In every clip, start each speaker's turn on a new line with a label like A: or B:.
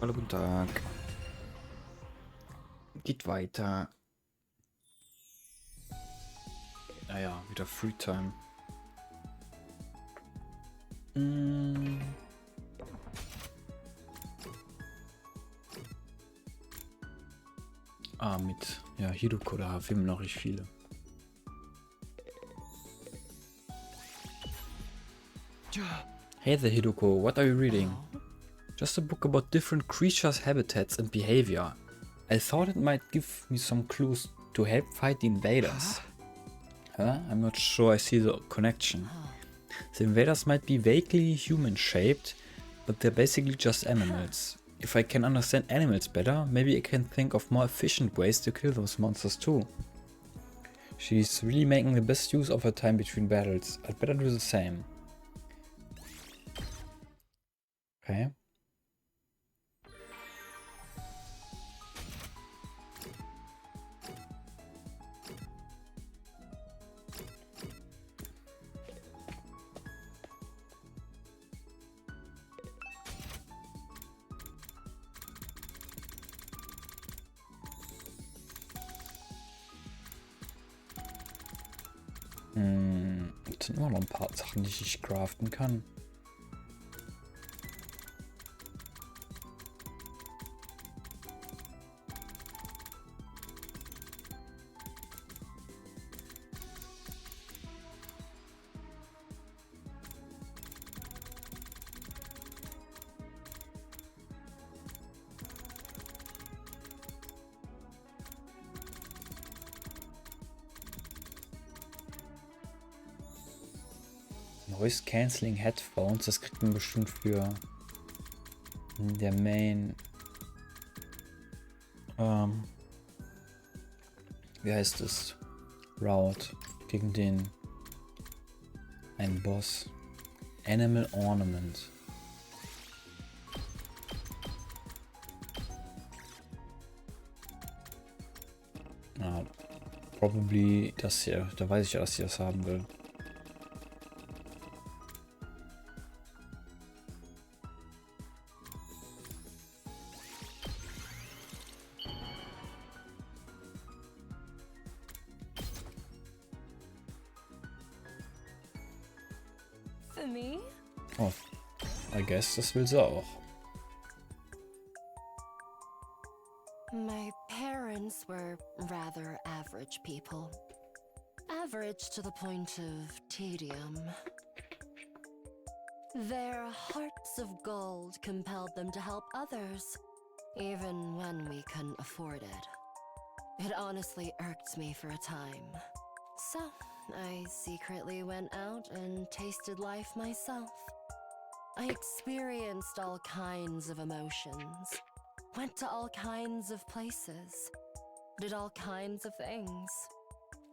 A: Hallo, guten Tag. Geht weiter. Naja, wieder Freetime. Mm. Mit ja, Hidoko, da filmen noch nicht viele. Hey there, Hidoko, what are you reading? Just a book about different creatures, habitats and behavior. I thought it might give me some clues to help fight the invaders. Huh? I'm not sure I see the connection. The invaders might be vaguely human-shaped, but they're basically just animals. If I can understand animals better, maybe I can think of more efficient ways to kill those monsters too. She's really making the best use of her time between battles. I'd better do the same. Okay. Es sind immer noch ein paar Sachen, die ich craften kann. Noise Cancelling Headphones, das kriegt man bestimmt für der Main. Wie heißt es? Route gegen den einen Boss. Animal Ornament. Probably das hier. Da weiß ich ja, dass sie das haben will.
B: For me?
A: Oh, I guess das will sie auch.
B: My parents were rather average people. Average to the point of tedium. Their hearts of gold compelled them to help others, even when we couldn't afford it. It honestly irked me for a time. So, I secretly went out and tasted life myself. I experienced all kinds of emotions. Went to all kinds of places. Did all kinds of things.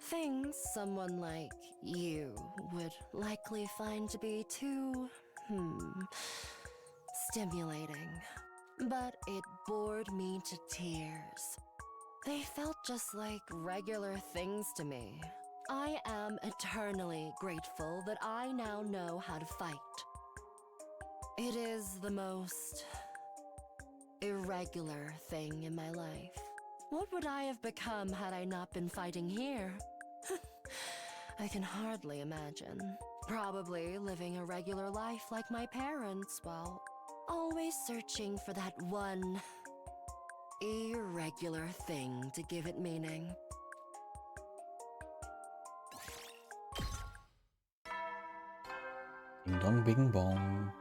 B: Things someone like you would likely find to be too, stimulating. But it bored me to tears. They felt just like regular things to me. I am eternally grateful that I now know how to fight. It is the most irregular thing in my life. What would I have become had I not been fighting here? I can hardly imagine. Probably living a regular life like my parents, while always searching for that one irregular thing to give it meaning.
A: Ding dong, bing bong.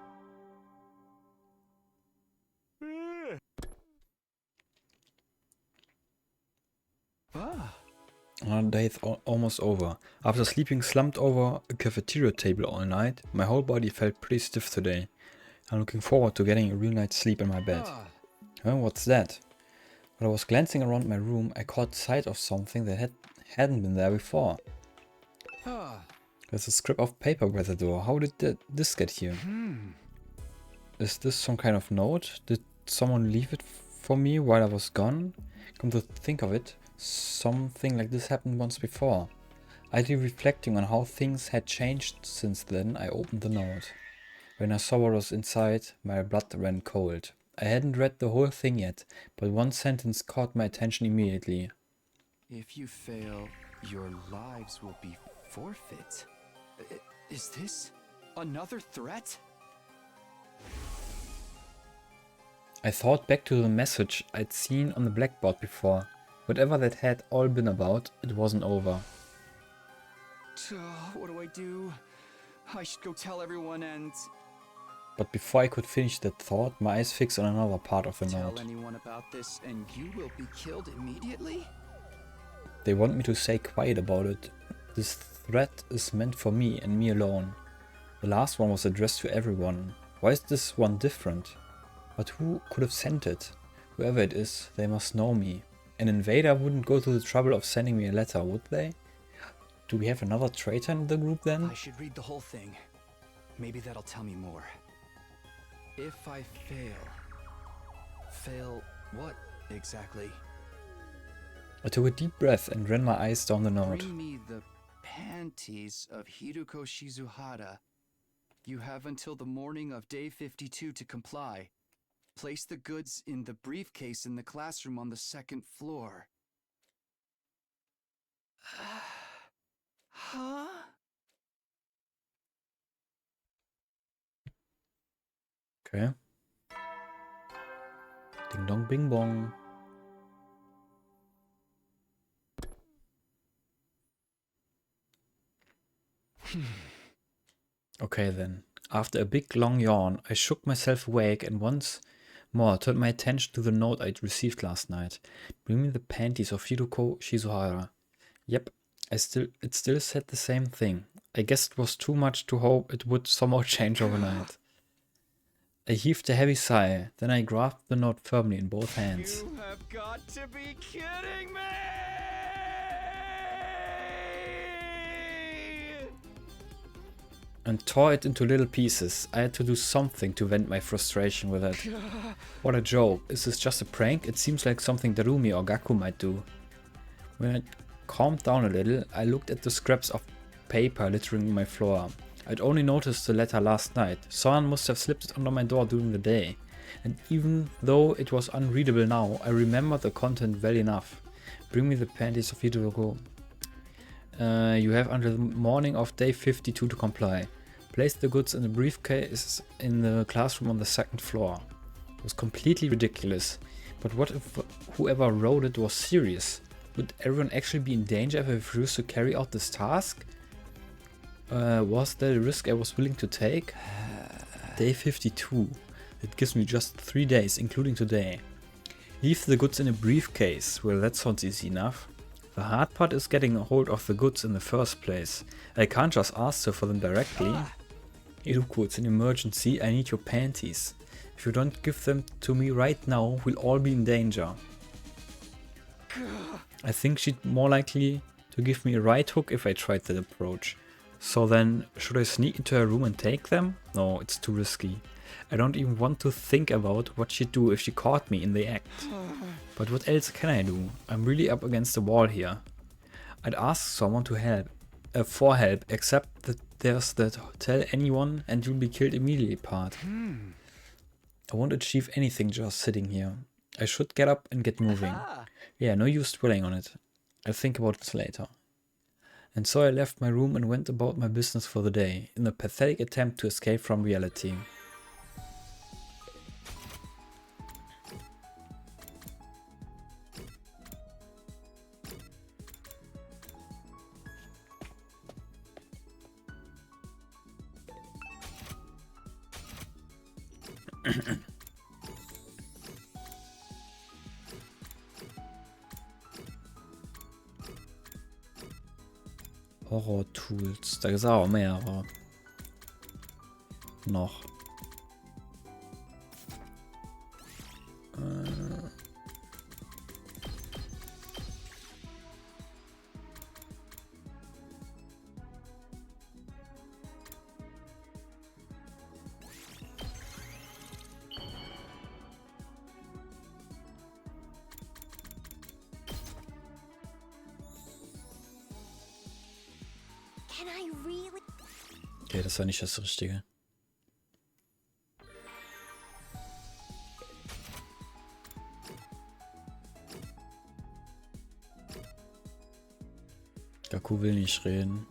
A: Another day is almost over. After sleeping slumped over a cafeteria table all night, my whole body felt pretty stiff today. I'm looking forward to getting a real night's sleep in my bed. Huh, what's that? While I was glancing around my room, I caught sight of something that hadn't been there before. There's a scrap of paper by the door. How did this get here? Is this some kind of note? Did someone leave it for me while I was gone? Come to think of it, something like this happened once before. Idly reflecting on how things had changed since then, I opened the note. When I saw what was inside, my blood ran cold. I hadn't read the whole thing yet, but one sentence caught my attention immediately.
C: If you fail, your lives will be forfeit. Is this another threat?
A: I thought back to the message I'd seen on the blackboard before. Whatever that had all been about, it wasn't over.
C: What do? I should go tell everyone and...
A: But before I could finish that thought, my eyes fixed on another part of the note.
C: Tell anyone about this and you will be killed immediately?
A: They want me to stay quiet about it. This threat is meant for me and me alone. The last one was addressed to everyone. Why is this one different? But who could have sent it? Whoever it is, they must know me. An invader wouldn't go to the trouble of sending me a letter, would they? Do we have another traitor in the group then?
C: I should read the whole thing. Maybe that'll tell me more. If I fail... Fail what exactly?
A: I took a deep breath and ran my eyes down the note.
C: Bring me the panties of Hiruko Shizuhara. You have until the morning of day 52 to comply. Place the goods in the briefcase in the classroom on the second floor. Huh?
A: Okay. Ding dong bing bong. Okay then. After a big long yawn, I shook myself awake and once more turned my attention to the note I'd received last night. Bring me the panties of Hiruko Shizuhara. Yep, it still said the same thing. I guess it was too much to hope it would somehow change overnight. I heaved a heavy sigh, then I grasped the note firmly in both hands.
C: You have got to be kidding me!
A: And tore it into little pieces. I had to do something to vent my frustration with it. What a joke. Is this just a prank? It seems like something Darumi or Gaku might do. When I calmed down a little, I looked at the scraps of paper littering my floor. I'd only noticed the letter last night. Someone must have slipped it under my door during the day. And even though it was unreadable now, I remembered the content well enough. Bring me the panties of Hiruko. You have until the morning of day 52 to comply. Place the goods in the briefcase in the classroom on the second floor. It was completely ridiculous. But what if whoever wrote it was serious? Would everyone actually be in danger if I refused to carry out this task? Was that a risk I was willing to take? Day 52. It gives me just 3 days, including today. Leave the goods in a briefcase. Well, that sounds easy enough. The hard part is getting a hold of the goods in the first place. I can't just ask her for them directly. Hiruko, it's an emergency. I need your panties. If you don't give them to me right now, we'll all be in danger. I think she'd more likely to give me a right hook if I tried that approach. So then, should I sneak into her room and take them? No, it's too risky. I don't even want to think about what she'd do if she caught me in the act. But what else can I do? I'm really up against the wall here. I'd ask someone to help, for help, except that there's that tell anyone and you'll be killed immediately part. I won't achieve anything just sitting here. I should get up and get moving. Yeah, no use dwelling on it. I'll think about this later. And so I left my room and went about my business for the day, in a pathetic attempt to escape from reality. Horror-Tools. Da ist auch mehrere. Noch.
B: Can I really?
A: Okay, das war nicht das Richtige. Hiduko will nicht reden.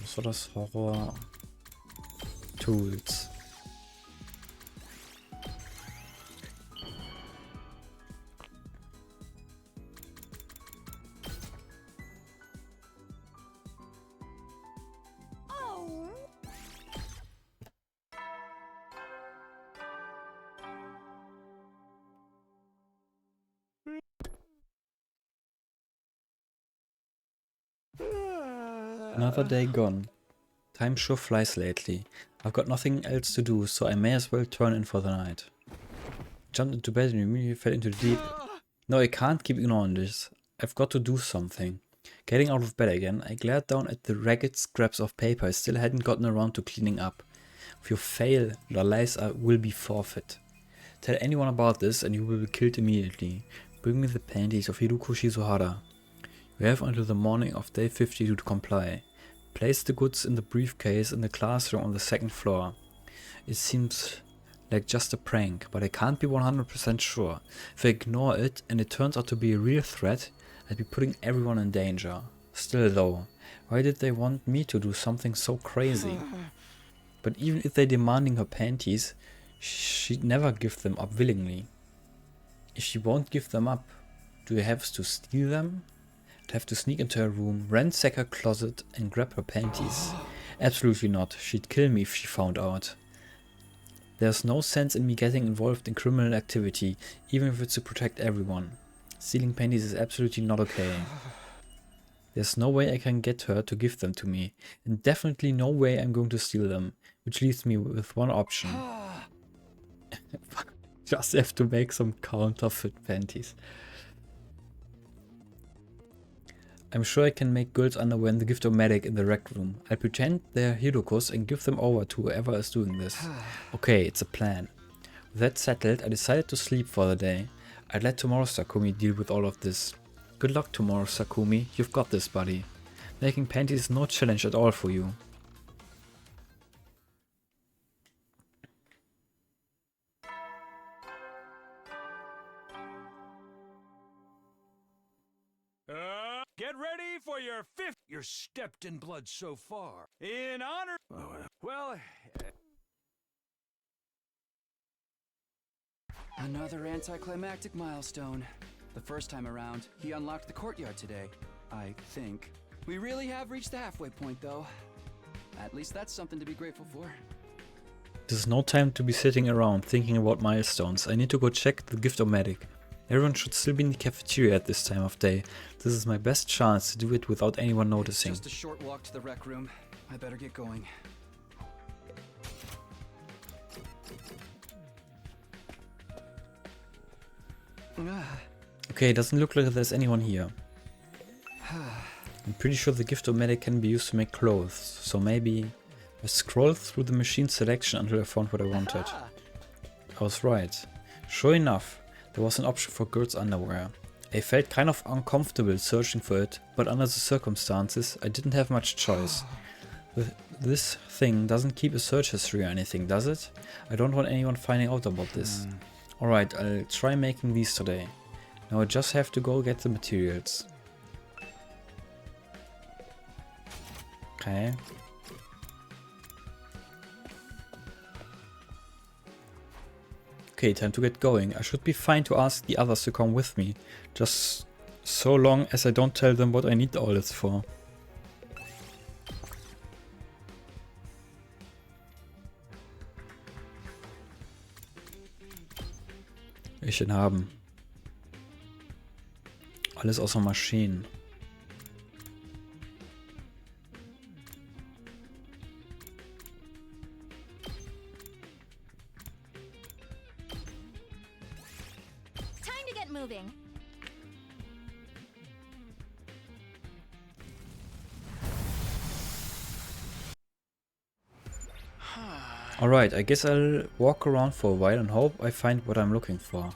A: Was war das? Horror Tools. Another day gone. Time sure flies lately. I've got nothing else to do, so I may as well turn in for the night. Jumped into bed and immediately fell into the deep. No, I can't keep ignoring this. I've got to do something. Getting out of bed again, I glared down at the ragged scraps of paper I still hadn't gotten around to cleaning up. If you fail, your lives will be forfeit. Tell anyone about this and you will be killed immediately. Bring me the panties of Hiduko Shizuhara. You have until the morning of day 52 to comply. Place the goods in the briefcase in the classroom on the second floor. It seems like just a prank, but I can't be 100% sure. If I ignore it and it turns out to be a real threat, I'd be putting everyone in danger. Still though, why did they want me to do something so crazy? But even if they're demanding her panties, she'd never give them up willingly. If she won't give them up, do I have to steal them? I'd have to sneak into her room, ransack her closet and grab her panties. Absolutely not. She'd kill me if she found out. There's no sense in me getting involved in criminal activity, even if it's to protect everyone. Stealing panties is absolutely not okay. There's no way I can get her to give them to me, and definitely no way I'm going to steal them, which leaves me with one option. Just have to make some counterfeit panties. I'm sure I can make girls' underwear in the gift-o-matic in the rec room. I'll pretend they're Hiduko's and give them over to whoever is doing this. Okay, it's a plan. With that settled, I decided to sleep for the day. I'd let tomorrow Sakumi deal with all of this. Good luck tomorrow, Sakumi. You've got this, buddy. Making panties is no challenge at all for you.
D: Get ready for your fifth. You're stepped in blood so far. In honor. Well.
C: Another anticlimactic milestone. The first time around, he unlocked the courtyard today, I think. We really have reached the halfway point, though. At least that's something to be grateful for.
A: There's no time to be sitting around thinking about milestones. I need to go check the gift-o-matic. Everyone should still be in the cafeteria at this time of day. This is my best chance to do it without anyone noticing.
C: It's just a short walk to the rec room. I better get going.
A: Okay, it doesn't look like there's anyone here. I'm pretty sure the gift-o-matic can be used to make clothes, so maybe I scrolled through the machine selection until I found what I wanted. I was right. Sure enough, there was an option for girls' underwear. I felt kind of uncomfortable searching for it, but under the circumstances, I didn't have much choice. This thing doesn't keep a search history or anything, does it? I don't want anyone finding out about this. Alright, I'll try making these today. Now I just have to go get the materials. Okay. Okay, time to get going. I should be fine to ask the others to come with me. Just so long as I don't tell them what I need all this for. Welchen haben? Alles außer Maschinen.
E: Time to get moving.
A: Alright, I guess I'll walk around for a while and hope I find what I'm looking for.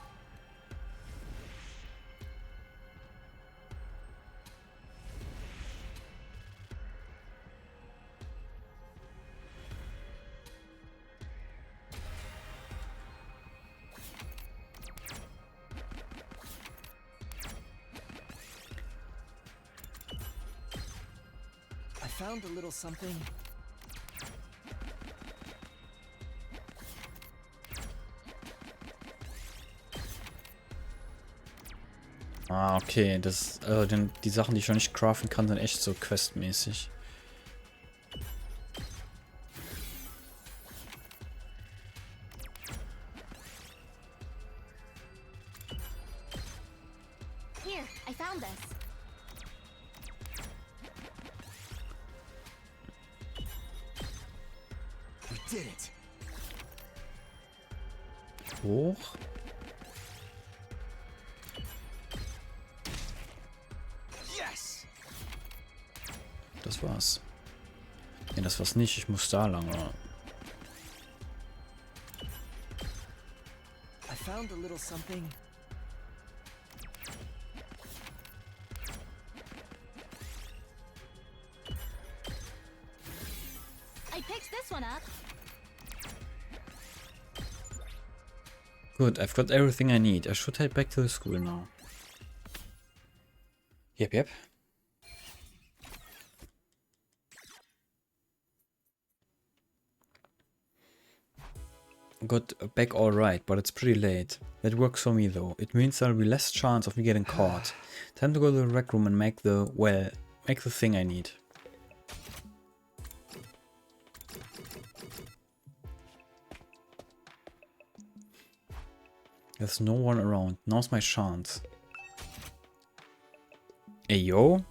F: found a little something.
A: Ah, okay. Das, die Sachen, die ich noch nicht craften kann, sind echt so questmäßig.
E: Here, I found this.
F: We did it.
A: Hoch.
F: Yes.
A: Das war's. Ne, das war's nicht. Ich muss da lang, oder?
F: I found a little something.
E: I picked this one up.
A: Good, I've got everything I need. I should head back to the school now. Yep. Got back alright, but it's pretty late. That works for me though. It means there'll be less chance of me getting caught. Time to go to the rec room and make the thing I need. There's no one around. Now's my chance. Hey, yo.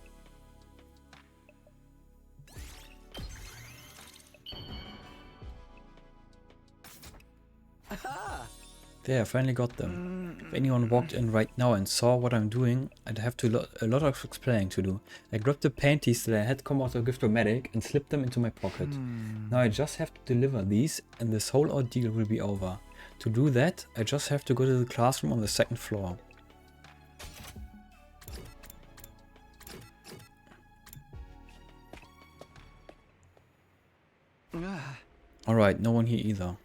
A: There, I finally got them. If anyone walked in right now and saw what I'm doing, I'd have a lot of explaining to do. I grabbed the panties that I had come out of Giftomatic and slipped them into my pocket. Now I just have to deliver these and this whole ordeal will be over. To do that, I just have to go to the classroom on the second floor. Alright, no one here either.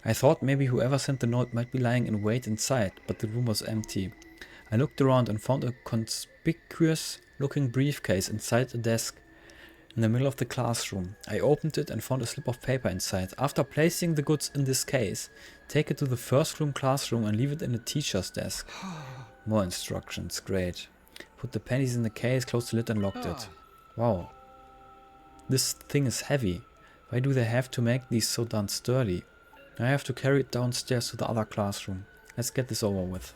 A: I thought maybe whoever sent the note might be lying in wait inside, but the room was empty. I looked around and found a conspicuous looking briefcase inside a desk in the middle of the classroom. I opened it and found a slip of paper inside. After placing the goods in this case, take it to the first room classroom and leave it in the teacher's desk. More instructions, great. Put the pennies in the case, closed the lid and locked it. Wow. This thing is heavy. Why do they have to make these so darn sturdy? I have to carry it downstairs to the other classroom. Let's get this over with.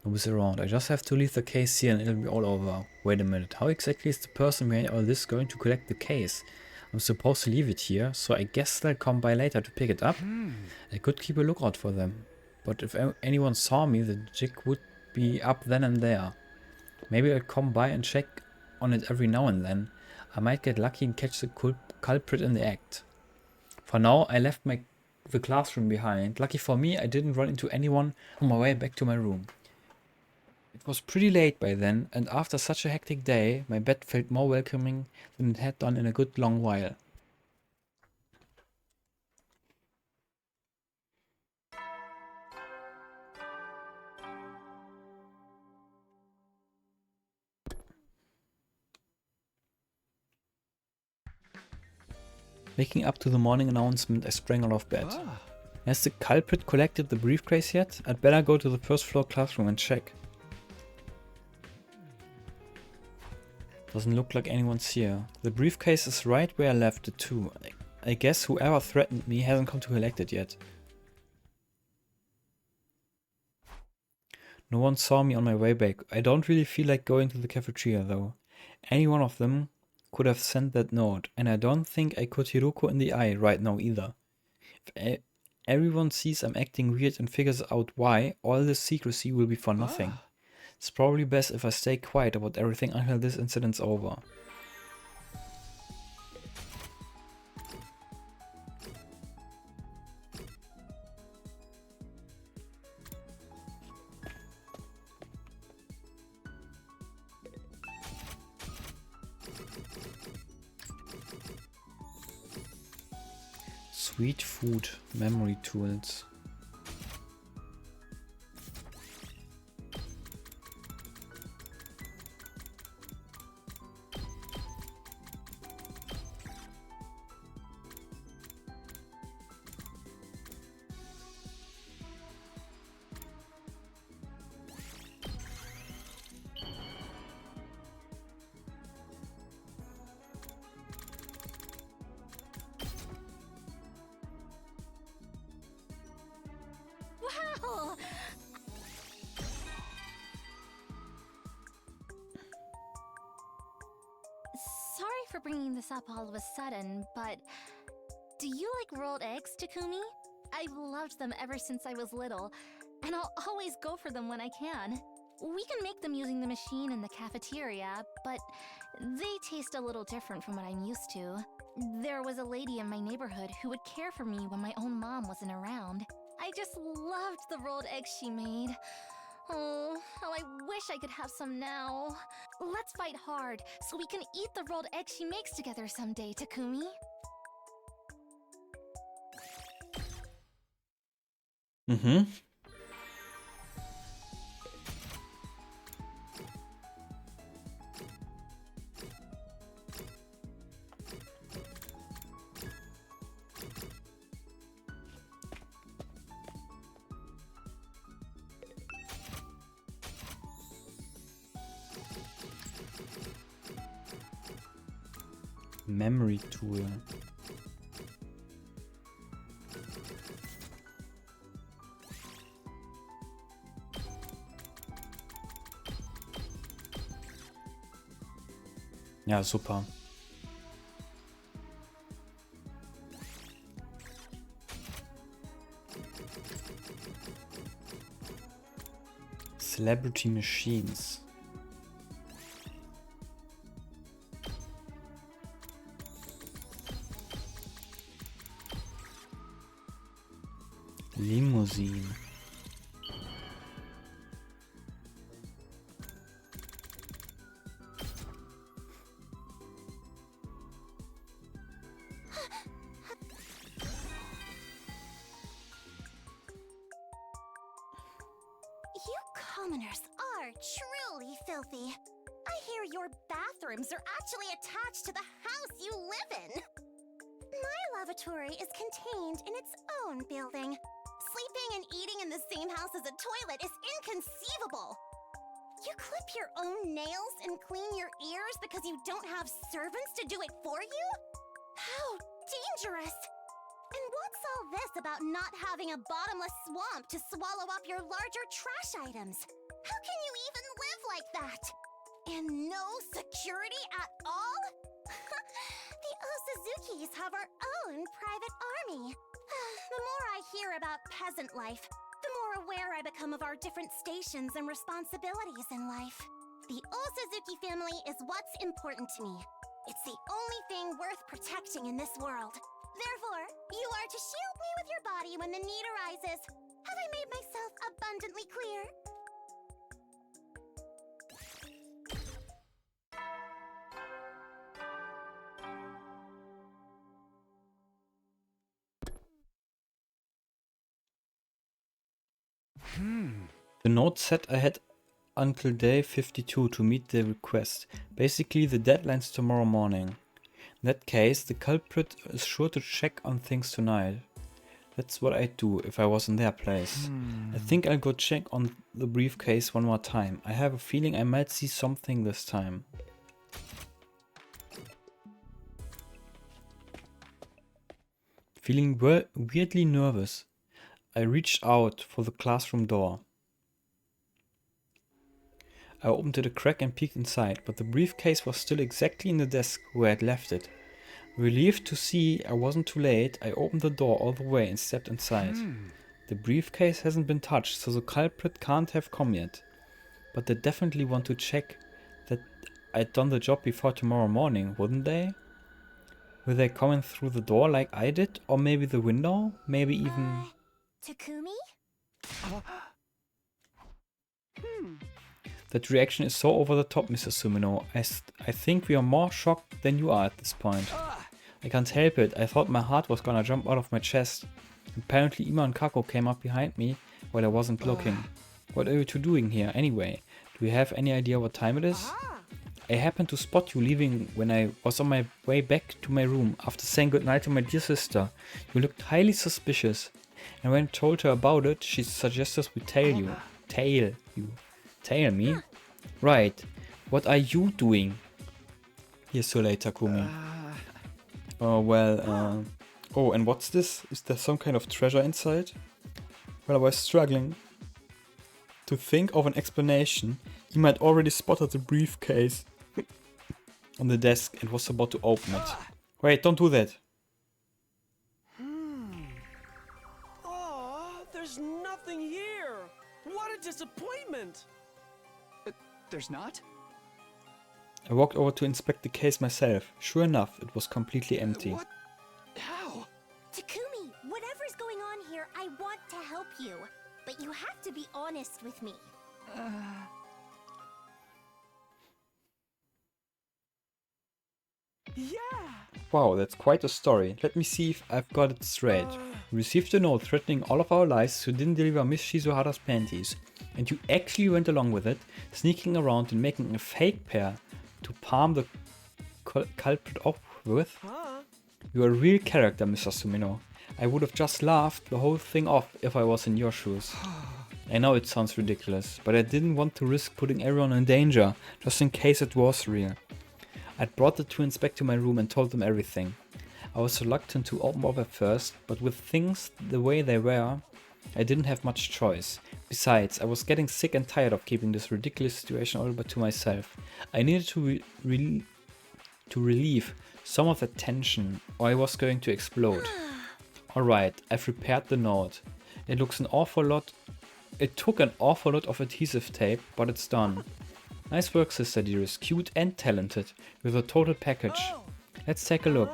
A: Nobody's around. I just have to leave the case here and it'll be all over. Wait a minute. How exactly is the person behind all this going to collect the case? I'm supposed to leave it here, so I guess they'll come by later to pick it up. I could keep a lookout for them. But if anyone saw me, the jig would be up then and there. Maybe I'll come by and check on it every now and then. I might get lucky and catch the culprit in the act. For now, I left the classroom behind. Lucky for me, I didn't run into anyone on my way back to my room. It was pretty late by then, and after such a hectic day, my bed felt more welcoming than it had done in a good long while. Waking up to the morning announcement, I sprang out of bed. Has the culprit collected the briefcase yet? I'd better go to the first floor classroom and check. Doesn't look like anyone's here. The briefcase is right where I left it too. I guess whoever threatened me hasn't come to collect it yet. No one saw me on my way back. I don't really feel like going to the cafeteria though. Any one of them could have sent that note, and I don't think I could Hiroko in the eye right now either. If everyone sees I'm acting weird and figures out why, all this secrecy will be for nothing. It's probably best if I stay quiet about everything until this incident's over. Sweet food memory tools.
E: for bringing this up all of a sudden, but do you like rolled eggs, Takumi? I've loved them ever since I was little, and I'll always go for them when I can. We can make them using the machine in the cafeteria, but they taste a little different from what I'm used to. There was a lady in my neighborhood who would care for me when my own mom wasn't around. I just loved the rolled eggs she made. Oh, how I wish I could have some now. Let's fight hard so we can eat the rolled eggs she makes together someday, Takumi.
A: Mhm. Memory tool. Ja, super. Celebrity Machines. Limousine.
E: You commoners are truly filthy. I hear your bathrooms are actually attached to the house you live in. My lavatory is contained in its own building. Sleeping and eating in the same house as a toilet is inconceivable. You clip your own nails and clean your ears because you don't have servants to do it for you? How dangerous! And what's all this about not having a bottomless swamp to swallow up your larger trash items? How can you even live like that? And no security at all? The Osuzukis have our own private army. The more I hear about peasant life, the more aware I become of our different stations and responsibilities in life. The Osuzuki family is what's important to me. It's the only thing worth protecting in this world. Therefore, you are to shield me with your body when the need arises. Have I made myself abundantly clear?
A: The note said I had until day 52 to meet the request. Basically, the deadline's tomorrow morning. In that case, the culprit is sure to check on things tonight. That's what I'd do if I was in their place. I think I'll go check on the briefcase one more time. I have a feeling I might see something this time. Feeling weirdly nervous, I reached out for the classroom door. I opened it a crack and peeked inside, but the briefcase was still exactly in the desk where I'd left it. Relieved to see I wasn't too late, I opened the door all the way and stepped inside. The briefcase hasn't been touched, so the culprit can't have come yet. But they definitely want to check that I'd done the job before tomorrow morning, wouldn't they? Will they come in through the door like I did? Or maybe the window? Maybe even...
E: Takumi?
A: That reaction is so over the top, Mr. Sumino. I think we are more shocked than you are at this point. I can't help it. I thought my heart was gonna jump out of my chest. Apparently Ima and Kako came up behind me while I wasn't looking. What are you two doing here anyway? Do you have any idea what time it is? I happened to spot you leaving when I was on my way back to my room after saying goodnight to my dear sister. You looked highly suspicious. And when I told her about it, she suggested we tail you. Tail you. Tail me? Right. What are you doing? Here's so late, Takumi. Oh, and what's this? Is there some kind of treasure inside? Well, I was struggling to think of an explanation. He might already spotted the briefcase. on the desk and was about to open it. Wait, don't do that.
F: Oh, there's nothing here. What a disappointment.
C: There's not?
A: I walked over to inspect the case myself. Sure enough, it was completely empty.
C: What? How?
E: Takumi, whatever's going on here, I want to help you. But you have to be honest with me.
F: Yeah.
A: Wow, that's quite a story. Let me see if I've got it straight. We received a note threatening all of our lives so you didn't deliver Miss Shizuhara's panties. And you actually went along with it, sneaking around and making a fake pair to palm the culprit off with.
F: Huh?
A: You're a real character, Mr. Sumino. I would have just laughed the whole thing off if I was in your shoes. I know it sounds ridiculous, but I didn't want to risk putting everyone in danger, just in case it was real. I'd brought the twins back to my room and told them everything. I was reluctant to open up at first, but with things the way they were, I didn't have much choice. Besides, I was getting sick and tired of keeping this ridiculous situation all but to myself. I needed to relieve some of the tension, or I was going to explode. Alright, I've repaired the note. It took an awful lot of adhesive tape, but it's done. Nice work, Sister Dearest. Cute and talented, with a total package. Let's take a look.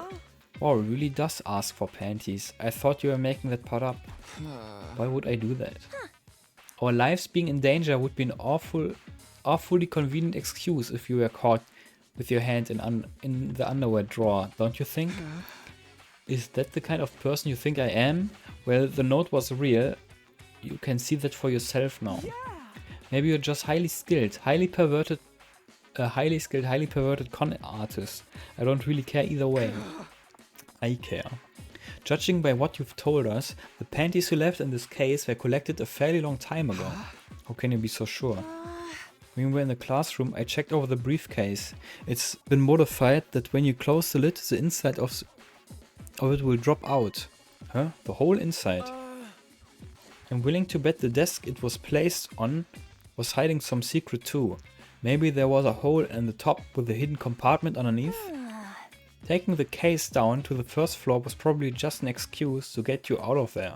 A: Wow, it really does ask for panties. I thought you were making that part up. Why would I do that? Our lives being in danger would be an awfully convenient excuse if you were caught with your hand in the underwear drawer, don't you think? Is that the kind of person you think I am? Well, the note was real. You can see that for yourself now. Maybe you're just highly skilled, highly perverted con artist. I don't really care either way. I care. Judging by what you've told us, the panties you left in this case were collected a fairly long time ago. How can you be so sure? When we were in the classroom, I checked over the briefcase. It's been modified that when you close the lid, the inside of it will drop out. Huh? The whole inside. I'm willing to bet the desk it was placed on was hiding some secret too. Maybe there was a hole in the top with a hidden compartment underneath? Taking the case down to the first floor was probably just an excuse to get you out of there.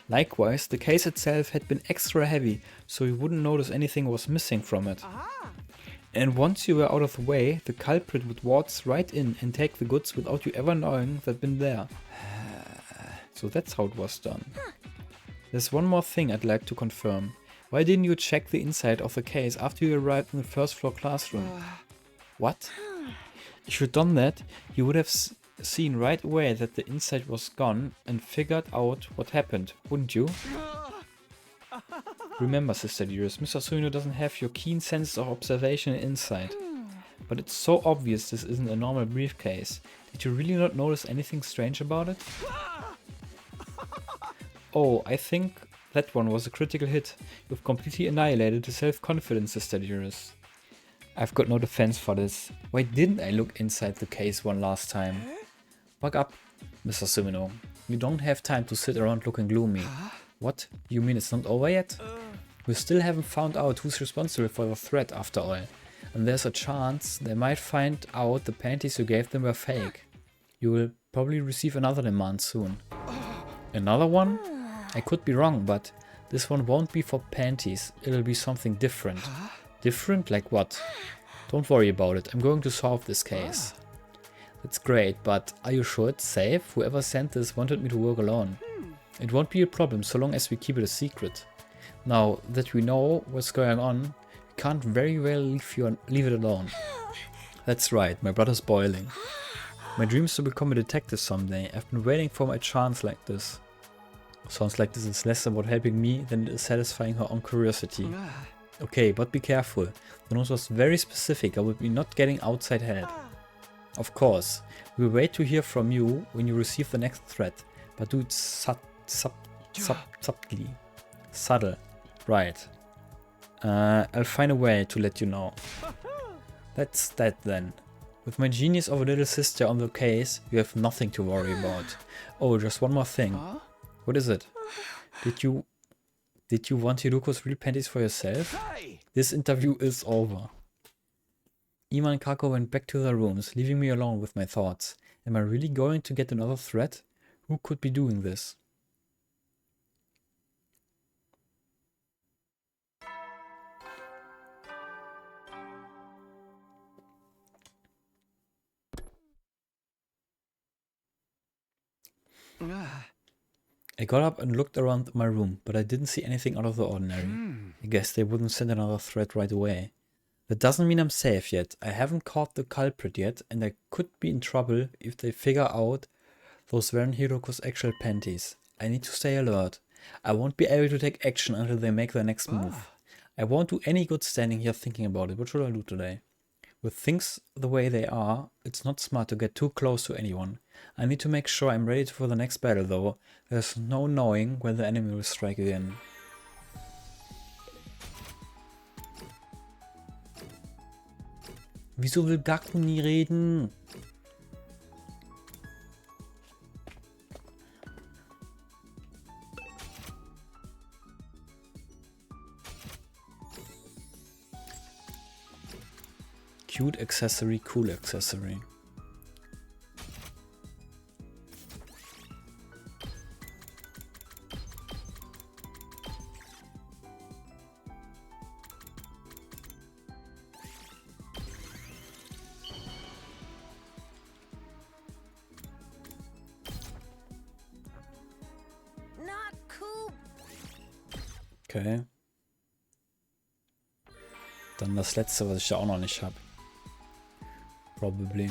A: Likewise, the case itself had been extra heavy, so you wouldn't notice anything was missing from it. And once you were out of the way, the culprit would waltz right in and take the goods without you ever knowing they'd been there. So that's how it was done. There's one more thing I'd like to confirm. Why didn't you check the inside of the case after you arrived in the first floor classroom? What? If you'd done that, you would have seen right away that the inside was gone and figured out what happened, wouldn't you? Remember, Sister Dearest, Mr. Suino doesn't have your keen sense of observation and insight. But it's so obvious this isn't a normal briefcase. Did you really not notice anything strange about it? Oh, I think that one was a critical hit. You've completely annihilated the self-confidence, Sister Dearest. I've got no defense for this. Why didn't I look inside the case one last time? Buck up, Mr. Sumino. You don't have time to sit around looking gloomy. What? You mean it's not over yet? We still haven't found out who's responsible for the threat after all. And there's a chance they might find out the panties you gave them were fake. You will probably receive another demand soon. Another one? I could be wrong, but this one won't be for panties. It'll be something different. Different? Like what? Don't worry about it. I'm going to solve this case. That's great, but are you sure it's safe? Whoever sent this wanted me to work alone. It won't be a problem so long as we keep it a secret. Now that we know what's going on, we can't very well leave it alone. That's right, my brother's boiling. My dream is to become a detective someday. I've been waiting for my chance like this. Sounds like this is less about helping me than it is satisfying her own curiosity. Okay, but be careful. The note was very specific. I will be not getting outside help. Of course, we'll wait to hear from you when you receive the next threat. But do it subtly. Subtle. Right. I'll find a way to let you know. That's that then. With my genius of a little sister on the case, you have nothing to worry about. Oh, just one more thing. What is it? Did you want Hiruko's real panties for yourself? This interview is over. Ima and Kako went back to their rooms, leaving me alone with my thoughts. Am I really going to get another threat? Who could be doing this? I got up and looked around my room, but I didn't see anything out of the ordinary. I guess they wouldn't send another threat right away. That doesn't mean I'm safe yet. I haven't caught the culprit yet, and I could be in trouble if they figure out those weren't Hiroko's actual panties. I need to stay alert. I won't be able to take action until they make their next move. I won't do any good standing here thinking about it. What should I do today? With things the way they are, it's not smart to get too close to anyone. I need to make sure I'm ready for the next battle though. There's no knowing when the enemy will strike again. Wieso will Gaku nie reden? Cute accessory, cool accessory.
E: Not cool.
A: Okay. Dann das letzte, was ich da auch noch nicht habe. Probably.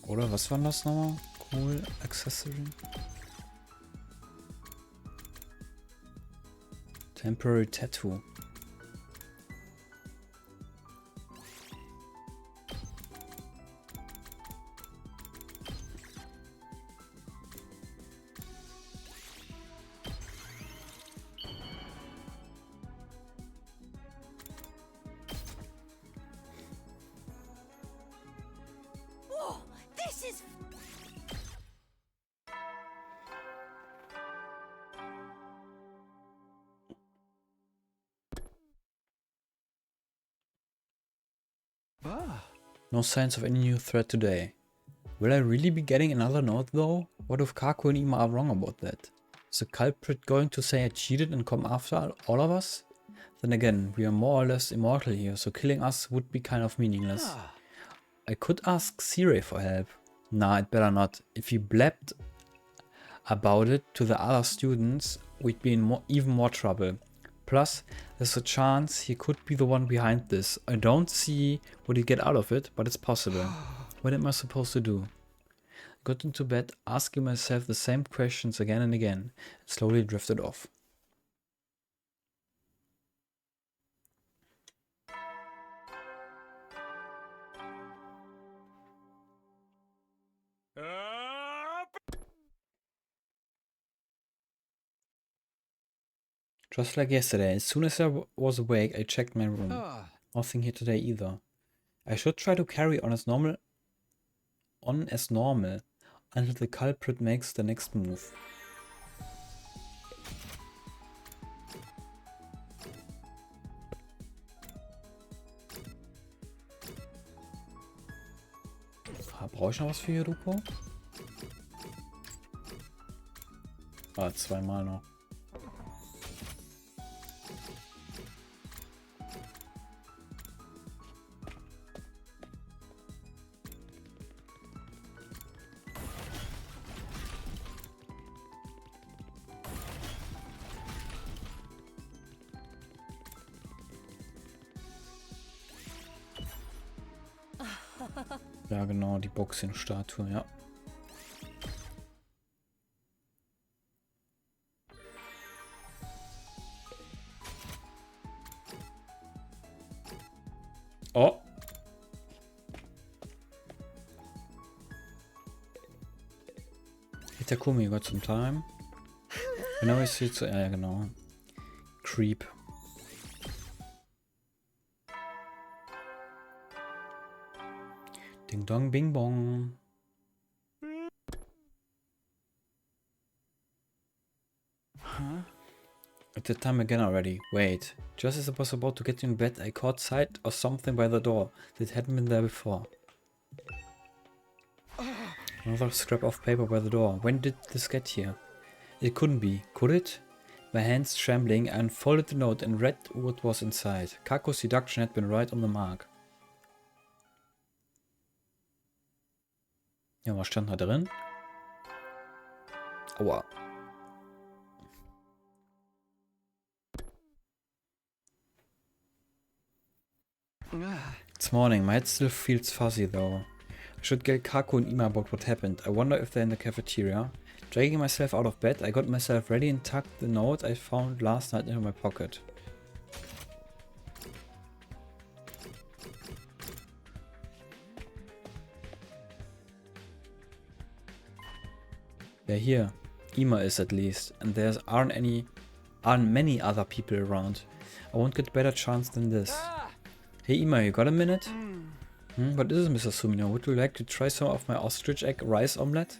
A: Oder was war das nochmal? Cool Accessory. Temporary Tattoo.
E: Whoa, this is...
A: No signs of any new threat today. Will I really be getting another note though? What if Kaku and Ima are wrong about that? Is the culprit going to say I cheated and come after all of us? Then again, we are more or less immortal here, so killing us would be kind of meaningless. I could ask Sirei for help. Nah, I'd better not. If he blabbed about it to the other students, we'd be in even more trouble. Plus, there's a chance he could be the one behind this. I don't see what he'd get out of it, but it's possible. What am I supposed to do? Got into bed, asking myself the same questions again and again, and slowly drifted off. Just like yesterday, as soon as I was awake, I checked my room. Nothing here today either. I should try to carry on as normal until the culprit makes the next move. Brauche ich noch was für Hiruko? Ah, zweimal noch. Ja, genau, die Boxing-Statue, ja. Oh! Hitakumi got some time. Genau, ich sehe zu. Ja, genau. Creep. Ding dong bing bong.
C: Huh?
A: It's the time again already. Wait. Just as I was about to get in bed, I caught sight of something by the door that hadn't been there before. Another scrap of paper by the door. When did this get here? It couldn't be, could it? My hands trembling, I unfolded the note and read what was inside. Kako's deduction had been right on the mark. Ja, was stand da drin? Aua. It's morning, my head still feels fuzzy though. I should get Kako and Ima about what happened. I wonder if they're in the cafeteria. Dragging myself out of bed, I got myself ready and tucked the note I found last night into my pocket. They're here. Ima is at least, and there aren't many other people around. I won't get a better chance than this. Hey Ima, you got a minute? What is it, Mr. Sumino? Would you like to try some of my ostrich egg rice omelette?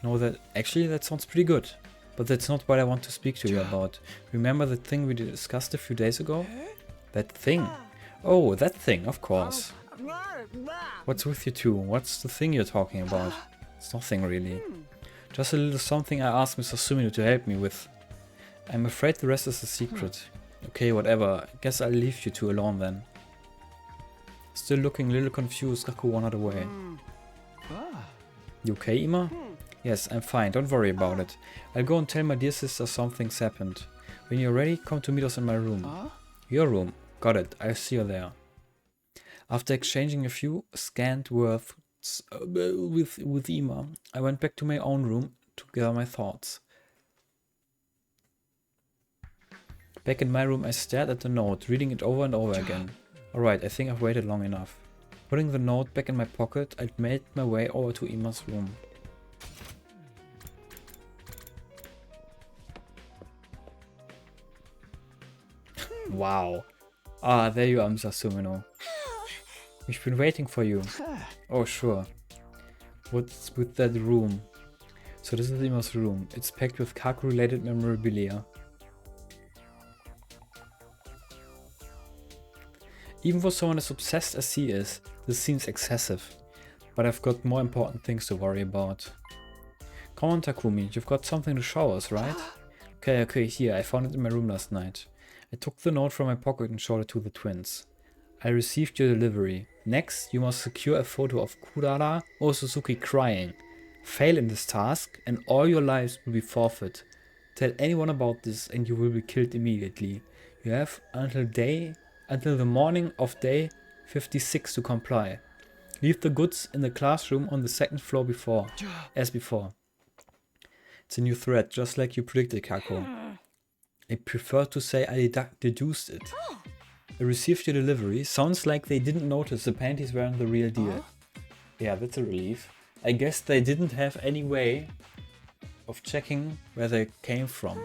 A: No, that sounds pretty good. But that's not what I want to speak to you about. Remember the thing we discussed a few days ago? That thing? Oh, that thing, of course. What's with you two? What's the thing you're talking about? It's nothing really. Just a little something I asked Mr. Sumino to help me with. I'm afraid the rest is a secret. Okay, whatever. Guess I'll leave you two alone then. Still looking a little confused, Kaku wandered away. You okay, Ima? Yes, I'm fine. Don't worry about it. I'll go and tell my dear sister something's happened. When you're ready, come to meet us in my room. Your room. Got it. I'll see you there. After exchanging a few scant words with Ima, I went back to my own room to gather my thoughts. Back in my room, I stared at the note, reading it over and over again. Alright, I think I've waited long enough. Putting the note back in my pocket, I made my way over to Ima's room. Wow. Ah, there you are, Mr. Sumino. We've been waiting for you. Oh, sure. What's with that room? So this is Ima's room. It's packed with Kaku-related memorabilia. Even for someone as obsessed as he is, this seems excessive. But I've got more important things to worry about. Come on, Takumi, you've got something to show us, right? Okay, here, I found it in my room last night. I took the note from my pocket and showed it to the twins. I received your delivery. Next, you must secure a photo of Kurara or Suzuki crying. Fail in this task and all your lives will be forfeit. Tell anyone about this and you will be killed immediately. You have until the morning of day 56 to comply. Leave the goods in the classroom on the second floor as before. It's a new threat, just like you predicted, Kako. I prefer to say I deduced it. I received your delivery. Sounds like they didn't notice the panties weren't the real deal. Yeah, that's a relief. I guess they didn't have any way of checking where they came from.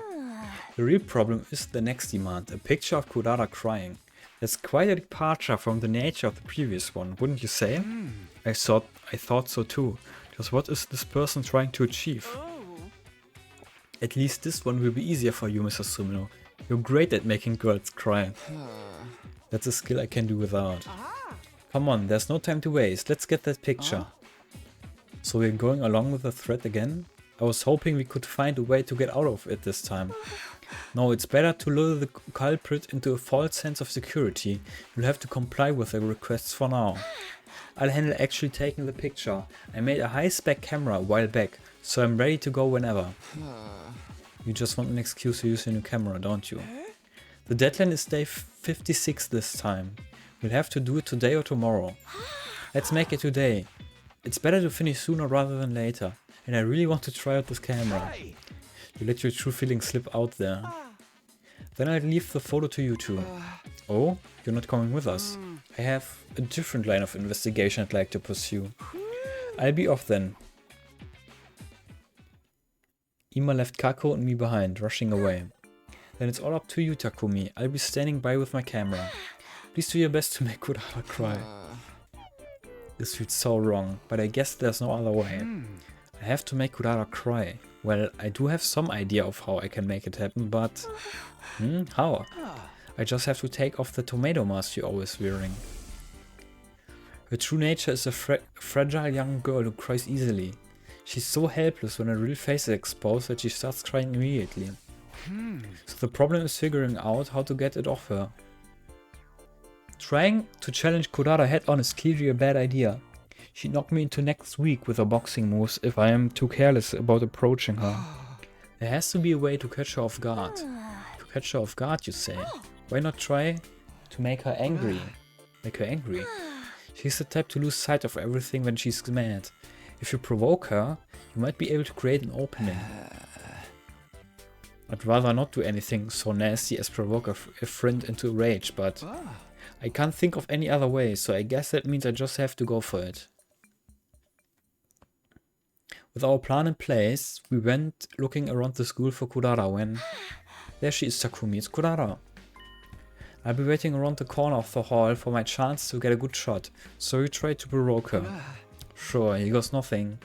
A: The real problem is the next demand, a picture of Kurara crying. That's quite a departure from the nature of the previous one, wouldn't you say? I thought so too. Just what is this person trying to achieve? At least this one will be easier for you, Mr. Sumino. You're great at making girls cry. That's a skill I can do without. Come on, there's no time to waste. Let's get that picture. So we're going along with the threat again? I was hoping we could find a way to get out of it this time. No, it's better to lure the culprit into a false sense of security. You'll have to comply with their requests for now. I'll handle actually taking the picture. I made a high-spec camera a while back, so I'm ready to go whenever. You just want an excuse to use your new camera, don't you? The deadline is day 56 this time. We'll have to do it today or tomorrow. Let's make it today. It's better to finish sooner rather than later. And I really want to try out this camera. You let your true feelings slip out there. Then I'll leave the photo to you two. Oh, you're not coming with us. I have a different line of investigation I'd like to pursue. I'll be off then. Ima left Kako and me behind, rushing away. Then it's all up to you, Takumi. I'll be standing by with my camera. Please do your best to make Kurara cry. This feels so wrong, but I guess there's no other way. I have to make Kurara cry. Well, I do have some idea of how I can make it happen, but... how? I just have to take off the tomato mask you're always wearing. Her true nature is a fragile young girl who cries easily. She's so helpless when her real face is exposed that she starts crying immediately. So the problem is figuring out how to get it off her. Trying to challenge Kurara head-on is clearly a bad idea. She'd knock me into next week with her boxing moves if I am too careless about approaching her. There has to be a way to catch her off guard. To catch her off guard, you say? Why not try to make her angry? Make her angry. She's the type to lose sight of everything when she's mad. If you provoke her, you might be able to create an opening. I'd rather not do anything so nasty as provoke a friend into a rage, but I can't think of any other way, so I guess that means I just have to go for it. With our plan in place, we went looking around the school for Kurara when... There she is, Takumi, it's Kurara. I'll be waiting around the corner of the hall for my chance to get a good shot, so we tried to provoke her. Sure, he goes nothing.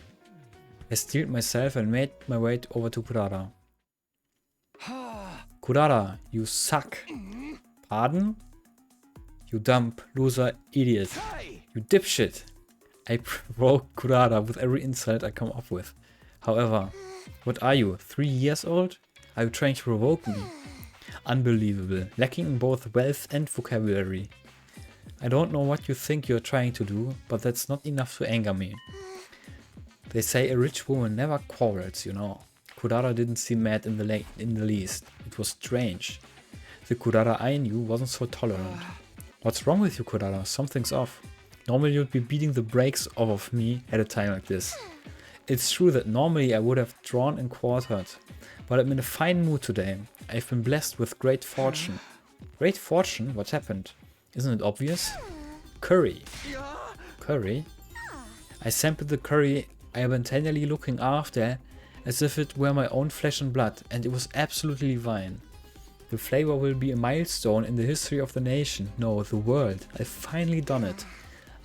A: I steeled myself and made my way over to Kurara. Kurara, you suck. Pardon? You dumb, loser, idiot. You dipshit. I provoked Kurara with every insult I come up with. However, what are you, 3 years old? Are you trying to provoke me? Unbelievable, lacking in both wealth and vocabulary. I don't know what you think you're trying to do, but that's not enough to anger me. They say a rich woman never quarrels, you know. Kurara didn't seem mad in the least. It was strange. The Kurara I knew wasn't so tolerant. What's wrong with you, Kurara? Something's off. Normally you'd be beating the brakes off of me at a time like this. It's true that normally I would have drawn and quartered, but I'm in a fine mood today. I've been blessed with great fortune. Great fortune? What happened? Isn't it obvious? Curry. Curry? I sampled the curry I am intently looking after as if it were my own flesh and blood, and it was absolutely divine. The flavor will be a milestone in the history of the nation, no, the world. I've finally done it.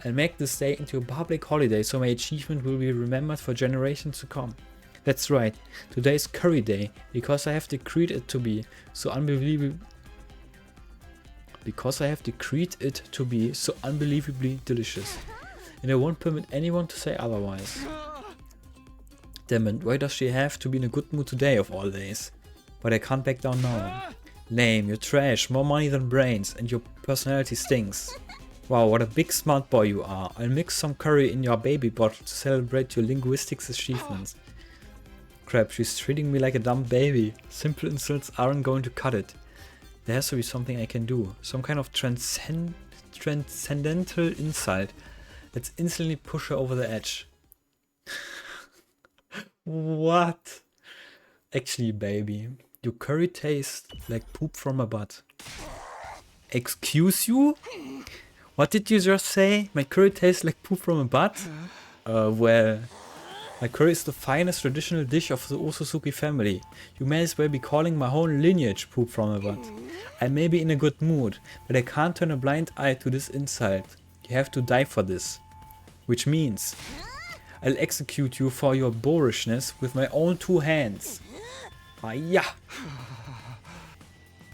A: I'll make this day into a public holiday so my achievement will be remembered for generations to come. That's right, today is curry day, because I have decreed it to be so unbelievably delicious. And I won't permit anyone to say otherwise. Damn it, why does she have to be in a good mood today of all days? But I can't back down now. Lame, you're trash, more money than brains, and your personality stinks. Wow, what a big smart boy you are. I'll mix some curry in your baby bottle to celebrate your linguistics achievements. Crap, she's treating me like a dumb baby. Simple insults aren't going to cut it. There has to be something I can do. Some kind of transcendental insult. Let's instantly push her over the edge. What? Actually, baby, your curry tastes like poop from a butt. Excuse you? What did you just say? My curry tastes like poop from a butt? Well, my curry is the finest traditional dish of the Osusuki family. You may as well be calling my whole lineage poop from a butt. I may be in a good mood, but I can't turn a blind eye to this insult. You have to die for this. Which means I'll execute you for your boorishness with my own 2 hands. Hiya!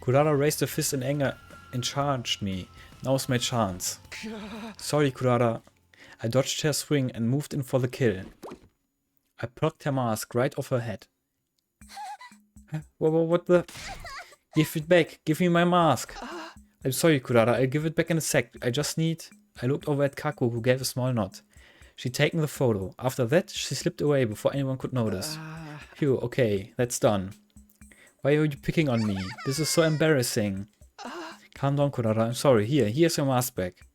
A: Kurara raised a fist in anger and charged me. Now's my chance. Sorry, Kurara. I dodged her swing and moved in for the kill. I plucked her mask right off her head. What the? Give it back. Give me my mask. I'm sorry, Kurara. I'll give it back in a sec. I looked over at Kaku, who gave a small nod. She'd taken the photo. After that, she slipped away before anyone could notice. Phew, okay, that's done. Why are you picking on me? This is so embarrassing. Calm down, Kurara. I'm sorry. Here's your mask back.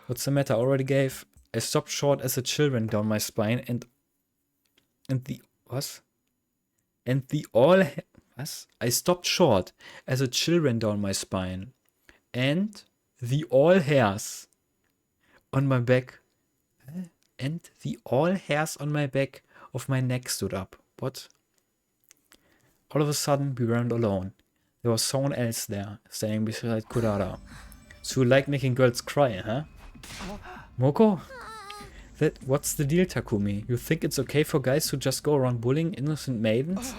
A: What's the matter? I already gave. I stopped short as a chill ran down my spine and the what? And the all what? I stopped short as a chill ran down my spine and the all hairs on my back of my neck stood up. What? All of a sudden, we weren't alone. There was someone else there, standing beside Kurara. So you like making girls cry, huh? Moko? What's the deal, Takumi? You think it's okay for guys to just go around bullying innocent maidens?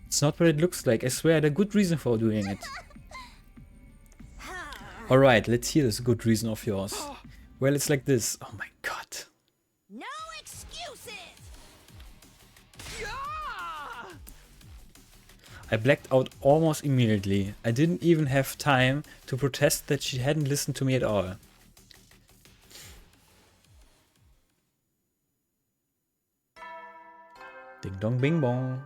A: It's not what it looks like. I swear I had a good reason for doing it. Alright, let's hear this good reason of yours. Well, it's like this. Oh my god.
E: No excuses!
A: I blacked out almost immediately. I didn't even have time to protest that she hadn't listened to me at all. Ding dong bing bong.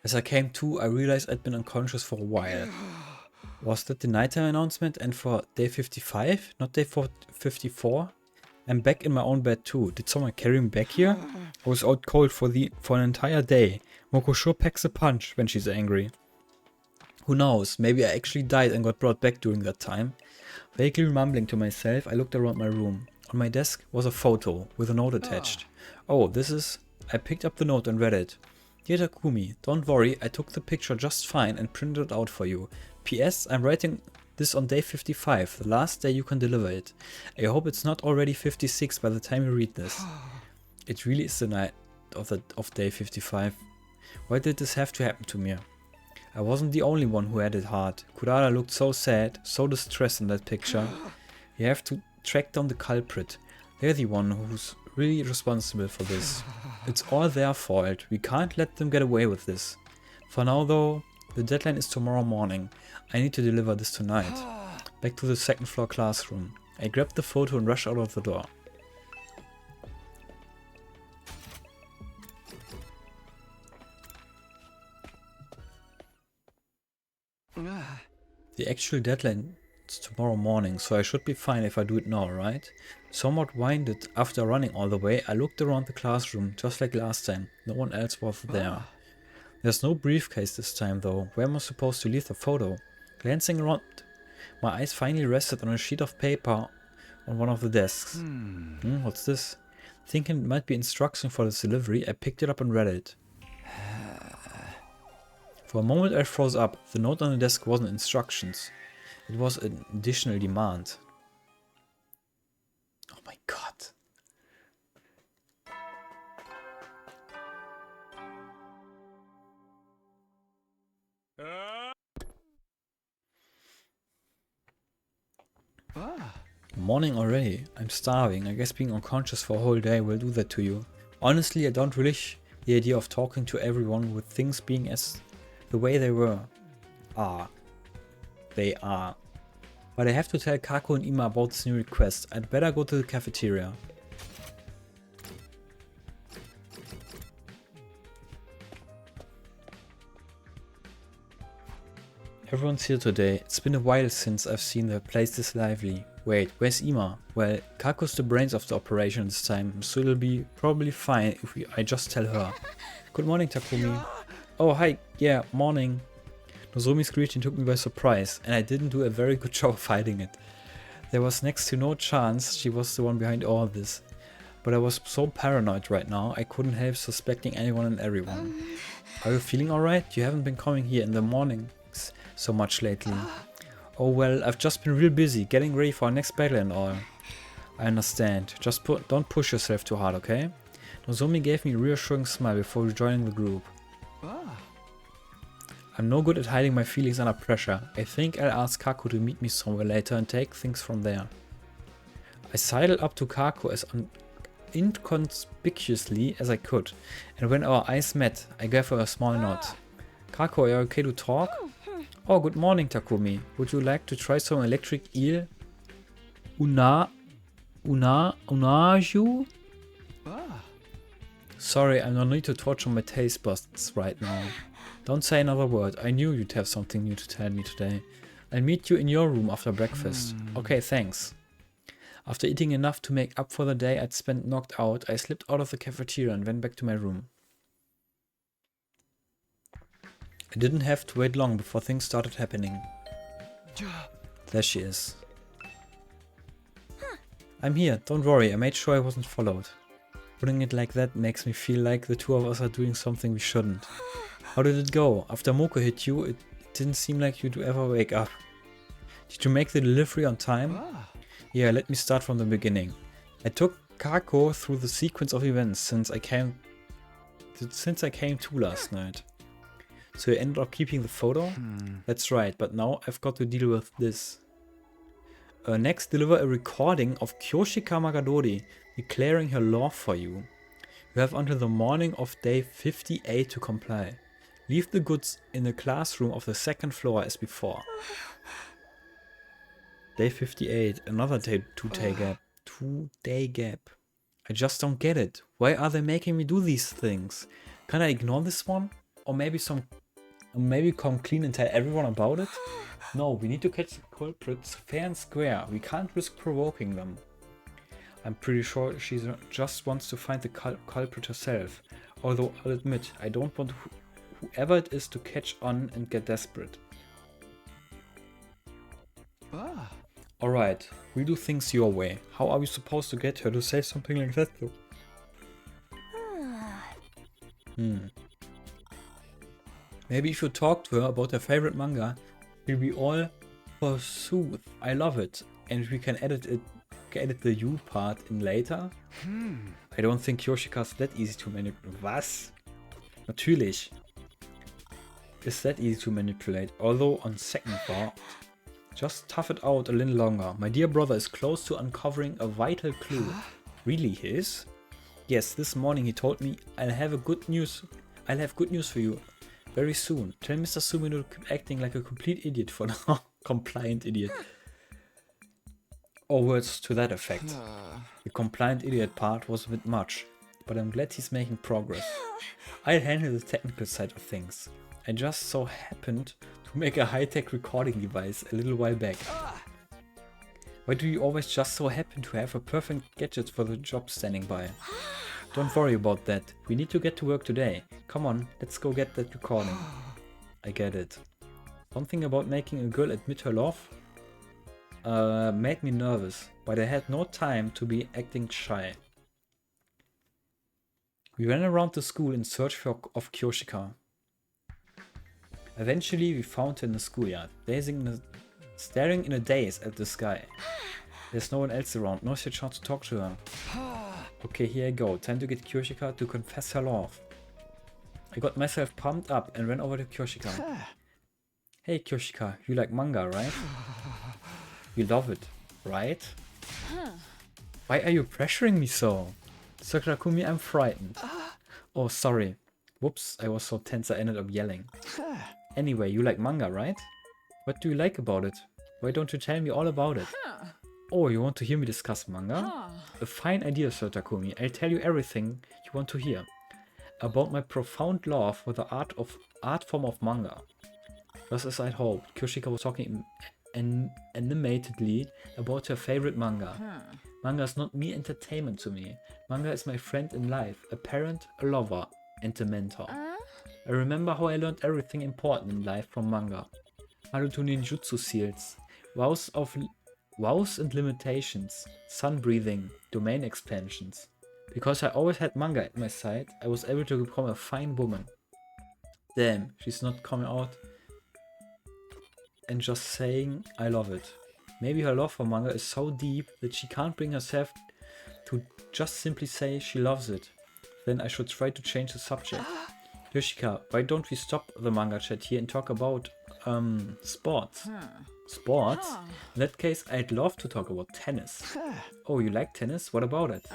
A: As I came to, I realized I'd been unconscious for a while. Was that the nighttime announcement and for day 55, not day 54? I'm back in my own bed too. Did someone carry me back here? I was out cold for an entire day. Moko sure packs a punch when she's angry. Who knows, maybe I actually died and got brought back during that time. Vaguely mumbling to myself, I looked around my room. On my desk was a photo with a note attached. Oh, this is... I picked up the note and read it. Dear Takumi, don't worry, I took the picture just fine and printed it out for you. P.S. I'm writing this on day 55, the last day you can deliver it. I hope it's not already 56 by the time you read this. It really is the night of day 55. Why did this have to happen to me? I wasn't the only one who had it hard. Kurara looked so sad, so distressed in that picture. You have to track down the culprit. They're the one who's really responsible for this. It's all their fault. We can't let them get away with this. For now though, the deadline is tomorrow morning. I need to deliver this tonight. Back to the second floor classroom. I grabbed the photo and rushed out of the door. The actual deadline is tomorrow morning, so I should be fine if I do it now, right? Somewhat winded after running all the way, I looked around the classroom, just like last time. No one else was there. There's no briefcase this time though. Where am I supposed to leave the photo? Glancing around, my eyes finally rested on a sheet of paper on one of the desks. What's this? Thinking it might be instruction for this delivery, I picked it up and read it. For a moment I froze up. The note on the desk wasn't instructions. It was an additional demand. Oh my god. Morning already. I'm starving. I guess being unconscious for a whole day will do that to you. Honestly, I don't relish the idea of talking to everyone with things being as the way they were. They are. But I have to tell Kako and Ima about this new request. I'd better go to the cafeteria. Everyone's here today. It's been a while since I've seen the place this lively. Wait, where's Ima? Well, Kako's the brains of the operation this time, so it'll be probably fine if I just tell her. Good morning, Takumi. Oh, hi. Yeah, morning. Nozomi's greeting took me by surprise, and I didn't do a very good job of hiding it. There was next to no chance she was the one behind all this. But I was so paranoid right now, I couldn't help suspecting anyone and everyone. Are you feeling alright? You haven't been coming here in the mornings so much lately. Oh well, I've just been real busy, getting ready for our next battle and all. I understand. Just don't push yourself too hard, okay? Nozomi gave me a reassuring smile before rejoining the group. I'm no good at hiding my feelings under pressure. I think I'll ask Kako to meet me somewhere later and take things from there. I sidled up to Kako as inconspicuously as I could, and when our eyes met, I gave her a small nod. Kako, are you okay to talk? Oh, good morning, Takumi. Would you like to try some electric eel? Unaju? Sorry, I don't need to torture my taste buds right now. Don't say another word. I knew you'd have something new to tell me today. I'll meet you in your room after breakfast. Okay, thanks. After eating enough to make up for the day I'd spent knocked out, I slipped out of the cafeteria and went back to my room. I didn't have to wait long before things started happening. There she is. I'm here, don't worry, I made sure I wasn't followed. Putting it like that makes me feel like the two of us are doing something we shouldn't. How did it go? After Moko hit you, it didn't seem like you'd ever wake up. Did you make the delivery on time? Yeah, let me start from the beginning. I took Kako through the sequence of events since I came to last night. So you ended up keeping the photo? That's right, but now I've got to deal with this. Next, deliver a recording of Kyoshika Magadori declaring her love for you. You have until the morning of day 58 to comply. Leave the goods in the classroom of the second floor as before. Day 58, another two-day gap. 2 day gap. I just don't get it. Why are they making me do these things? Can I ignore this one? Or maybe come clean and tell everyone about it? No, we need to catch the culprits fair and square. We can't risk provoking them. I'm pretty sure she just wants to find the culprit herself. Although I'll admit, I don't want whoever it is to catch on and get desperate. Alright, we do things your way. How are we supposed to get her to say something like that though? Maybe if you talk to her about her favorite manga, we'll be all forsooth. I love it. And we can edit the you part in later. I don't think Kyoshika's that easy to manipulate. Was? Natürlich is that easy to manipulate, although on second thought, just tough it out a little longer. My dear brother is close to uncovering a vital clue. Really his? Yes, this morning he told me I'll have good news for you very soon. Tell Mr. Sumino to keep acting like a complete idiot for now. Compliant idiot. Or words to that effect. The compliant idiot part was a bit much, but I'm glad he's making progress. I'll handle the technical side of things. I just so happened to make a high-tech recording device a little while back. Why do you always just so happen to have a perfect gadget for the job standing by? Don't worry about that. We need to get to work today. Come on, let's go get that recording. I get it. Something about making a girl admit her love made me nervous, but I had no time to be acting shy. We ran around the school in search of Kyoshika. Eventually we found her in the schoolyard, staring in a daze at the sky. There's no one else around, no such chance to talk to her. Okay, here I go, time to get Kyoshika to confess her love. I got myself pumped up and ran over to Kyoshika. Hey Kyoshika, you like manga, right? You love it, right? Why are you pressuring me so? Sakurakumi, I'm frightened. Oh, sorry. Whoops, I was so tense I ended up yelling. Anyway, you like manga, right? What do you like about it? Why don't you tell me all about it? Oh, you want to hear me discuss manga? A fine idea, Sir Takumi. I'll tell you everything you want to hear. About my profound love for the art form of manga. Just as I'd hoped, Kyoshika was talking animatedly about her favorite manga. Manga is not mere entertainment to me. Manga is my friend in life, a parent, a lover, and a mentor. I remember how I learned everything important in life from manga. Naruto ninjutsu seals, vows and limitations, sun breathing, domain expansions. Because I always had manga at my side, I was able to become a fine woman. Damn, she's not coming out and just saying I love it. Maybe her love for manga is so deep that she can't bring herself to just simply say she loves it. Then I should try to change the subject. Yoshika, why don't we stop the manga chat here and talk about sports? Sports? In that case, I'd love to talk about tennis. Oh, you like tennis? What about it?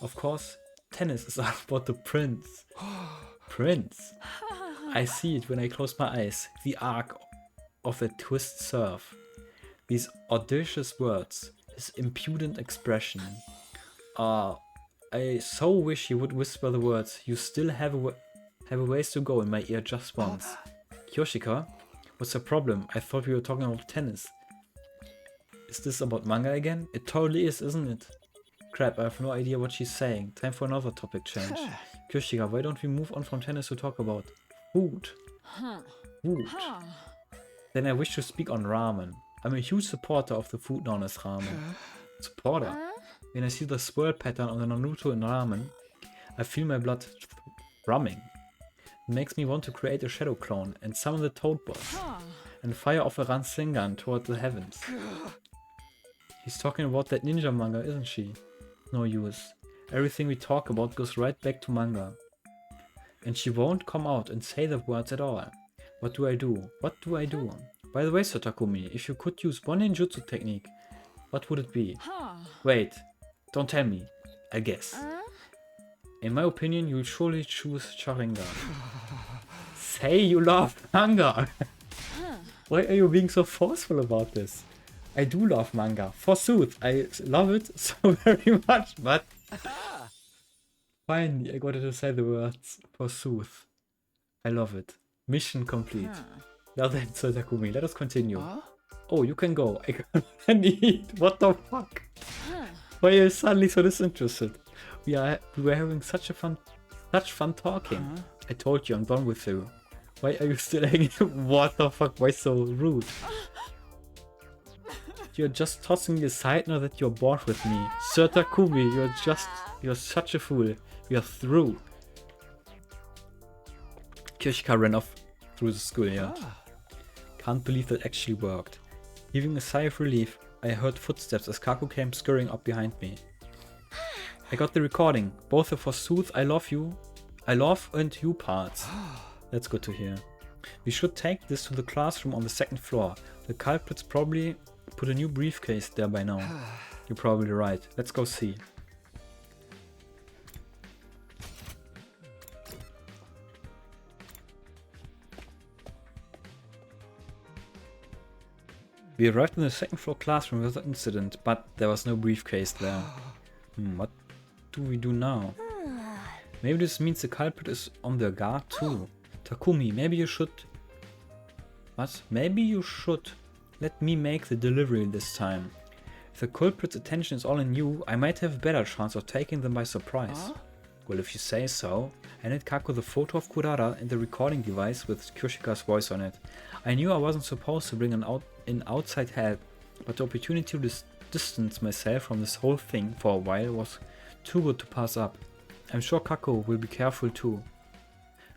A: Of course, tennis is all about the prince. Prince? I see it when I close my eyes. The arc of the twist serve. These audacious words. His impudent expression. I so wish he would whisper the words, you still have a ways to go in my ear just once. Kyoshika, what's the problem? I thought we were talking about tennis. Is this about manga again? It totally is, isn't it? Crap, I have no idea what she's saying. Time for another topic change. Kyoshika, why don't we move on from tennis to talk about food? Food. Then I wish to speak on ramen. I'm a huge supporter of the food known as ramen. Supporter? When I see the swirl pattern on the Naruto in ramen, I feel my blood thrumming. It makes me want to create a shadow clone and summon the Toad Boss and fire off a Rasengan toward the heavens. He's talking about that ninja manga, isn't she? No use. Everything we talk about goes right back to manga. And she won't come out and say the words at all. What do I do? What do I do? By the way, Sir Takumi, if you could use one ninjutsu technique, what would it be? Wait, don't tell me. I guess. In my opinion, you'll surely choose Sharingan. Say you love manga! Why are you being so forceful about this? I do love manga, forsooth. I love it so very much, but... Finally, I got to say the words, forsooth. I love it. Mission complete. Now then, Sir Takumi, let us continue. Oh, you can go. I can't eat. What the fuck? Why are you suddenly so disinterested? We were having such fun talking. I told you I'm done with you. Why are you still hanging? What the fuck? Why so rude? You're just tossing me aside now that you're bored with me. Sir Takumi, you're such a fool. You're through. Kirschka ran off through the schoolyard. Can't believe that actually worked. Heaving a sigh of relief, I heard footsteps as Kaku came scurrying up behind me. I got the recording, both the forsooth I love and you parts. That's good to hear. We should take this to the classroom on the second floor. The culprits probably put a new briefcase there by now. You're probably right. Let's go see. We arrived in the second floor classroom without incident, but there was no briefcase there. What do we do now? Maybe this means the culprit is on their guard too. Takumi, maybe you should... What? Maybe you should let me make the delivery this time. If the culprit's attention is all on you, I might have a better chance of taking them by surprise. Well, if you say so. I handed Kaku the photo of Kurara and the recording device with Kyoshika's voice on it. I knew I wasn't supposed to bring in outside help, but the opportunity to distance myself from this whole thing for a while was too good to pass up. I'm sure Kaku will be careful too.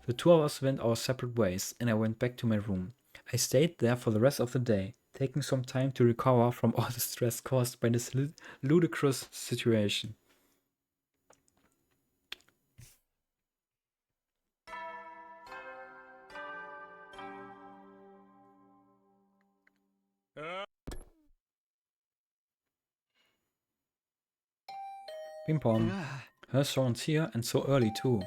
A: The two of us went our separate ways, and I went back to my room. I stayed there for the rest of the day, taking some time to recover from all the stress caused by this ludicrous situation. Ping pong. Her someone's here and so early too.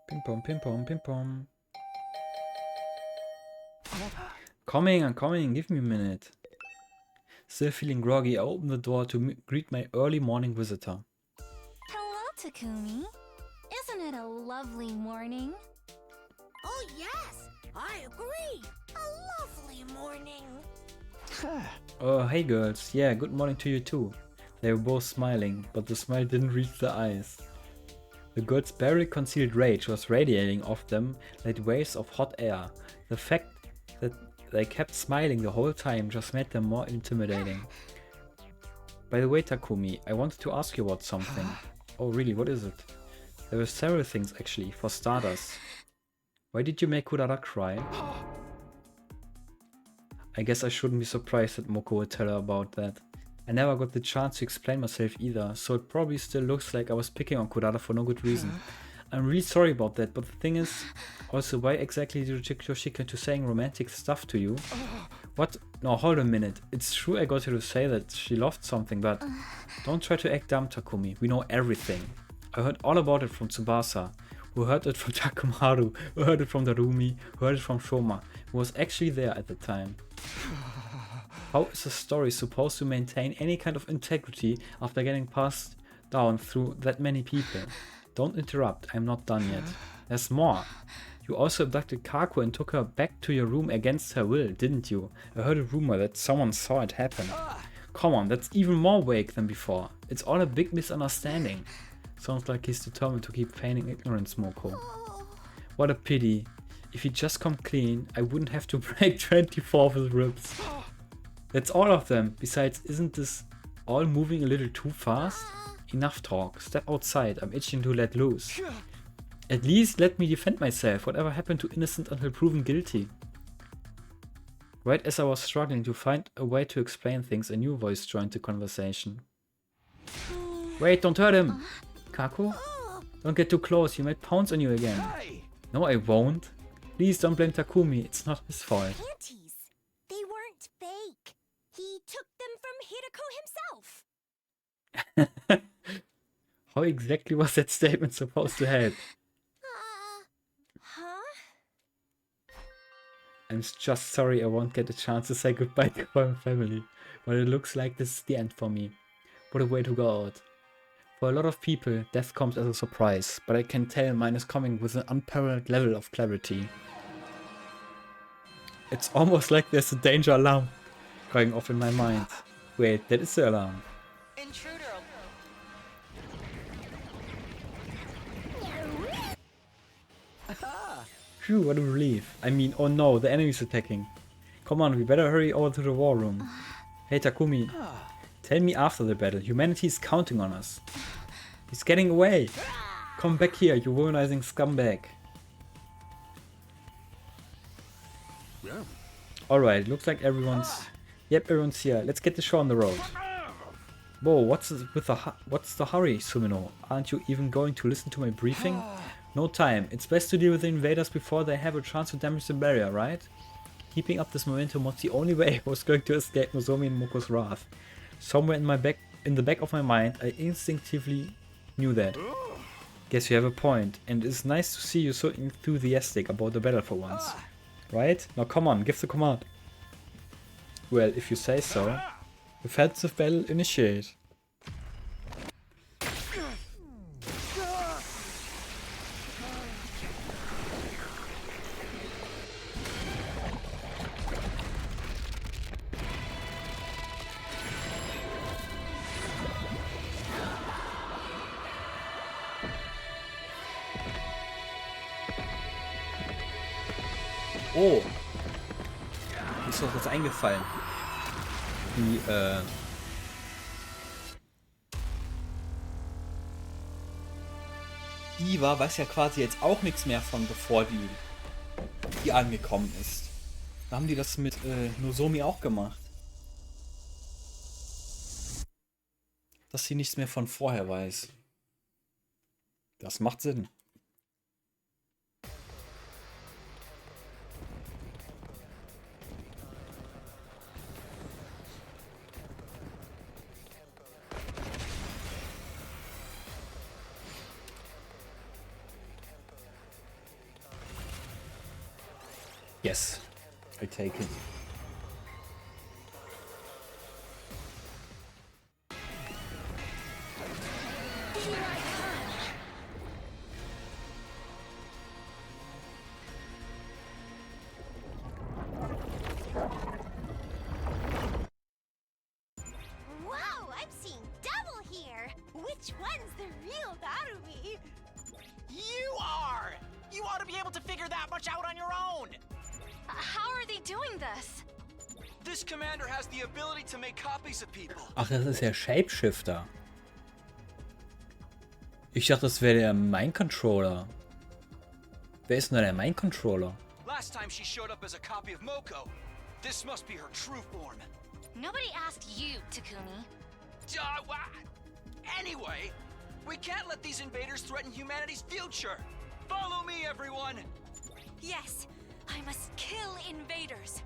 A: Ping pong, ping pong, ping pong. I'm coming, give me a minute. Still feeling groggy, I opened the door to greet my early morning visitor.
E: Hello, Takumi. Isn't it a lovely morning?
G: Oh yes, I agree. A lovely morning.
A: Oh, hey girls. Yeah, good morning to you too. They were both smiling, but the smile didn't reach their eyes. The girls' barely concealed rage was radiating off them like waves of hot air. The fact that they kept smiling the whole time just made them more intimidating. By the way, Takumi, I wanted to ask you about something. Oh really, what is it? There were several things actually, for starters. Why did you make Kurara cry? I guess I shouldn't be surprised that Moko would tell her about that. I never got the chance to explain myself either, so it probably still looks like I was picking on Kurara for no good reason. I'm really sorry about that, but the thing is, also why exactly did you trick Yoshika into saying romantic stuff to you? What? No, hold a minute. It's true I got her to say that she loved something, but don't try to act dumb, Takumi. We know everything. I heard all about it from Tsubasa, who heard it from Takumaru, who heard it from Darumi, who heard it from Shoma, who was actually there at the time. How is a story supposed to maintain any kind of integrity after getting passed down through that many people? Don't interrupt, I'm not done yet. There's more. You also abducted Kaku and took her back to your room against her will, didn't you? I heard a rumor that someone saw it happen. Come on, that's even more vague than before. It's all a big misunderstanding. Sounds like he's determined to keep feigning ignorance, Moko. What a pity. If he'd just come clean, I wouldn't have to break 24 of his ribs. That's all of them. Besides, isn't this all moving a little too fast? Enough talk. Step outside. I'm itching to let loose. At least let me defend myself. Whatever happened to innocent until proven guilty? Right as I was struggling to find a way to explain things, a new voice joined the conversation. Wait, don't hurt him! Kaku? Don't get too close, he might pounce on you again.
D: Hey!
A: No, I won't. Please don't blame Takumi, it's not his fault.
E: Panties. They weren't fake. He took them from Hideko himself.
A: How exactly was that statement supposed to help?
E: Huh?
A: I'm just sorry I won't get a chance to say goodbye to my family, but it looks like this is the end for me. What a way to go out. For a lot of people, death comes as a surprise, but I can tell mine is coming with an unparalleled level of clarity. It's almost like there's a danger alarm going off in my mind. Wait, that is the alarm.
G: Intruder.
A: Phew, what a relief. I mean, oh no, the enemy's attacking. Come on, we better hurry over to the war room. Hey Takumi, tell me after the battle. Humanity is counting on us. He's getting away. Come back here, you womanizing scumbag. Alright, looks like everyone's... Yep, everyone's here. Let's get the show on the road. Whoa, what's the hurry, Sumino? Aren't you even going to listen to my briefing? No time. It's best to deal with the invaders before they have a chance to damage the barrier, right? Keeping up this momentum was the only way I was going to escape Nozomi and Moko's wrath. Somewhere in the back of my mind, I instinctively knew that. Guess you have a point, and it's nice to see you so enthusiastic about the battle for once. Right? Now come on, give the command. Well, if you say so. Offensive battle initiate. Oh, mir ist doch was eingefallen. Die Iva weiß ja quasi jetzt auch nichts mehr von, bevor die angekommen ist. Da haben die das mit Nozomi auch gemacht. Dass sie nichts mehr von vorher weiß. Das macht Sinn. Yes, I take it.
E: Wow, I'm seeing double here. Which one's the real Narumi?
F: You are! You ought to be able to figure that much out on your own!
G: How are they doing this?
F: This commander has the ability to make copies of people.
A: Ach, das ist ja Shapeshifter. Ich dachte, das wäre der Mind Controller. Wer ist denn da der Mind Controller?
F: Last time she showed up as a copy of Moko. This must be her true form.
G: Nobody asked you, Takumi.
F: Anyway, we can't let these invaders threaten humanity's future. Follow me, everyone!
G: Yes, I must kill invaders.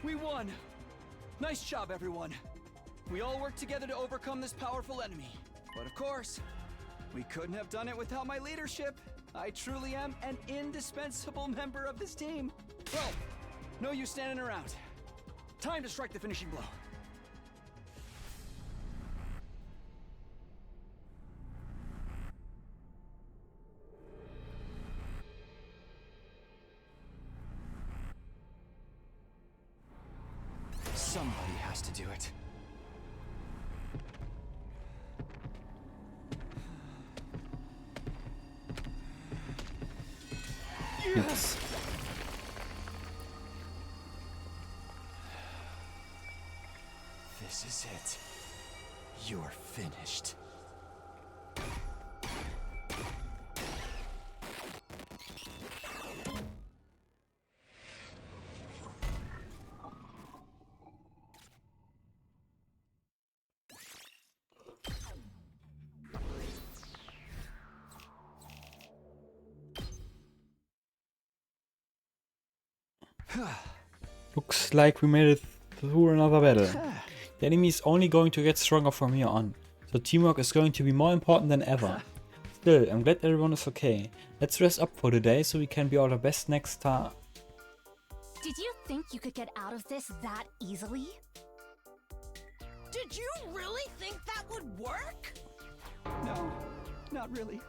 F: We won! Nice job, everyone. We all worked together to overcome this powerful enemy. But of course, we couldn't have done it without my leadership. I truly am an indispensable member of this team. Well, no use standing around. Time to strike the finishing blow. Somebody has
C: has to do it.
A: Yes.
C: This is it. You're finished.
A: Looks like we made it through another battle. The enemy is only going to get stronger from here on, so teamwork is going to be more important than ever. Still, I'm glad everyone is okay. Let's rest up for today so we can be our best next time.
E: Did you think you could get out of this that easily?
H: Did you really think that would work?
F: No, not really.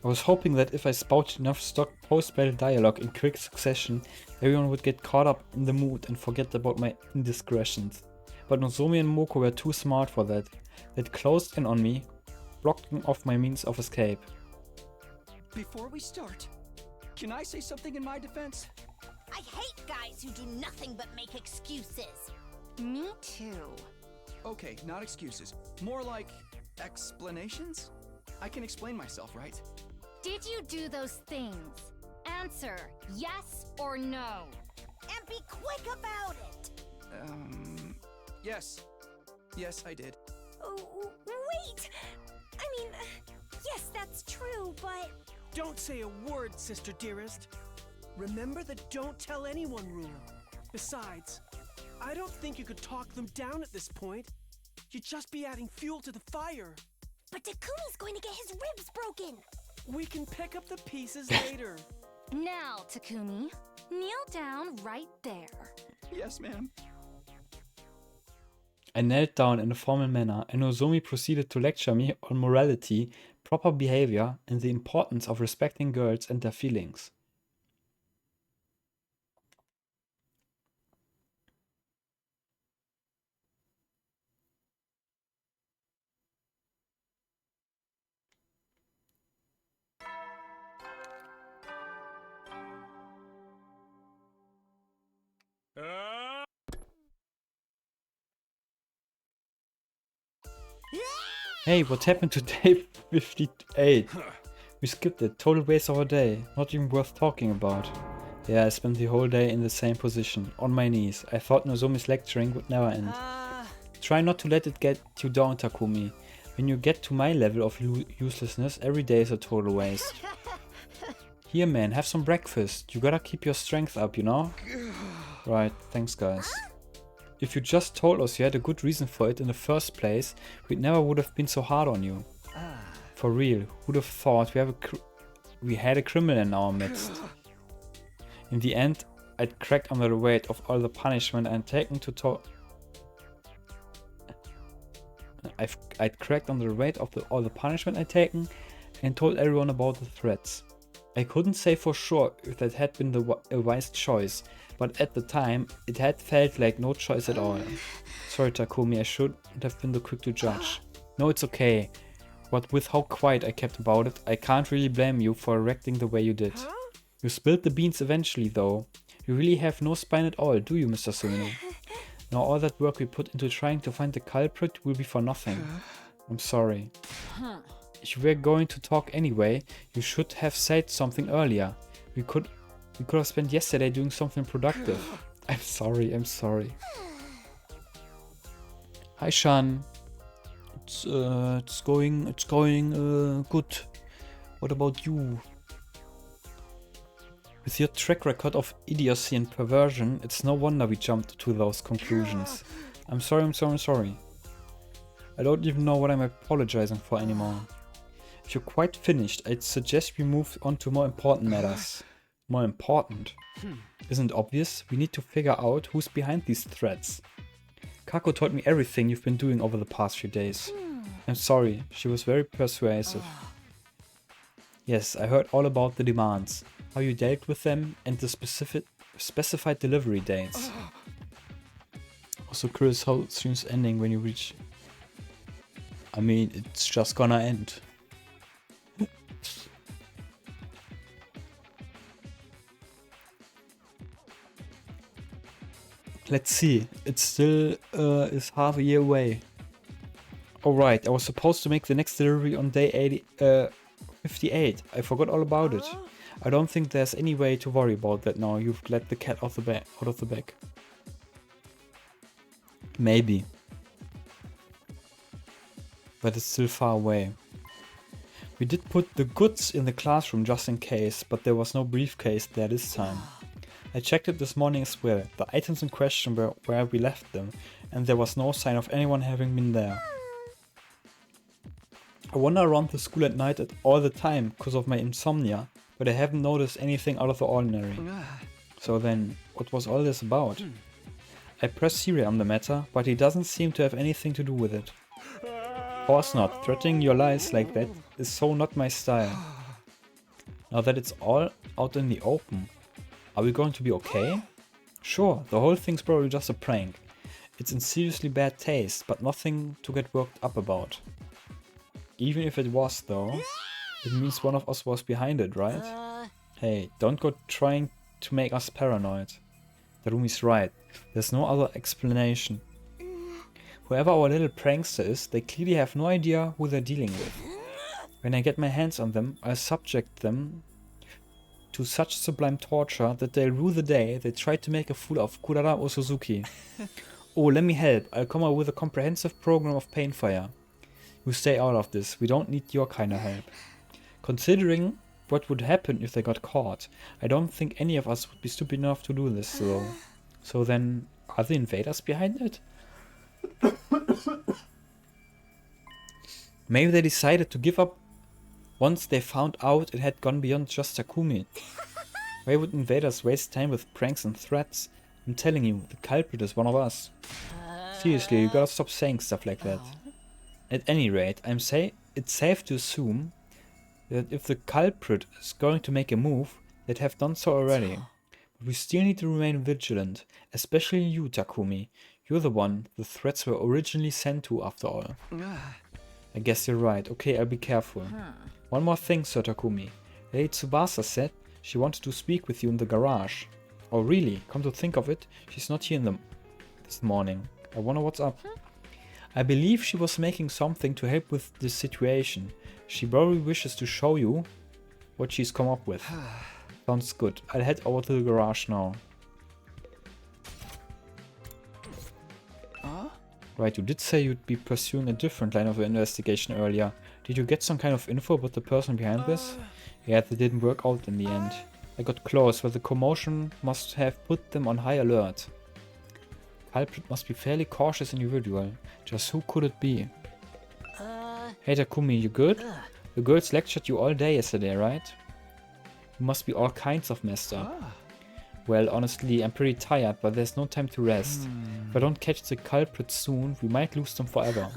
A: I was hoping that if I spouted enough stock post-battle dialogue in quick succession, everyone would get caught up in the mood and forget about my indiscretions. But Nozomi and Moko were too smart for that. They closed in on me, blocking off my means of escape.
F: Before we start, can I say something in my defense?
H: I hate guys who do nothing but make excuses.
B: Me too.
C: Okay, not excuses. More like explanations? I can explain myself, right?
E: Did you do those things? Answer yes or no.
H: And be quick about it.
C: Yes. Yes, I did.
E: Oh, wait! I mean, yes, that's true, but...
I: Don't say a word, sister dearest. Remember the don't tell anyone rule. Besides, I don't think you could talk them down at this point. You'd just be adding fuel to the fire.
E: But Takumi's going to get his ribs broken!
I: We can pick up the pieces later.
E: Now, Takumi, kneel down right there.
F: Yes, ma'am.
A: I knelt down in a formal manner, and Nozomi proceeded to lecture me on morality, proper behavior, and the importance of respecting girls and their feelings. Hey, what happened to day 58? We skipped it, total waste of a day, not even worth talking about. Yeah, I spent the whole day in the same position, on my knees. I thought Nozomi's lecturing would never end. Try not to let it get you down, Takumi. When you get to my level of uselessness, every day is a total waste. Here man, have some breakfast. You gotta keep your strength up, you know? Right, thanks guys. If you just told us you had a good reason for it in the first place, we never would have been so hard on you. For real, who'd have thought we had a criminal in our midst? In the end, I'd cracked under the weight of all the punishment I'd taken I'd cracked under the weight of all the punishment I'd taken and told everyone about the threats. I couldn't say for sure if that had been a wise choice, but at the time, it had felt like no choice at all. Sorry Takumi, I shouldn't have been so quick to judge. No, it's okay. But with how quiet I kept about it, I can't really blame you for reacting the way you did. You spilled the beans eventually though. You really have no spine at all, do you, Mr. Sumino? Now all that work we put into trying to find the culprit will be for nothing. I'm sorry. If you were going to talk anyway, you should have said something earlier. We could have spent yesterday doing something productive. I'm sorry. Hi Shan. It's going good. What about you? With your track record of idiocy and perversion, it's no wonder we jumped to those conclusions. I'm sorry. I don't even know what I'm apologizing for anymore. If you're quite finished, I'd suggest we move on to more important matters. More important? Isn't it obvious? We need to figure out who's behind these threats. Kako told me everything you've been doing over the past few days. I'm sorry, she was very persuasive. Yes, I heard all about the demands, how you dealt with them, and the specified delivery dates. Also curious how the stream's ending when you reach... I mean, it's just gonna end. Let's see. It still is half a year away. Alright, I was supposed to make the next delivery on day 58. I forgot all about it. I don't think there's any way to worry about that now. You've let the cat out of the bag. Maybe. But it's still far away. We did put the goods in the classroom just in case, but there was no briefcase there this time. I checked it this morning as well. The items in question were where we left them, and there was no sign of anyone having been there. I wander around the school at night all the time because of my insomnia, but I haven't noticed anything out of the ordinary. So then, what was all this about? I press Siri on the matter, but he doesn't seem to have anything to do with it. Of course not. Threatening your lives like that is so not my style. Now that it's all out in the open, are we going to be okay? Sure, the whole thing's probably just a prank. It's in seriously bad taste, but nothing to get worked up about. Even if it was though, it means one of us was behind it, right? Hey, don't go trying to make us paranoid. Darumi's right. There's no other explanation. Whoever our little prankster is, they clearly have no idea who they're dealing with. When I get my hands on them, I'll subject them to such sublime torture that they'll rue the day they tried to make a fool of Kurara Osuzuki. Oh, let me help. I'll come up with a comprehensive program of painfire. You stay out of this. We don't need your kind of help. Considering what would happen if they got caught, I don't think any of us would be stupid enough to do this, though. So then, are the invaders behind it? Maybe they decided to give up once they found out it had gone beyond just Takumi. Why would invaders waste time with pranks and threats? I'm telling you, the culprit is one of us. Seriously, you gotta stop saying stuff like that. At any rate, it's safe to assume that if the culprit is going to make a move, they'd have done so already. But we still need to remain vigilant, especially you, Takumi. You're the one the threats were originally sent to, after all. I guess you're right. Okay, I'll be careful. One more thing, Sir Takumi. Lady Tsubasa said she wanted to speak with you in the garage. Oh really? Come to think of it, she's not here this morning. I wonder what's up. I believe she was making something to help with this situation. She probably wishes to show you what she's come up with. Sounds good. I'll head over to the garage now. Right, you did say you'd be pursuing a different line of investigation earlier. Did you get some kind of info about the person behind this? Yeah, that didn't work out in the end. I got close, but the commotion must have put them on high alert. Culprit must be fairly cautious individual. Just who could it be? Hey Takumi, you good? The girls lectured you all day yesterday, right? You must be all kinds of messed up. Well, honestly, I'm pretty tired, but there's no time to rest. If I don't catch the culprit soon, we might lose them forever.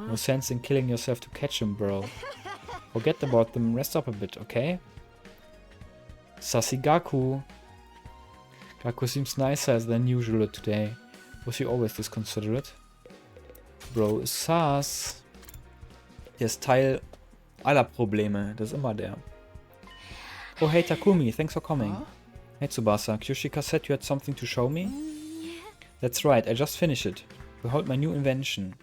A: No sense in killing yourself to catch them, bro. Forget about them, rest up a bit, okay? Sassy Gaku. Gaku seems nicer than usual today. Was he always this considerate? Bro ist sass. Der ist Teil aller Probleme. Das ist immer der. Oh hey Takumi, thanks for coming. Hey Tsubasa, Kyoshika said you had something to show me? That's right, I just finished it. Behold my new invention.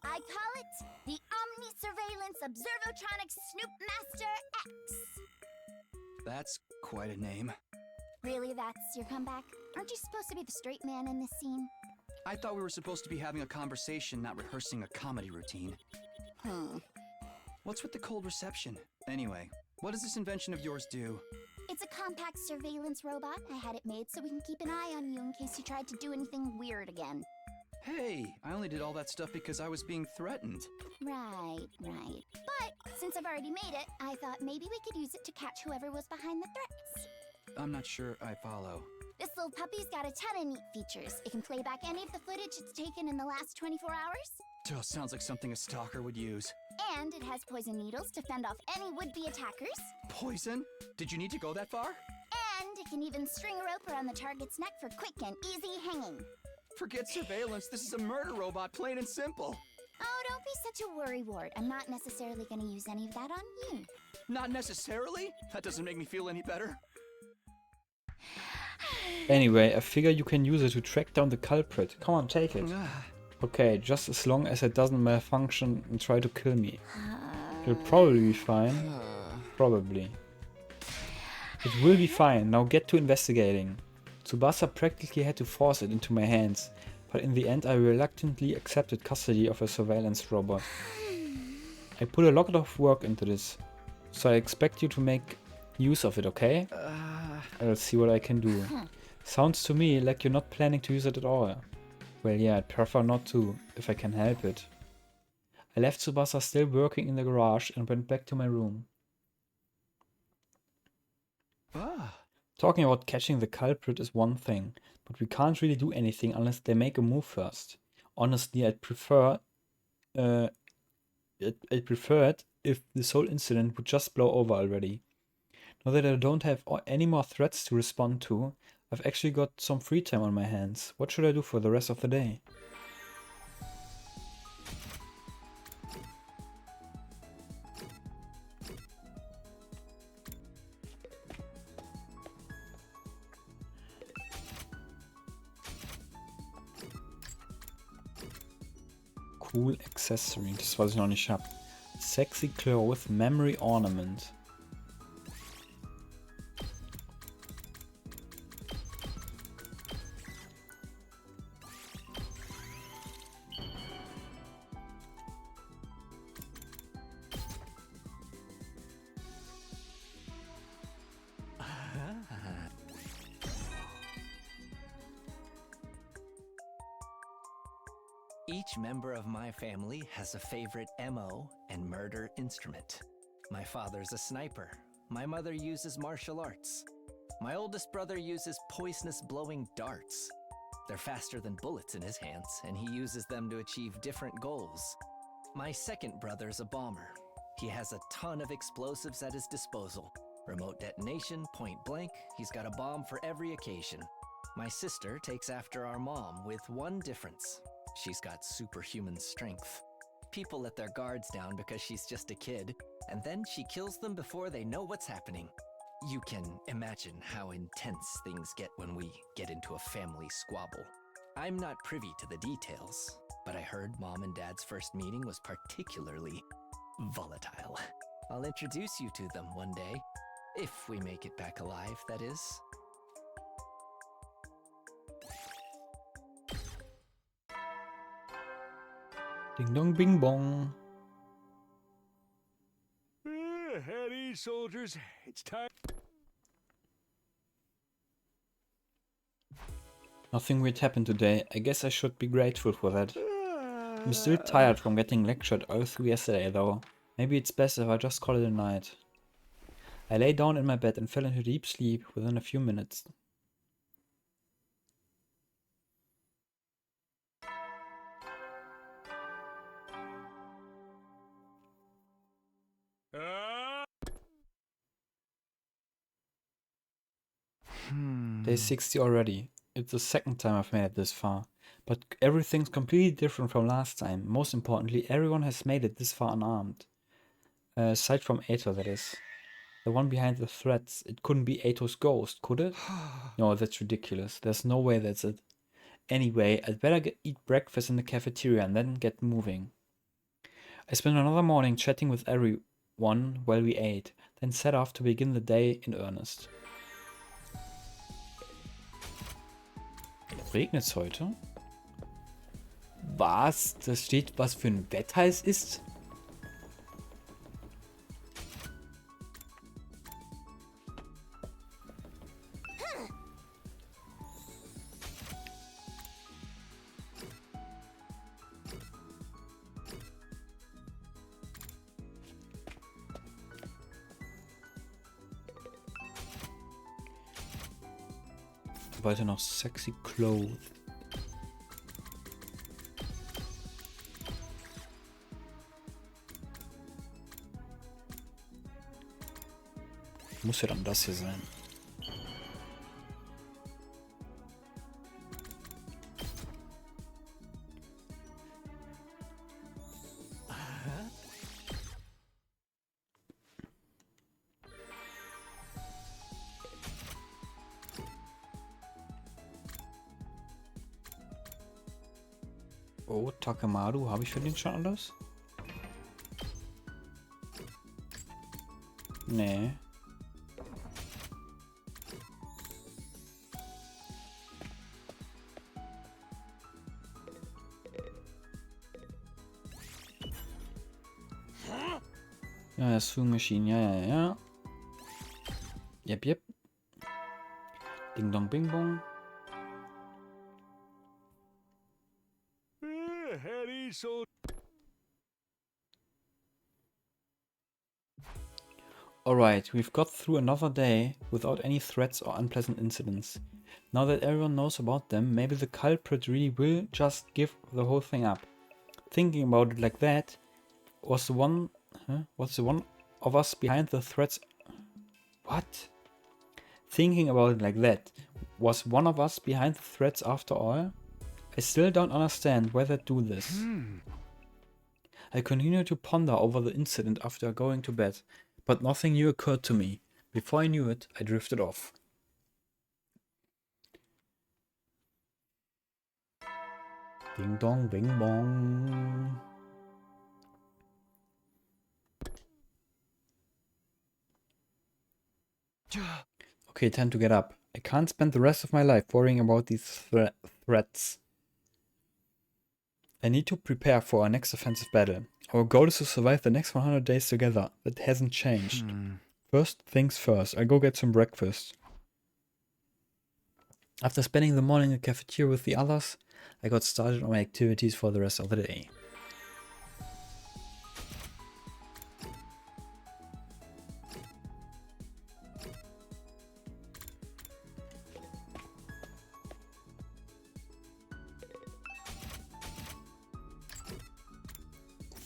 E: I call it the Omni-Surveillance Observotronic Snoop Master X.
C: That's quite a name.
E: Really, that's your comeback? Aren't you supposed to be the straight man in this scene?
C: I thought we were supposed to be having a conversation, not rehearsing a comedy routine. What's with the cold reception? Anyway, what does this invention of yours do?
E: It's a compact surveillance robot. I had it made so we can keep an eye on you in case you tried to do anything weird again.
C: Hey, I only did all that stuff because I was being threatened.
E: Right. But since I've already made it, I thought maybe we could use it to catch whoever was behind the threats.
C: I'm not sure I follow.
E: This little puppy's got a ton of neat features. It can play back any of the footage it's taken in the last 24 hours.
C: Oh, sounds like something a stalker would use.
E: And it has poison needles to fend off any would-be attackers.
C: Poison? Did you need to go that far?
E: And it can even string a rope around the target's neck for quick and easy hanging.
F: Forget surveillance. This is a murder robot, plain and simple.
E: Oh, don't be such a worrywart. I'm not necessarily gonna use any of that on you.
F: Not necessarily? That doesn't make me feel any better.
A: Anyway, I figure you can use it to track down the culprit. Come on, take it. Okay, just as long as it doesn't malfunction and try to kill me. It'll probably be fine. Probably. It will be fine. Now get to investigating. Tsubasa practically had to force it into my hands, but in the end I reluctantly accepted custody of a surveillance robot. I put a lot of work into this, so I expect you to make use of it, okay? I'll see what I can do. Sounds to me like you're not planning to use it at all. Well, yeah, I'd prefer not to, if I can help it. I left Tsubasa still working in the garage and went back to my room. Talking about catching the culprit is one thing, but we can't really do anything unless they make a move first. Honestly, I'd prefer it if this whole incident would just blow over already. Now that I don't have any more threats to respond to, I've actually got some free time on my hands. What should I do for the rest of the day? Cool accessory, das was ich noch nicht hab. Sexy cloth, memory ornament.
J: Each member of my family has a favorite MO and murder instrument. My father's a sniper. My mother uses martial arts. My oldest brother uses poisonous blowing darts. They're faster than bullets in his hands, and he uses them to achieve different goals. My second brother's a bomber. He has a ton of explosives at his disposal. Remote detonation, point blank, he's got a bomb for every occasion. My sister takes after our mom with one difference. She's got superhuman strength. People let their guards down because she's just a kid, and then she kills them before they know what's happening. You can imagine how intense things get when we get into a family squabble. I'm not privy to the details, but I heard Mom and Dad's first meeting was particularly volatile. I'll introduce you to them one day. If we make it back alive, that is.
A: Ding dong bing bong.
D: At ease, soldiers. It's time.
A: Nothing weird happened today. I guess I should be grateful for that. I'm still tired from getting lectured all through yesterday though. Maybe it's best if I just call it a night. I lay down in my bed and fell into deep sleep within a few minutes. Day 60 already. It's the second time I've made it this far. But everything's completely different from last time. Most importantly, everyone has made it this far unarmed. Aside from Ato, that is. The one behind the threats. It couldn't be Ato's ghost, could it? No, that's ridiculous. There's no way that's it. Anyway, I'd better eat breakfast in the cafeteria and then get moving. I spent another morning chatting with everyone while we ate, then set off to begin the day in earnest. Regnet's heute? Was? Das steht, was für ein Wetter es ist? Weiter noch sexy clothes. Muss ja dann das hier sein. Oh, Takemaru, habe ich für den schon alles? Nee. Ja, Sewing Machine, ja. Yep. Ding dong bing bong.
D: Heady, so
A: Alright, we've got through another day without any threats or unpleasant incidents. Now that everyone knows about them, maybe the culprit really will just give the whole thing up. Thinking about it like that, was the one of us behind the threats? What? Thinking about it like that, was one of us behind the threats after all? I still don't understand why they do this. I continue to ponder over the incident after going to bed, but nothing new occurred to me. Before I knew it, I drifted off. Ding dong, bing bong. Okay, time to get up. I can't spend the rest of my life worrying about these threats. I need to prepare for our next offensive battle. Our goal is to survive the next 100 days together. That hasn't changed. First things first, I'll go get some breakfast. After spending the morning in the cafeteria with the others, I got started on my activities for the rest of the day.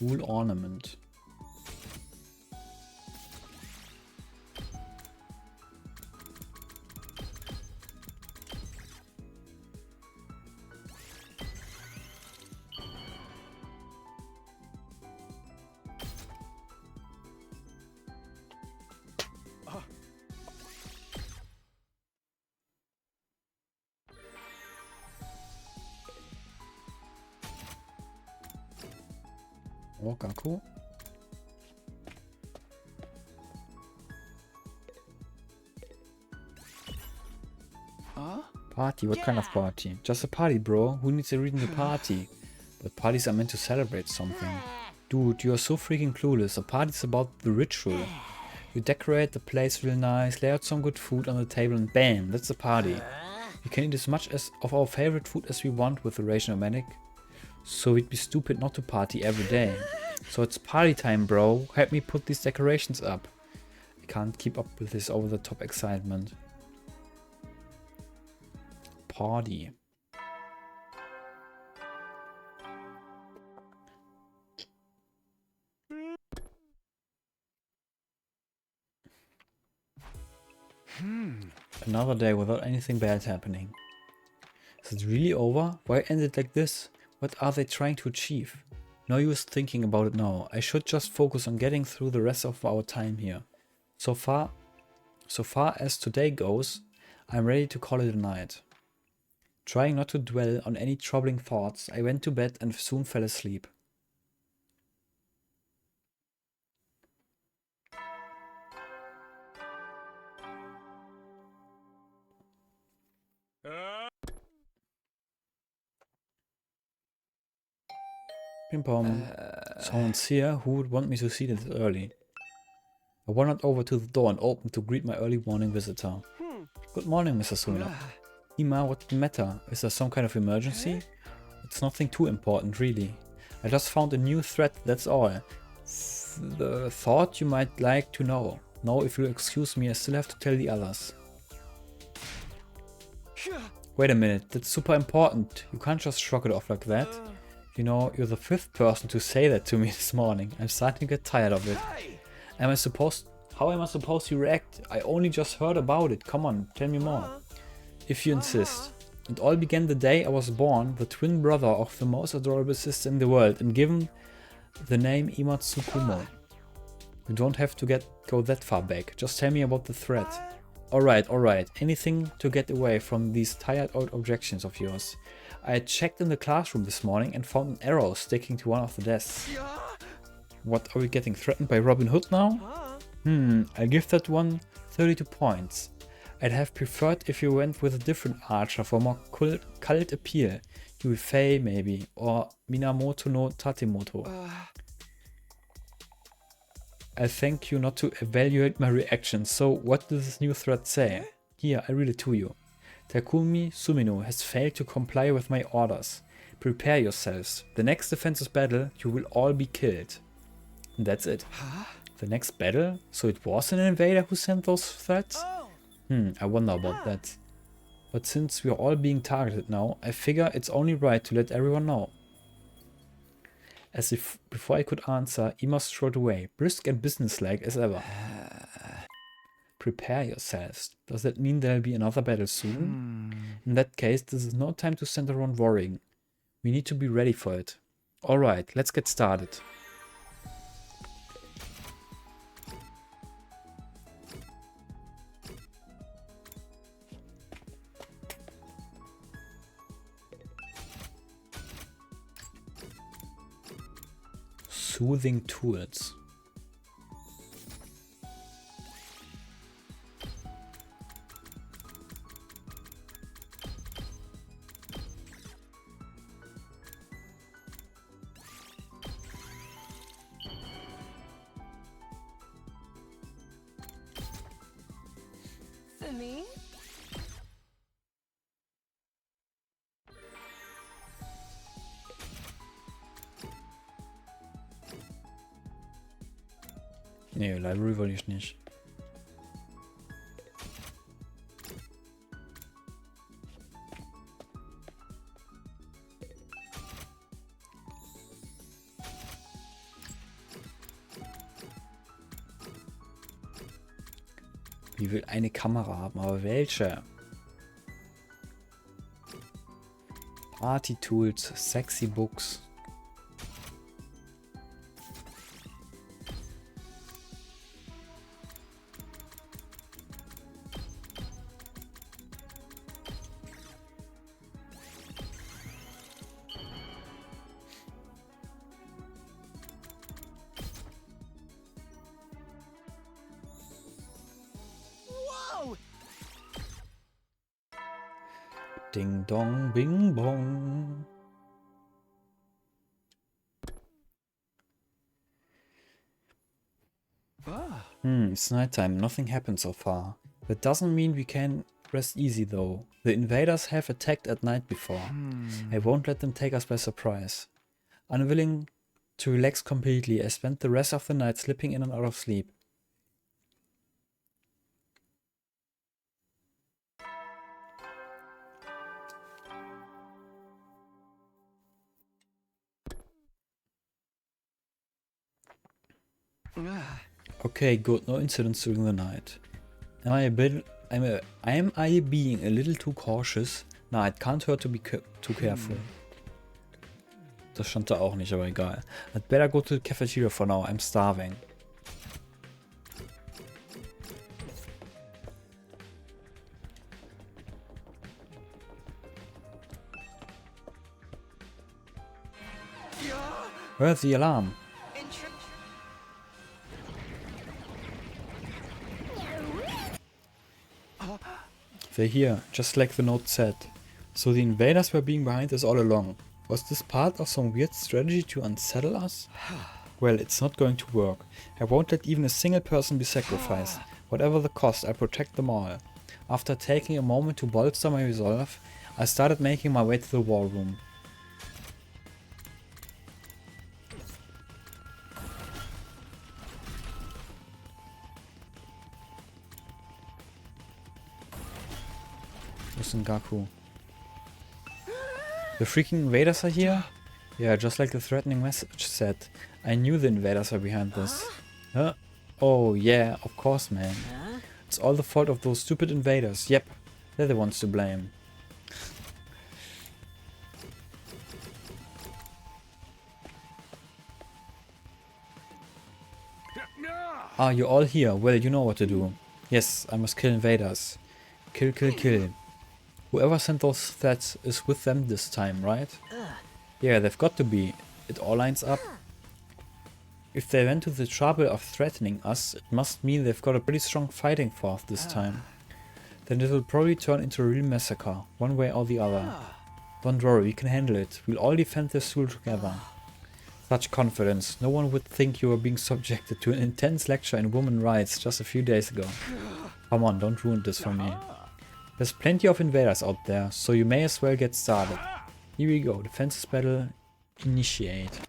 A: Cool ornament. Oh, Gaku. Party? What kind of party? Just a party, bro. Who needs a reason to party? But parties are meant to celebrate something. Dude, you are so freaking clueless. A party's about the ritual. You decorate the place real nice, lay out some good food on the table, and bam, that's a party. We can eat as much of our favorite food as we want with the ration of manic. So we'd be stupid not to party every day. So it's party time, bro. Help me put these decorations up. I can't keep up with this over-the-top excitement. Party. Another day without anything bad happening. Is it really over? Why end it like this? What are they trying to achieve? No use thinking about it now. I should just focus on getting through the rest of our time here. So far as today goes, I'm ready to call it a night. Trying not to dwell on any troubling thoughts, I went to bed and soon fell asleep. Pim pom. Someone's here. Who would want me to see this early? I wandered over to the door and opened to greet my early morning visitor. Good morning, Mr. Suna. Ima, what's the matter? Is there some kind of emergency? It's nothing too important, really. I just found a new threat, that's all. Thought you might like to know. Now, if you'll excuse me, I still have to tell the others. Wait a minute, that's super important. You can't just shrug it off like that. You know, you're the 5th person to say that to me this morning. I'm starting to get tired of it. How am I supposed to react? I only just heard about it. Come on, tell me more. If you insist. It all began the day I was born, the twin brother of the most adorable sister in the world, and given the name Imatsukumo. You don't have to go that far back. Just tell me about the threat. alright. Anything to get away from these tired old objections of yours. I checked in the classroom this morning and found an arrow sticking to one of the desks. What, are we getting threatened by Robin Hood now? I'll give that one 32 points. I'd have preferred if you went with a different archer for more cult appeal. Yufei maybe, or Minamoto no Tatemoto. I thank you not to evaluate my reaction, so what does this new threat say? Here, I read it to you. Takumi Sumino has failed to comply with my orders. Prepare yourselves. The next defensive battle, you will all be killed. And that's it. The next battle? So it was an invader who sent those threats? I wonder about that. But since we are all being targeted now, I figure it's only right to let everyone know. As if before I could answer, Ima strode away, brisk and businesslike as ever. Prepare yourselves. Does that mean there'll be another battle soon? In that case, this is no time to stand around worrying. We need to be ready for it. Alright, let's get started. Soothing tools.
B: For me?
A: Nee, Library wollte ich nicht. Ich will eine Kamera haben, aber welche? Party Tools, Sexy Books. Ding dong, bing bong. It's nighttime. Nothing happened so far. That doesn't mean we can rest easy though. The invaders have attacked at night before. I won't let them take us by surprise. Unwilling to relax completely, I spent the rest of the night slipping in and out of sleep. Okay, good. No incidents during the night. Am I being a little too cautious? Nah, it can't hurt to be too careful. Das stand da auch nicht, aber egal. I'd better go to the cafeteria for now. I'm starving. Where's the alarm? They're here, just like the note said. So the invaders were being behind us all along. Was this part of some weird strategy to unsettle us? Well, it's not going to work. I won't let even a single person be sacrificed. Whatever the cost, I protect them all. After taking a moment to bolster my resolve, I started making my way to the war room. Gaku. The freaking invaders are here? Yeah, just like the threatening message said. I knew the invaders were behind this. Huh? Oh yeah, of course, man. It's all the fault of those stupid invaders. Yep, they're the ones to blame. Ah, you're all here. Well, you know what to do. Yes, I must kill invaders. Kill, kill, kill. Whoever sent those threats is with them this time, right? Yeah, they've got to be. It all lines up. If they went to the trouble of threatening us, it must mean they've got a pretty strong fighting force this time. Then it will probably turn into a real massacre, one way or the other. Don't worry, we can handle it. We'll all defend this school together. Such confidence. No one would think you were being subjected to an intense lecture in women's rights just a few days ago. Come on, don't ruin this for me. There's plenty of invaders out there, so you may as well get started. Here we go, defenses battle, initiate.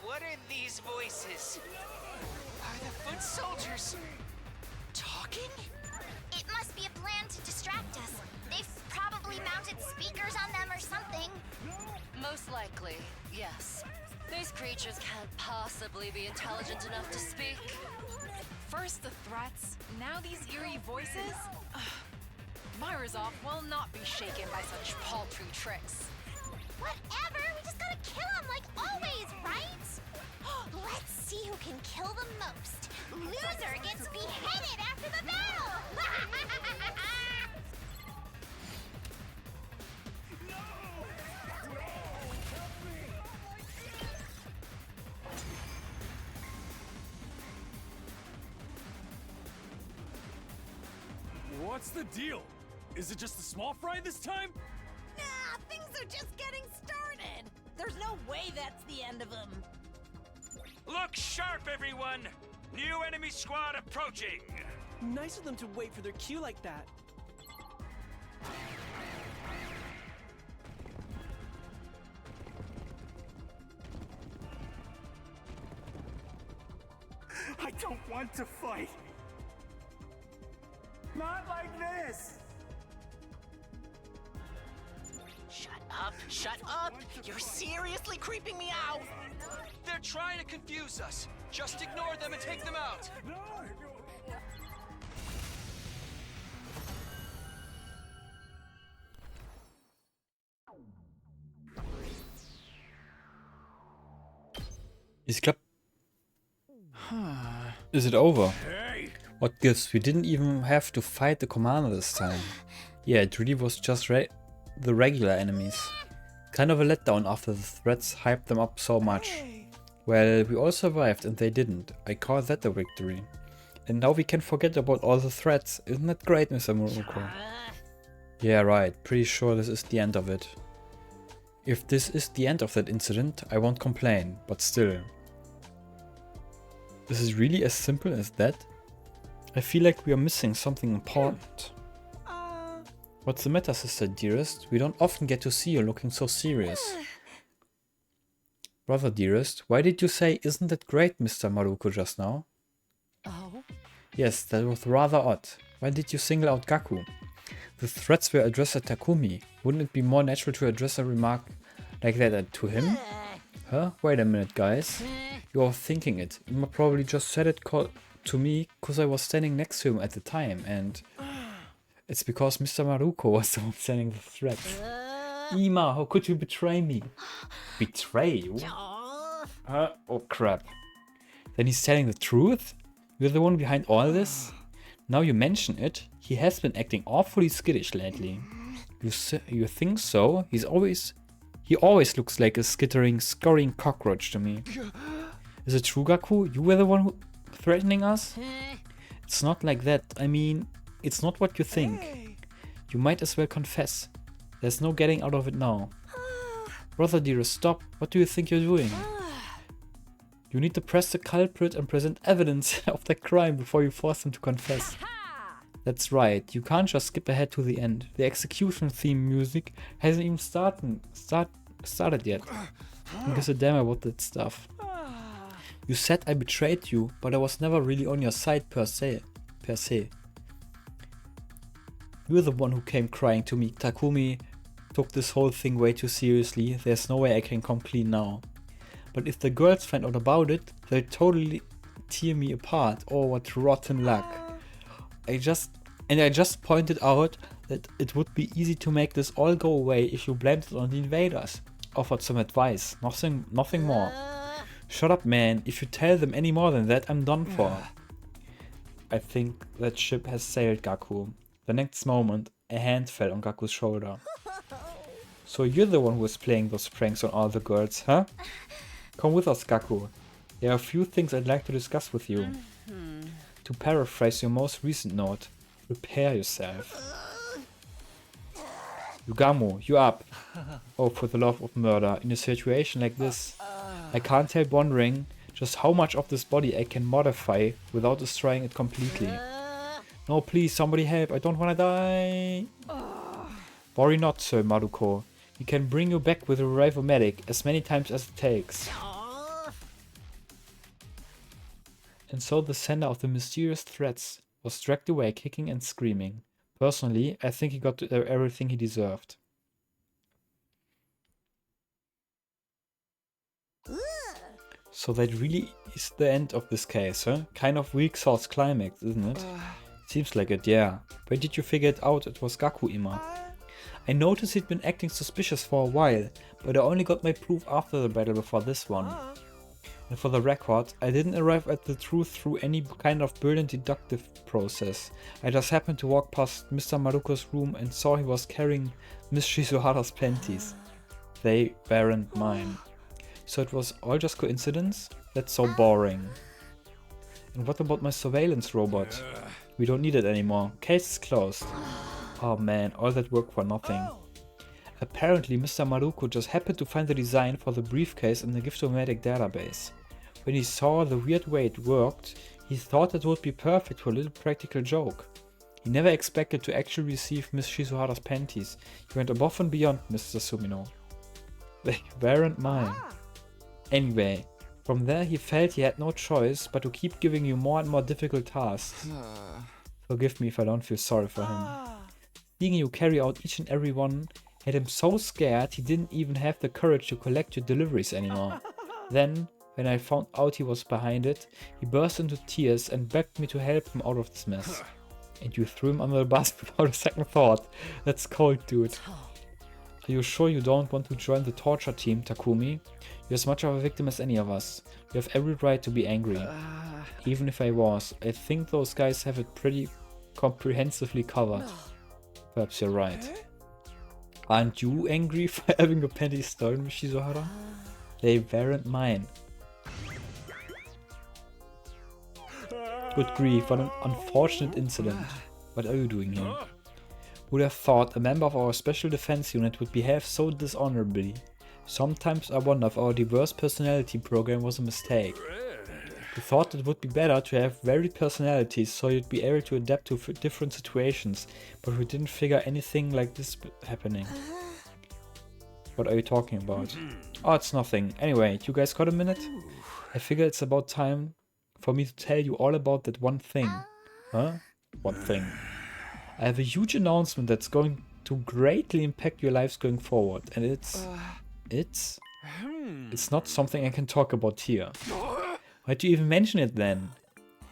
F: What are these voices? Are the foot soldiers talking?
E: It must be a plan to distract us. They've probably mounted speakers on them or something.
B: Most likely, yes. These creatures can't possibly be intelligent enough to speak.
K: First the threats, now these eerie voices? Myrazov will not be shaken by such paltry tricks.
E: Whatever, we just gotta kill them like always, right? Let's see who can kill the most. Loser gets beheaded after the battle!
D: What's the deal? Is it just a small fry this time?
H: Nah, things are just getting started. There's no way that's the end of them.
D: Look sharp, everyone! New enemy squad approaching!
I: Nice of them to wait for their cue like that.
D: I don't want to fight! Not like this!
F: Shut up! Shut up! You're seriously creeping me out! They're trying to confuse us. Just ignore them and take them out.
A: Ich glaube... Is it over?
D: Hey!
A: What gives? We didn't even have to fight the commander this time. Yeah, it really was just the regular enemies. Kind of a letdown after the threats hyped them up so much. Well, we all survived and they didn't. I call that a victory. And now we can forget about all the threats. Isn't that great, Mr. Muroko? Yeah, right. Pretty sure this is the end of it. If this is the end of that incident, I won't complain, but still. Is it really as simple as that? I feel like we are missing something important. What's the matter, sister dearest? We don't often get to see you looking so serious. Brother dearest, why did you say, "Isn't that great," Mr. Maruko just now?
B: Oh?
A: Yes, that was rather odd. Why did you single out Gaku? The threats were addressed at Takumi. Wouldn't it be more natural to address a remark like that to him? Huh? Wait a minute, guys. You're thinking it. Ima probably just said it to me because I was standing next to him at the time, and it's because Mr. Maruko was the one sending the threats. Ima, how could you betray me? Betray you? Oh crap. Then he's telling the truth? You're the one behind all this? Now you mention it, he has been acting awfully skittish lately. You think so? He's He always looks like a skittering, scurrying cockroach to me. Is it true, Gaku? You were the one who threatening us? It's not like that. I mean, it's not what you think. You might as well confess. There's no getting out of it now. Brother dearest, stop. What do you think you're doing? You need to press the culprit and present evidence of the crime before you force him to confess. That's right. You can't just skip ahead to the end. The execution theme music hasn't even started yet. Who gives a damn about that stuff? You said I betrayed you, but I was never really on your side per se. You're the one who came crying to me. Takumi took this whole thing way too seriously. There's no way I can come clean now. But if the girls find out about it, they'll totally tear me apart. Oh, what rotten luck. I just pointed out that it would be easy to make this all go away if you blamed it on the invaders. Offered some advice. Nothing more. Shut up, man. If you tell them any more than that, I'm done for. I think that ship has sailed, Gaku. The next moment, a hand fell on Gaku's shoulder. So you're the one who was playing those pranks on all the girls, huh? Come with us, Gaku. There are a few things I'd like to discuss with you. To paraphrase your most recent note, prepare yourself. Yugamo, you up. Oh, for the love of murder. In a situation like this, I can't help wondering just how much of this body I can modify without destroying it completely. No, please, somebody help. I don't want to die. Worry not, Sir Maruko. We can bring you back with a revival medic as many times as it takes. And so the sender of the mysterious threats was dragged away kicking and screaming. Personally, I think he got everything he deserved. So that really is the end of this case, huh? Kind of weak sauce climax, isn't it? Seems like it, yeah. Where did you figure it out it was Gaku-ima? I noticed he'd been acting suspicious for a while, but I only got my proof after the battle before this one. And for the record, I didn't arrive at the truth through any kind of brilliant deductive process. I just happened to walk past Mr. Maruko's room and saw he was carrying Miss Shizuhara's panties. They weren't mine. So it was all just coincidence? That's so boring. And what about my surveillance robot? We don't need it anymore. Case is closed. Oh man, all that work for nothing. Apparently Mr. Maruko just happened to find the design for the briefcase in the Giftomatic database. When he saw the weird way it worked, he thought it would be perfect for a little practical joke. He never expected to actually receive Miss Shizuhara's panties. He went above and beyond, Mr. Sumino. They weren't mine. Anyway, from there he felt he had no choice but to keep giving you more and more difficult tasks. Forgive me if I don't feel sorry for him. Seeing you carry out each and every one had him so scared he didn't even have the courage to collect your deliveries anymore. Then, when I found out he was behind it, he burst into tears and begged me to help him out of this mess. And you threw him under the bus without a second thought. That's cold, dude. Are you sure you don't want to join the torture team, Takumi? You're as much of a victim as any of us. You have every right to be angry. Even if I was, I think those guys have it pretty comprehensively covered. Perhaps you're right. Aren't you angry for having your panties stolen, Miss Shizuhara? They weren't mine. Good grief, what an unfortunate incident. What are you doing here? Would have thought a member of our special defense unit would behave so dishonorably. Sometimes I wonder if our diverse personality program was a mistake. We thought it would be better to have varied personalities so you'd be able to adapt to different situations, but we didn't figure anything like this happening. What are you talking about? Oh, it's nothing. Anyway, you guys got a minute? I figure it's about time for me to tell you all about that one thing. Huh? One thing. I have a huge announcement that's going to greatly impact your lives going forward, and it's not something I can talk about here. Why'd you even mention it then?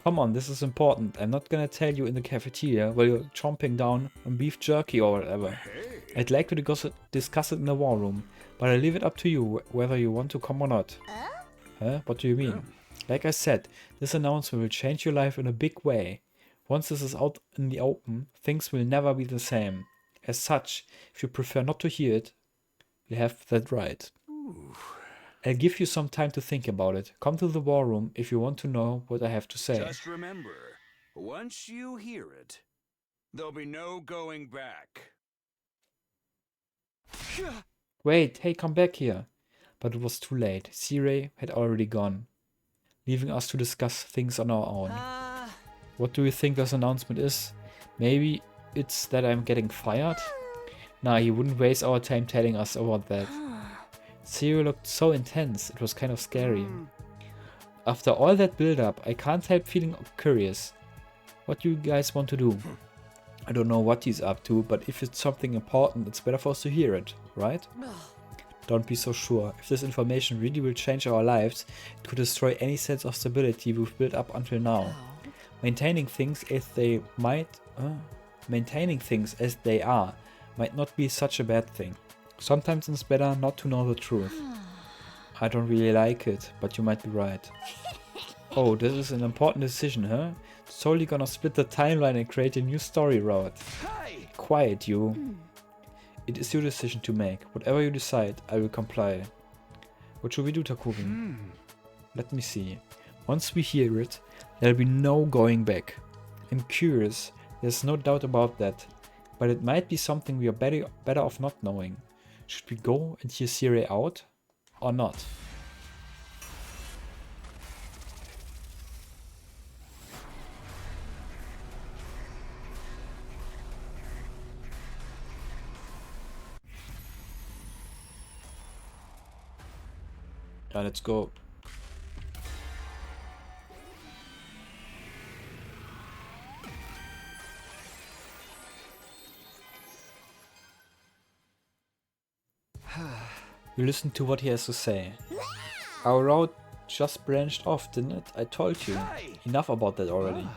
A: Come on, this is important. I'm not gonna tell you in the cafeteria while you're chomping down on beef jerky or whatever. I'd like to discuss it in the war room, but I leave it up to you whether you want to come or not. Huh? What do you mean? Like I said, this announcement will change your life in a big way. Once this is out in the open, things will never be the same. As such, if you prefer not to hear it, You have that right. I'll give you some time to think about it. Come to the war room if you want to know what I have to say.
D: Just remember, once you hear it, there'll be no going back.
A: Wait, hey, come back here. But it was too late. C-Ray had already gone, leaving us to discuss things on our own. What do you think this announcement is? Maybe it's that I'm getting fired? Nah, he wouldn't waste our time telling us about that. C-Ray looked so intense, it was kind of scary. After all that build-up, I can't help feeling curious. What do you guys want to do? I don't know what he's up to, but if it's something important, it's better for us to hear it, right? Don't be so sure. If this information really will change our lives, it could destroy any sense of stability we've built up until now. Maintaining things as they are might not be such a bad thing. Sometimes it's better not to know the truth. I don't really like it, but you might be right. Oh, this is an important decision, huh? Solely gonna split the timeline and create a new story route. Quiet, you. It is your decision to make. Whatever you decide, I will comply. What should we do, Takumi? Let me see. Once we hear it, there'll be no going back. I'm curious, there's no doubt about that. But it might be something we are better off not knowing. Should we go and hear C-Ray out? Or not? Yeah, let's go. You listen to what he has to say. Our route just branched off, didn't it? I told you. Enough about that already.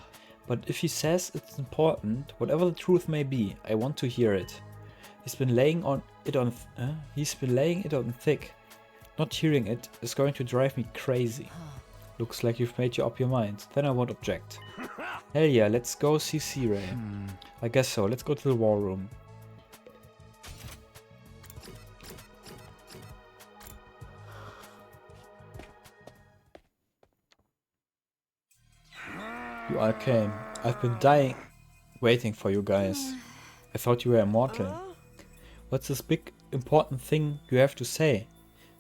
A: But if he says it's important, whatever the truth may be, I want to hear it. He's been laying it on thick. Not hearing it is going to drive me crazy. Looks like you've made up your mind. Then I won't object. Hell yeah, let's go see C-Ray. I guess so. Let's go to the war room. You all came. I've been dying waiting for you guys. I thought you were immortal. What's this big important thing you have to say?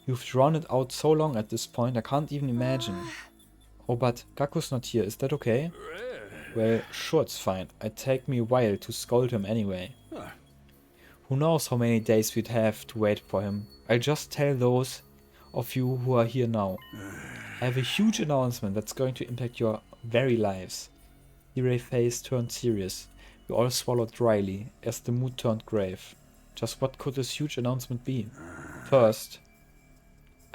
A: You've drawn it out so long at this point, I can't even imagine. Oh, but Gaku's not here, is that okay? Well, sure, it's fine. It'd take me a while to scold him anyway. Who knows how many days we'd have to wait for him. I'll just tell those of you who are here now. I have a huge announcement that's going to impact your very lives. C-Ray's face turned serious. We all swallowed dryly, as the mood turned grave. Just what could this huge announcement be? First,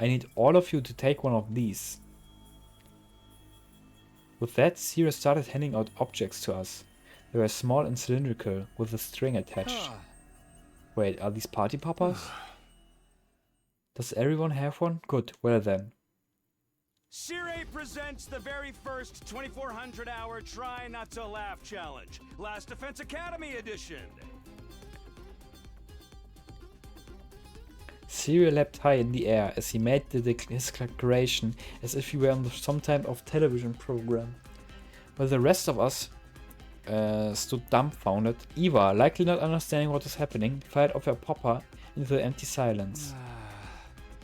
A: I need all of you to take one of these. With that, C-Ray started handing out objects to us. They were small and cylindrical, with a string attached. Wait, are these party poppers? Does everyone have one? Good, well then.
D: C-Ray presents the very first 2400-hour Try Not to Laugh Challenge. Last Defense Academy edition.
A: C-Ray leapt high in the air as he made his declaration as if he were on some type of television program. While the rest of us stood dumbfounded, Eva, likely not understanding what was happening, fired off her popper into the empty silence.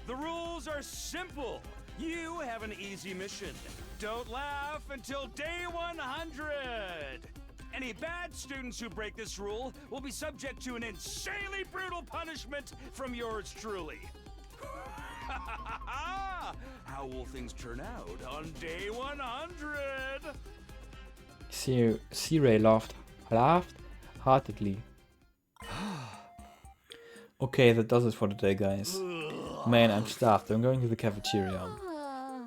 D: The rules are simple. You have an easy mission. Don't laugh until day 100. Any bad students who break this rule will be subject to an insanely brutal punishment from yours truly. How will things turn out on day 100?
A: C-Ray laughed heartedly. Okay, that does it for today, guys. Man, I'm starved. I'm going to the cafeteria.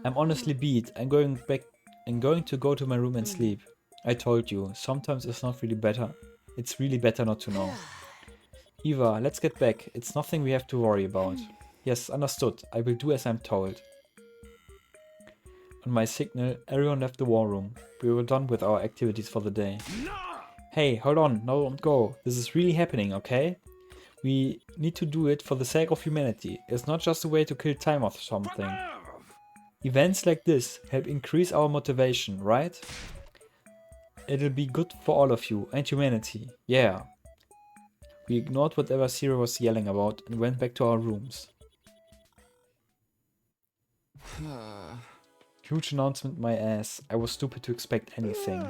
A: I'm honestly beat. I'm going to go to my room and sleep. I told you, sometimes it's not really better. It's really better not to know. Eva, let's get back. It's nothing we have to worry about. Yes, understood. I will do as I'm told. On my signal, everyone left the war room. We were done with our activities for the day. Hey, hold on. No, don't go. This is really happening, okay? We need to do it for the sake of humanity. It's not just a way to kill time or something. Events like this help increase our motivation, right? It'll be good for all of you and humanity. Yeah. We ignored whatever Zero was yelling about and went back to our rooms. Huge announcement, my ass. I was stupid to expect anything.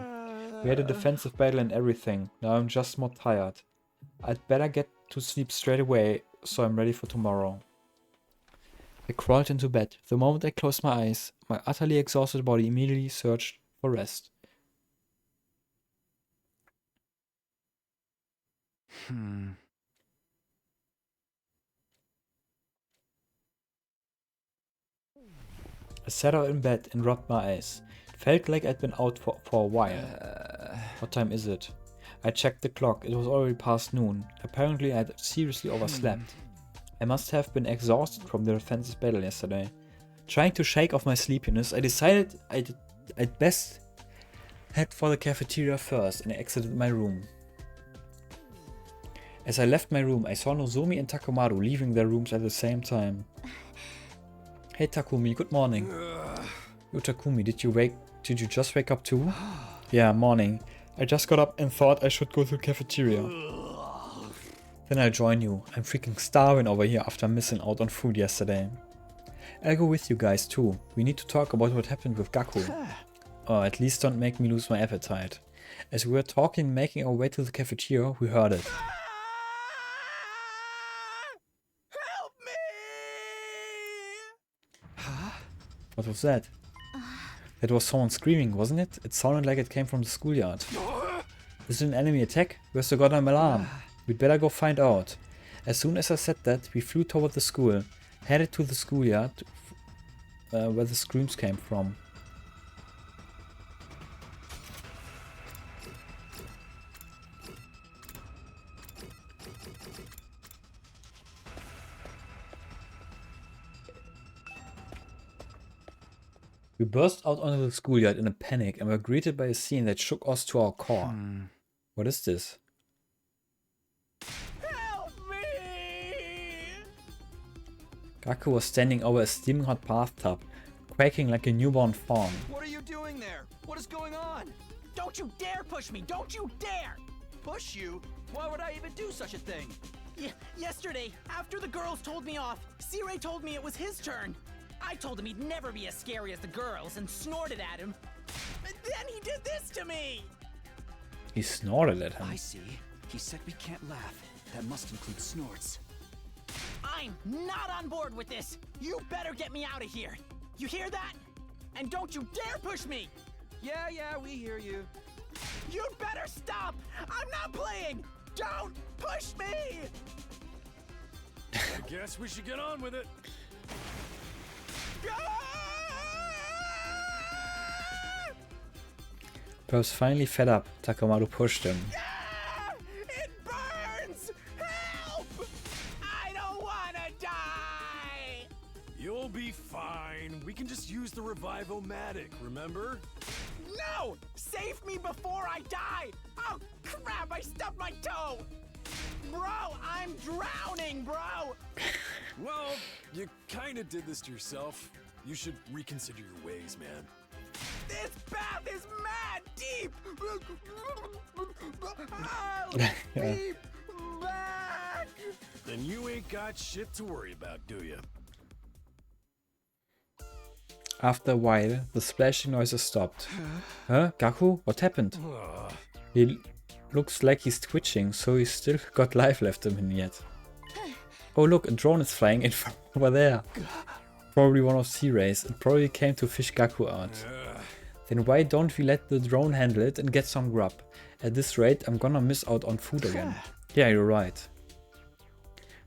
A: We had a defensive battle and everything. Now I'm just more tired. I'd better get to sleep straight away, so I'm ready for tomorrow. I crawled into bed. The moment I closed my eyes, my utterly exhausted body immediately searched for rest. I sat up in bed and rubbed my eyes. It felt like I'd been out for a while. What time is it? I checked the clock. It was already past noon. Apparently I'd seriously overslept. I must have been exhausted from the defensive battle yesterday. Trying to shake off my sleepiness, I decided I'd best head for the cafeteria first and I exited my room. As I left my room, I saw Nozomi and Takomaru leaving their rooms at the same time. Hey Takumi, good morning. Yo Takumi, did you just wake up too? Yeah, morning. I just got up and thought I should go to the cafeteria. Then I'll join you. I'm freaking starving over here after missing out on food yesterday. I'll go with you guys too. We need to talk about what happened with Gaku. Or at least don't make me lose my appetite. As we were talking, making our way to the cafeteria, we heard it.
F: Help me!
A: What was that? That was someone screaming, wasn't it? It sounded like it came from the schoolyard. Is it an enemy attack? Where's the goddamn alarm? We'd better go find out. As soon as I said that, we flew toward the school, headed to the schoolyard where the screams came from. We burst out onto the schoolyard in a panic and were greeted by a scene that shook us to our core. What is this?
F: Help me!
A: Gaku was standing over a steaming hot bathtub, quaking like a newborn fawn.
F: What are you doing there? What is going on?
H: Don't you dare push me! Don't you dare!
F: Push you? Why would I even do such a thing?
H: Yesterday, after the girls told me off, C-Ray told me it was his turn. I told him he'd never be as scary as the girls and snorted at him. And then he did this to me!
A: He snorted at him.
C: I see. He said we can't laugh. That must include snorts.
H: I'm not on board with this! You better get me out of here! You hear that? And don't you dare push me!
F: Yeah, we hear you.
H: You'd better stop! I'm not playing! Don't push me!
D: I guess we should get on with it.
A: Perhaps finally fed up, Takomaru pushed him.
H: It burns! Help! I don't wanna die!
D: You'll be fine. We can just use the Revive-O-Matic, remember?
H: No! Save me before I die! Oh crap, I stubbed my toe! Bro, I'm drowning, bro!
D: Well, you kinda did this to yourself. You should reconsider your ways, man.
H: This bath is mad deep! I'll be back!
D: Then you ain't got shit to worry about, do you?
A: After a while, the splashing noises stopped. Huh? Gaku? What happened? He looks like he's twitching, so he's still got life left in him yet. Oh look, a drone is flying in from over there. Probably one of C-Ray's. It probably came to fish Gaku out. Then why don't we let the drone handle it and get some grub? At this rate, I'm gonna miss out on food again. Yeah, you're right.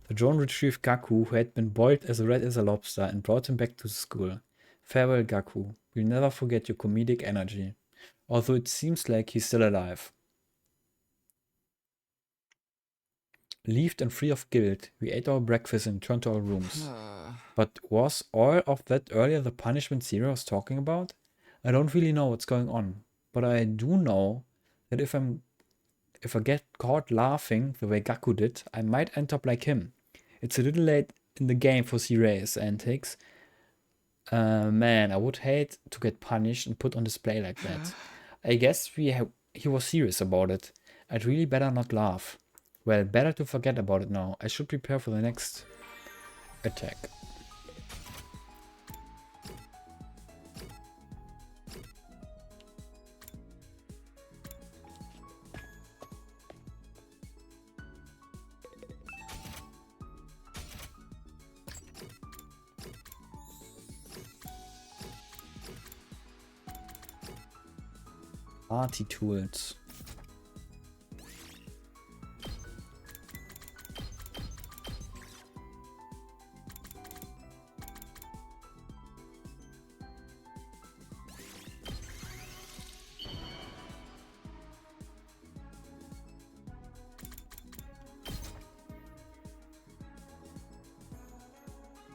A: The drone retrieved Gaku, who had been boiled as red as a lobster, and brought him back to the school. Farewell, Gaku. We'll never forget your comedic energy. Although it seems like he's still alive. Relieved and free of guilt, we ate our breakfast and returned to our rooms. But was all of that earlier the punishment Zero was talking about? I don't really know what's going on, but I do know that if I'm If I get caught laughing the way Gaku did, I might end up like him. It's a little late in the game for C-Ray's antics. Man, I would hate to get punished and put on display like that. I guess he was serious about it. I'd really better not laugh. Well, better to forget about it now. I should prepare for the next attack. Party tools.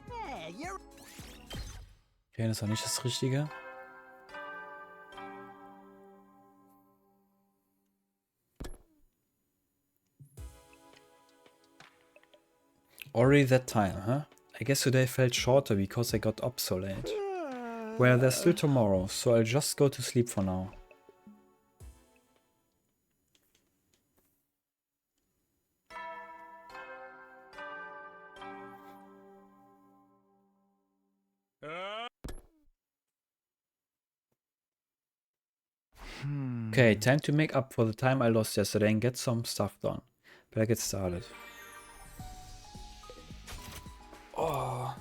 H: Hey, you're
A: Okay, das war nicht das Richtige. Already that time, huh? I guess today felt shorter because I got up so late. Well, there's still tomorrow, so I'll just go to sleep for now. Okay, time to make up for the time I lost yesterday and get some stuff done. Better get started. Oh.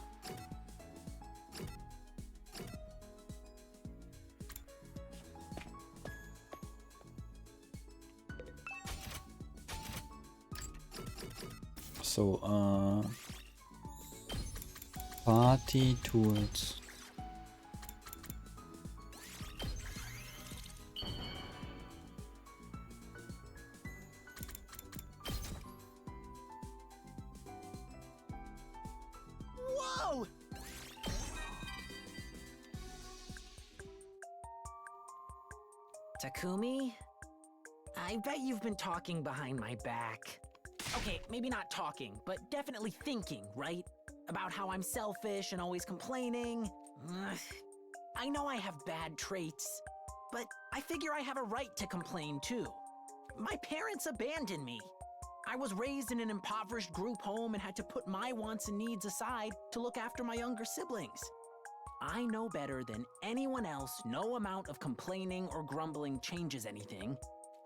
A: So, Party Tools.
H: Whoa! Takumi? I bet you've been talking behind my back. Okay, maybe not talking, but definitely thinking, right? About how I'm selfish and always complaining. Ugh. I know I have bad traits, but I figure I have a right to complain too. My parents abandoned me. I was raised in an impoverished group home and had to put my wants and needs aside to look after my younger siblings. I know better than anyone else no amount of complaining or grumbling changes anything.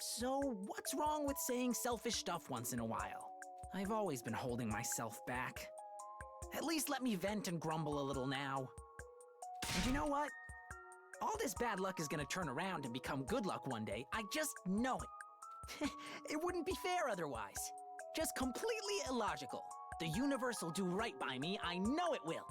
H: So what's wrong with saying selfish stuff once in a while? I've always been holding myself back. At least let me vent and grumble a little now. And you know what? All this bad luck is gonna turn around and become good luck one day. I just know it. It wouldn't be fair otherwise. Just completely illogical. The universe will do right by me. I know it will.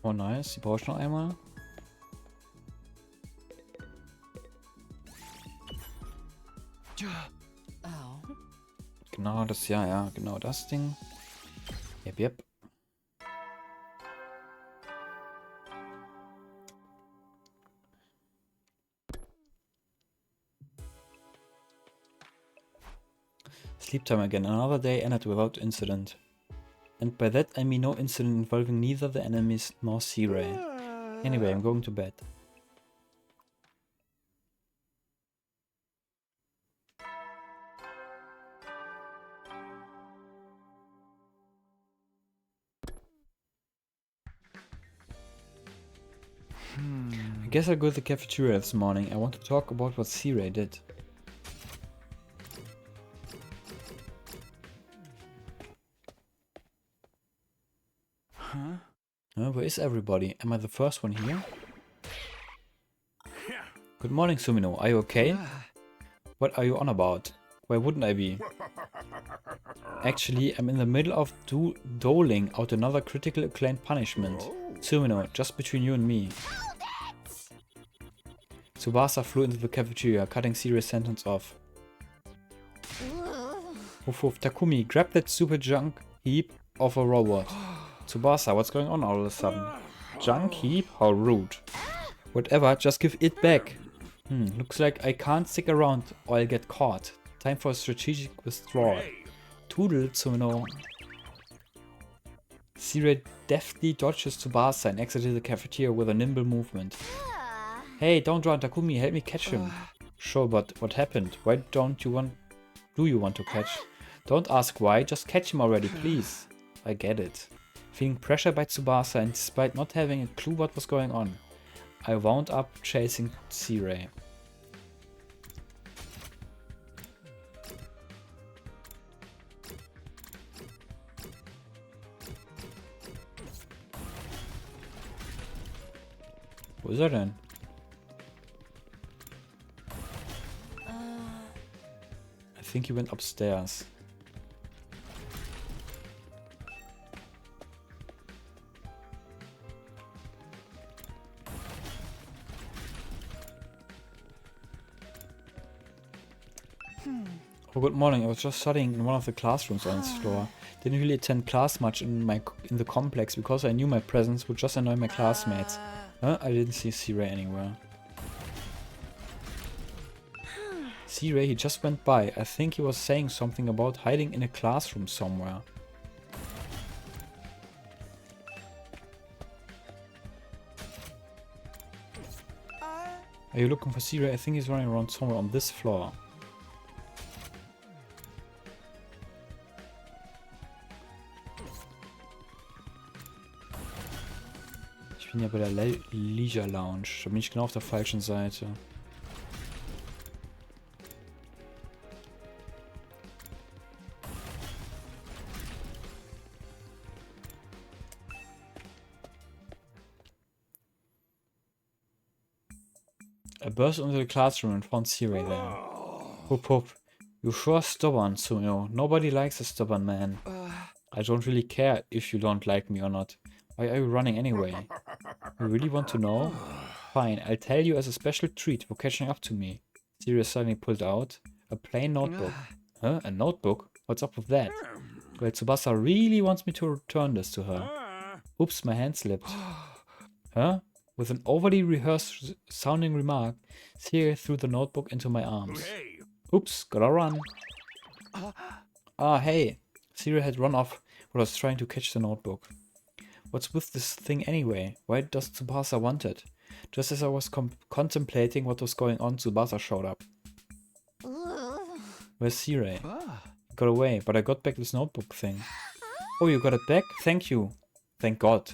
A: Oh nice, die brauche ich noch einmal.
B: Oh.
A: Genau das, ja, genau das Ding. Yep. Sleep time again. Another day ended without incident. And by that I mean no incident involving neither the enemies nor C-Ray. Anyway, I'm going to bed. I guess I'll go to the cafeteria this morning. I want to talk about what C-Ray did. Where is everybody? Am I the first one here? Good morning, Sumino. Are you okay? What are you on about? Why wouldn't I be? Actually, I'm in the middle of doling out another critical acclaimed punishment. Sumino, just between you and me. Tsubasa flew into the cafeteria, cutting Sirius' sentence off. Woof woof. Takumi, grab that stupid junk heap of a robot. Tsubasa, what's going on all of a sudden? Junk heap? How rude. Whatever, just give it back. Looks like I can't stick around or I'll get caught. Time for a strategic withdrawal. Toodle, Tsuno. Sirei deftly dodges Tsubasa and exited the cafeteria with a nimble movement. Hey, don't run, Takumi, help me catch him. Sure, but what happened? Why do you want to catch? Don't ask why, just catch him already, please. I get it. Feeling pressured by Tsubasa and despite not having a clue what was going on, I wound up chasing Sirei. Wo ist er denn? I think he went upstairs. Oh, good morning. I was just studying in one of the classrooms on this floor. Didn't really attend class much in the complex because I knew my presence would just annoy my classmates. Huh? I didn't see Sirei anywhere. Sirei, he just went by. I think he was saying something about hiding in a classroom somewhere. Are you looking for Sirei? I think he's running around somewhere on this floor. Ich bin ja bei der Leisure Lounge. Da bin ich genau auf der falschen Seite. I burst into the classroom and found Sirei there. Whoop whoop. You're sure stubborn, Tsuno. Nobody likes a stubborn man. I don't really care if you don't like me or not. Why are you running anyway? You really want to know? Fine, I'll tell you as a special treat for catching up to me. Sirei suddenly pulled out a plain notebook. Huh? A notebook? What's up with that? Well, Tsubasa really wants me to return this to her. Oops, my hand slipped. Huh? With an overly rehearsed sounding remark, Sirei threw the notebook into my arms. Oops, gotta run. Ah, hey. Sirei had run off while I was trying to catch the notebook. What's with this thing anyway? Why does Tsubasa want it? Just as I was contemplating what was going on, Tsubasa showed up. Where's Sirei? Got away, but I got back this notebook thing. Oh, you got it back? Thank you. Thank God.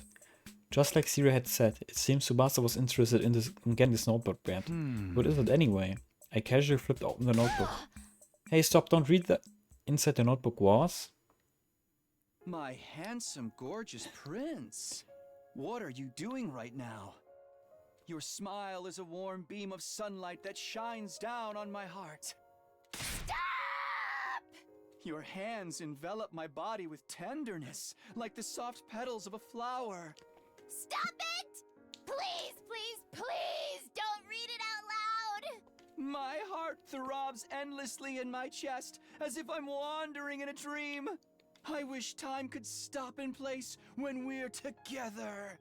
A: Just like Sirei had said, it seems Tsubasa was interested in getting this notebook back. What is it anyway? I casually flipped open the notebook. Hey, stop, don't read that. Inside the notebook was...
F: My handsome, gorgeous prince. What are you doing right now? Your smile is a warm beam of sunlight that shines down on my heart. Stop! Your hands envelop my body with tenderness, like the soft petals of a flower.
E: Stop it! Please, please, please don't read it out loud!
F: My heart throbs endlessly in my chest, as if I'm wandering in a dream. I wish time could stop in place when we're together.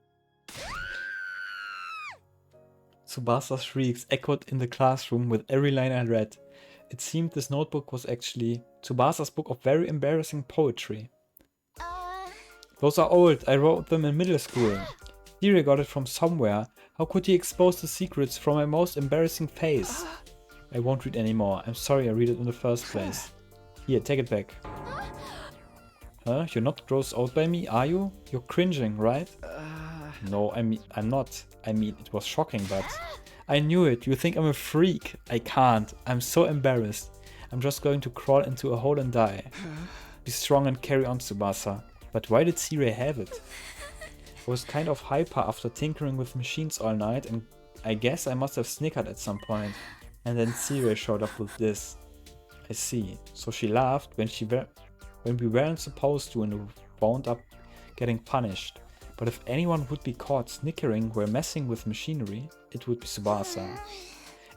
A: Tsubasa's shrieks echoed in the classroom with every line I read. It seemed this notebook was actually Tsubasa's book of very embarrassing poetry. Those are old, I wrote them in middle school. Sirei got it from somewhere. How could he expose the secrets from my most embarrassing phase? I won't read anymore. I'm sorry I read it in the first place. Here, take it back. Huh? You're not grossed out by me, are you? You're cringing, right? No, I'm not. I mean, it was shocking, but... I knew it. You think I'm a freak. I can't. I'm so embarrassed. I'm just going to crawl into a hole and die. Be strong and carry on, Tsubasa. But why did Sirei have it? I was kind of hyper after tinkering with machines all night, and I guess I must have snickered at some point. And then Sirei showed up with this. I see. So she laughed when we weren't supposed to and wound up getting punished. But if anyone would be caught snickering while messing with machinery, it would be Tsubasa.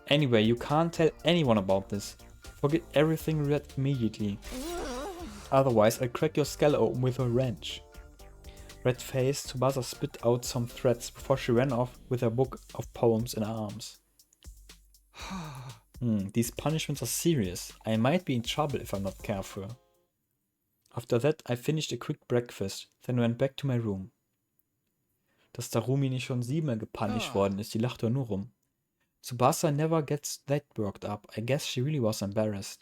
A: Anyway, you can't tell anyone about this. Forget everything we read immediately. Otherwise, I'll crack your skull open with a wrench. Red-faced, Tsubasa spit out some threats before she ran off with her book of poems in her arms. These punishments are serious. I might be in trouble if I'm not careful. After that, I finished a quick breakfast, then went back to my room. Dass Darumi nicht schon 7-mal gepunished worden ist, die lacht doch nur rum. Tsubasa never gets that worked up. I guess she really was embarrassed.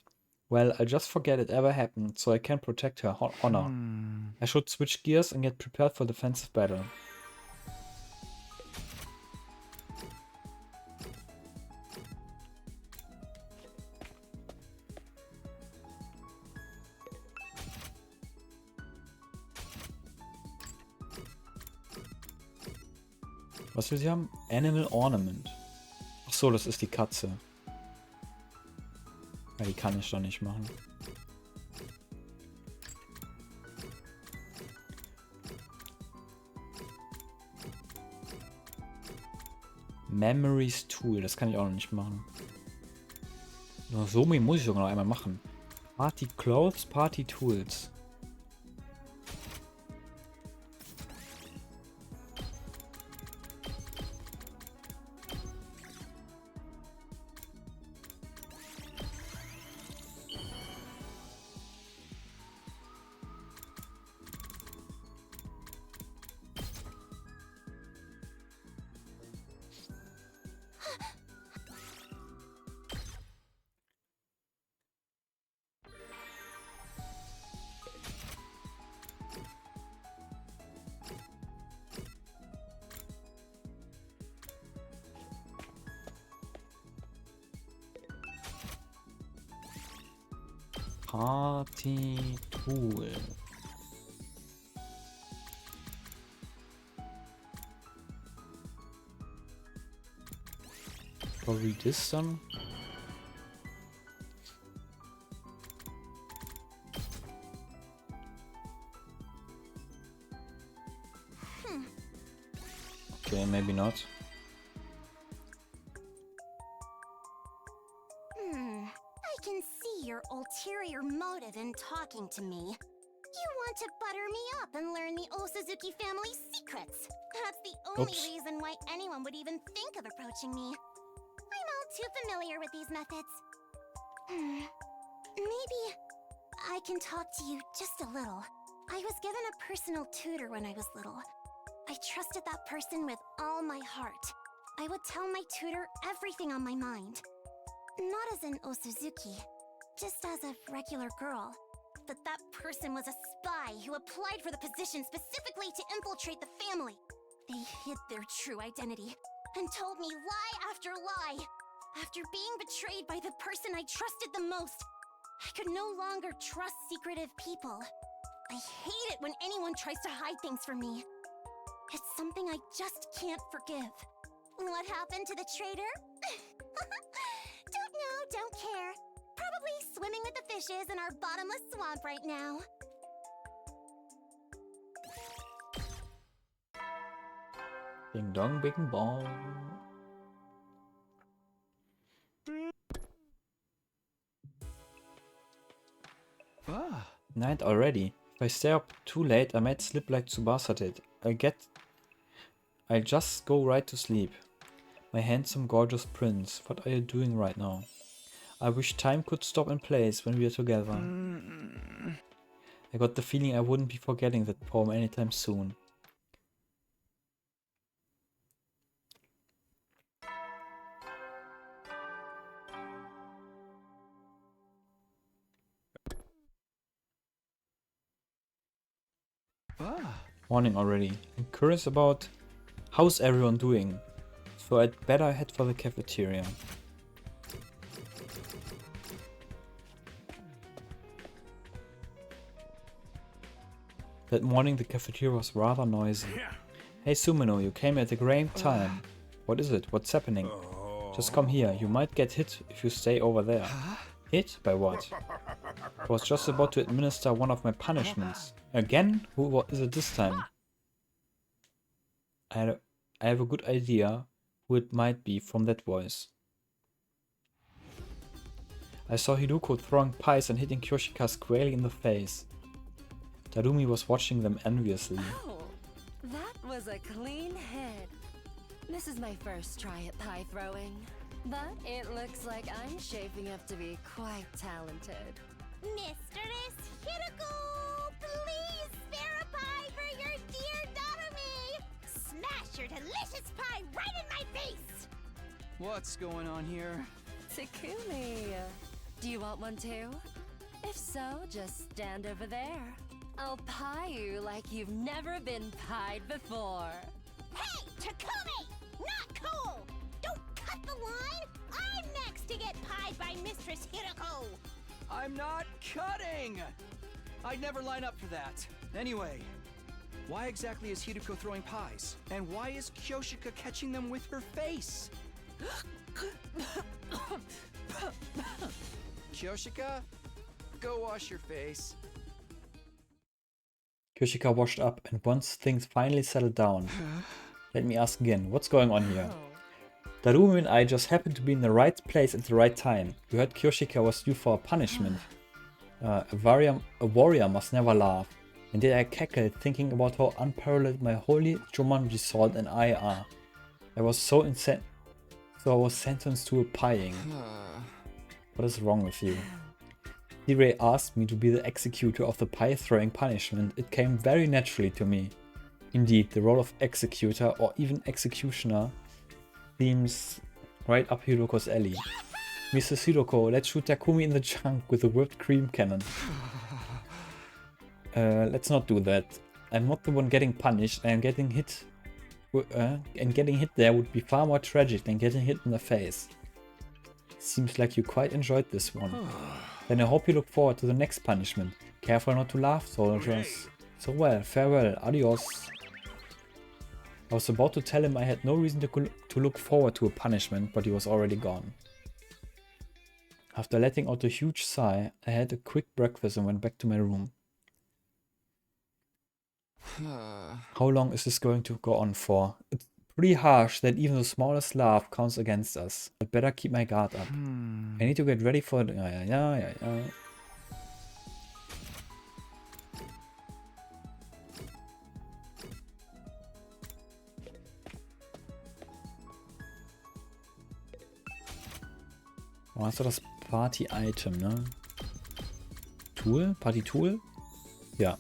A: Well, I'll just forget it ever happened, so I can protect her honor. I should switch gears and get prepared for defensive battle. Was will sie haben? Animal Ornament. Ach so, das ist die Katze. Ja, die kann ich doch nicht machen. Memories Tool, das kann ich auch noch nicht machen. Nur so muss ich sogar noch einmal machen. Party Clothes, Party Tools. Party Tool. Probably this dann. Okay, maybe not.
E: I can see your ulterior motive in talking to me. You want to butter me up and learn the Osazuki family's secrets. That's the only reason why anyone would even think of approaching me. I'm all too familiar with these methods. Maybe I can talk to you just a little. I was given a personal tutor when I was little. I trusted that person with all my heart. I would tell my tutor everything on my mind. Not as an Osazuki, just as a regular girl. But that person was a spy who applied for the position specifically to infiltrate the family. They hid their true identity and told me lie after lie. After being betrayed by the person I trusted the most, I could no longer trust secretive people. I hate it when anyone tries to hide things from me. It's something I just can't forgive. What happened to the traitor? Don't know, don't care. Probably swimming with the fishes in our bottomless swamp right now.
A: Ding dong, bing bong. Night already. If I stay up too late, I might slip like Tsubasa did. I'll just go right to sleep. My handsome, gorgeous prince, what are you doing right now? I wish time could stop in place when we are together. I got the feeling I wouldn't be forgetting that poem anytime soon. Morning already. I'm curious about how's everyone doing, so I'd better head for the cafeteria. That morning the cafeteria was rather noisy. Hey Sumino, you came at a great time. What is it? What's happening? Just come here, you might get hit if you stay over there. Hit? By what? I was just about to administer one of my punishments. Again? Who is it this time? I have a good idea who it might be from that voice. I saw Hiruko throwing pies and hitting Kyoshika squarely in the face. Darumi was watching them enviously.
B: Oh, that was a clean hit. This is my first try at pie throwing, but it looks like I'm shaping up to be quite talented.
E: Mistress Hiroko, please spare a pie for your dear Darumi! Smash your delicious pie right in my face!
F: What's going on here?
B: Takumi, do you want one too? If so, just stand over there. I'll pie you like you've never been pied before.
E: Hey, Takumi! Not cool! Don't cut the line! I'm next to get pied by Mistress Hiroko!
F: I'm not cutting! I'd never line up for that. Anyway, why exactly is Hiroko throwing pies? And why is Kyoshika catching them with her face? Kyoshika, go wash your face.
A: Kyoshika washed up, and once things finally settled down, let me ask again, what's going on here? Darumi and I just happened to be in the right place at the right time. We heard Kyoshika was due for a punishment. A warrior must never laugh. And then I cackled, thinking about how unparalleled my holy Jumanji sword and I are. I was so I was sentenced to a pieing. What is wrong with you? Sirei asked me to be the executor of the pie-throwing punishment. It came very naturally to me. Indeed, the role of executor or even executioner seems right up Hiroko's alley. Mrs. Hiroko, let's shoot Takumi in the junk with a whipped cream cannon. Let's not do that. I'm not the one getting punished. I am getting hit. And getting hit there would be far more tragic than getting hit in the face. Seems like you quite enjoyed this one. Then I hope you look forward to the next punishment. Careful not to laugh, soldiers. So well, farewell, adios. I was about to tell him I had no reason to look forward to a punishment, but he was already gone. After letting out a huge sigh, I had a quick breakfast and went back to my room. How long is this going to go on for? It's pretty harsh that even the smallest laugh counts against us. I'd better keep my guard up. I need to get ready for the... Yeah. Oh, hast du das Party-Item, ne? Tool? Party-Tool? Ja.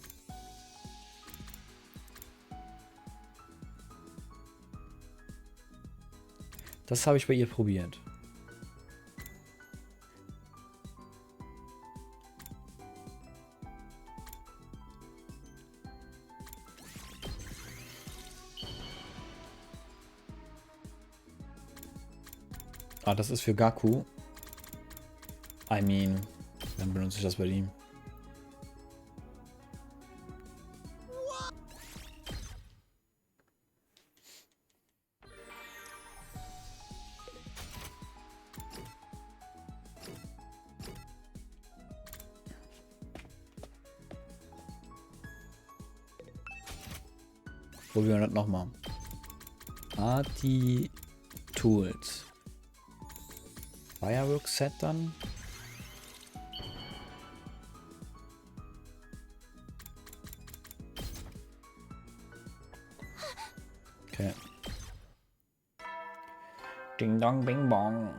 A: Das habe ich bei ihr probiert. Ah, das ist für Gaku. I mean, dann benutze ich das bei ihm. Probieren wir das nochmal. Party Tools. Firework Set dann. Okay. Ding dong bing bong.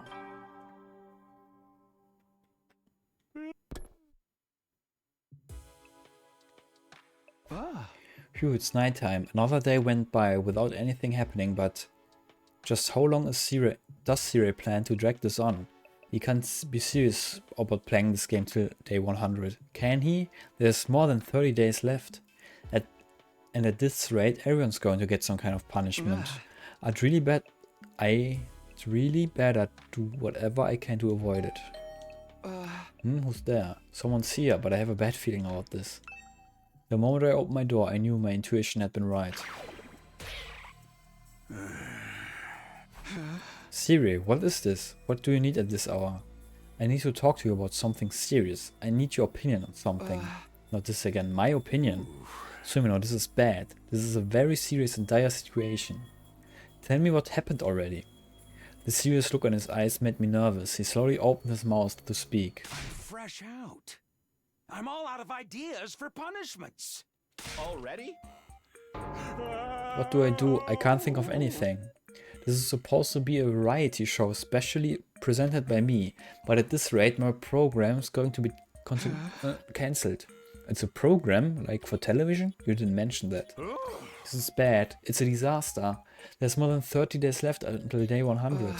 A: Phew, it's nighttime. Another day went by without anything happening, but just how long does Sirei plan to drag this on? He can't be serious about playing this game till day 100. Can he? There's more than 30 days left. And at this rate, everyone's going to get some kind of punishment. I'd really better do whatever I can to avoid it. Who's there? Someone's here, but I have a bad feeling about this. The moment I opened my door, I knew my intuition had been right. Sirei, what is this? What do you need at this hour? I need to talk to you about something serious. I need your opinion on something. Not this again, my opinion. Sumino, this is bad. This is a very serious and dire situation. Tell me what happened already. The serious look on his eyes made me nervous. He slowly opened his mouth to speak.
D: I'm fresh out. I'm all out of ideas for punishments.
F: Already?
A: What do I do? I can't think of anything. This is supposed to be a variety show, specially presented by me, but at this rate my program is going to be cancelled. It's a program, like for television? You didn't mention that. This is bad. It's a disaster. There's more than 30 days left until day 100.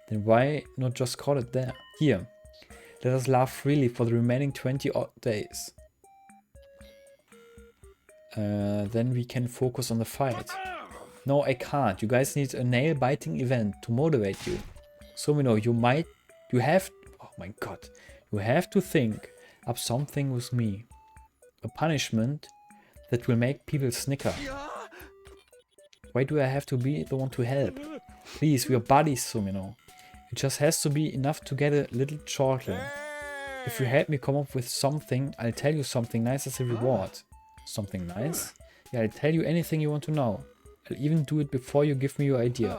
A: Then why not just call it there? Here. Let us laugh freely for the remaining 20 odd days. Then we can focus on the fight. No, I can't. You guys need a nail-biting event to motivate you. So, you have to think up something with me. A punishment that will make people snicker. Why do I have to be the one to help? Please, we are buddies, Sumino. It just has to be enough to get a little chortle. If you help me come up with something, I'll tell you something nice as a reward. Something nice? Yeah, I'll tell you anything you want to know. I'll even do it before you give me your idea.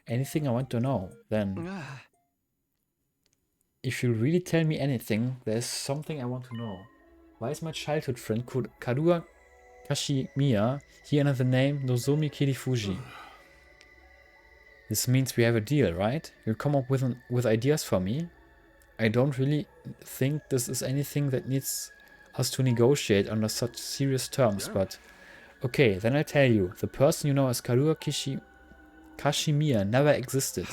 A: Anything I want to know, then. If you really tell me anything, there's something I want to know. Why is my childhood friend Karuga Kashimiya here under the name Nozomi Kirifuji? This means we have a deal, right? You'll come up with ideas for me? I don't really think this is anything that needs us to negotiate under such serious terms, but... Okay, then I'll tell you. The person you know as Karuga Kashimiya never existed.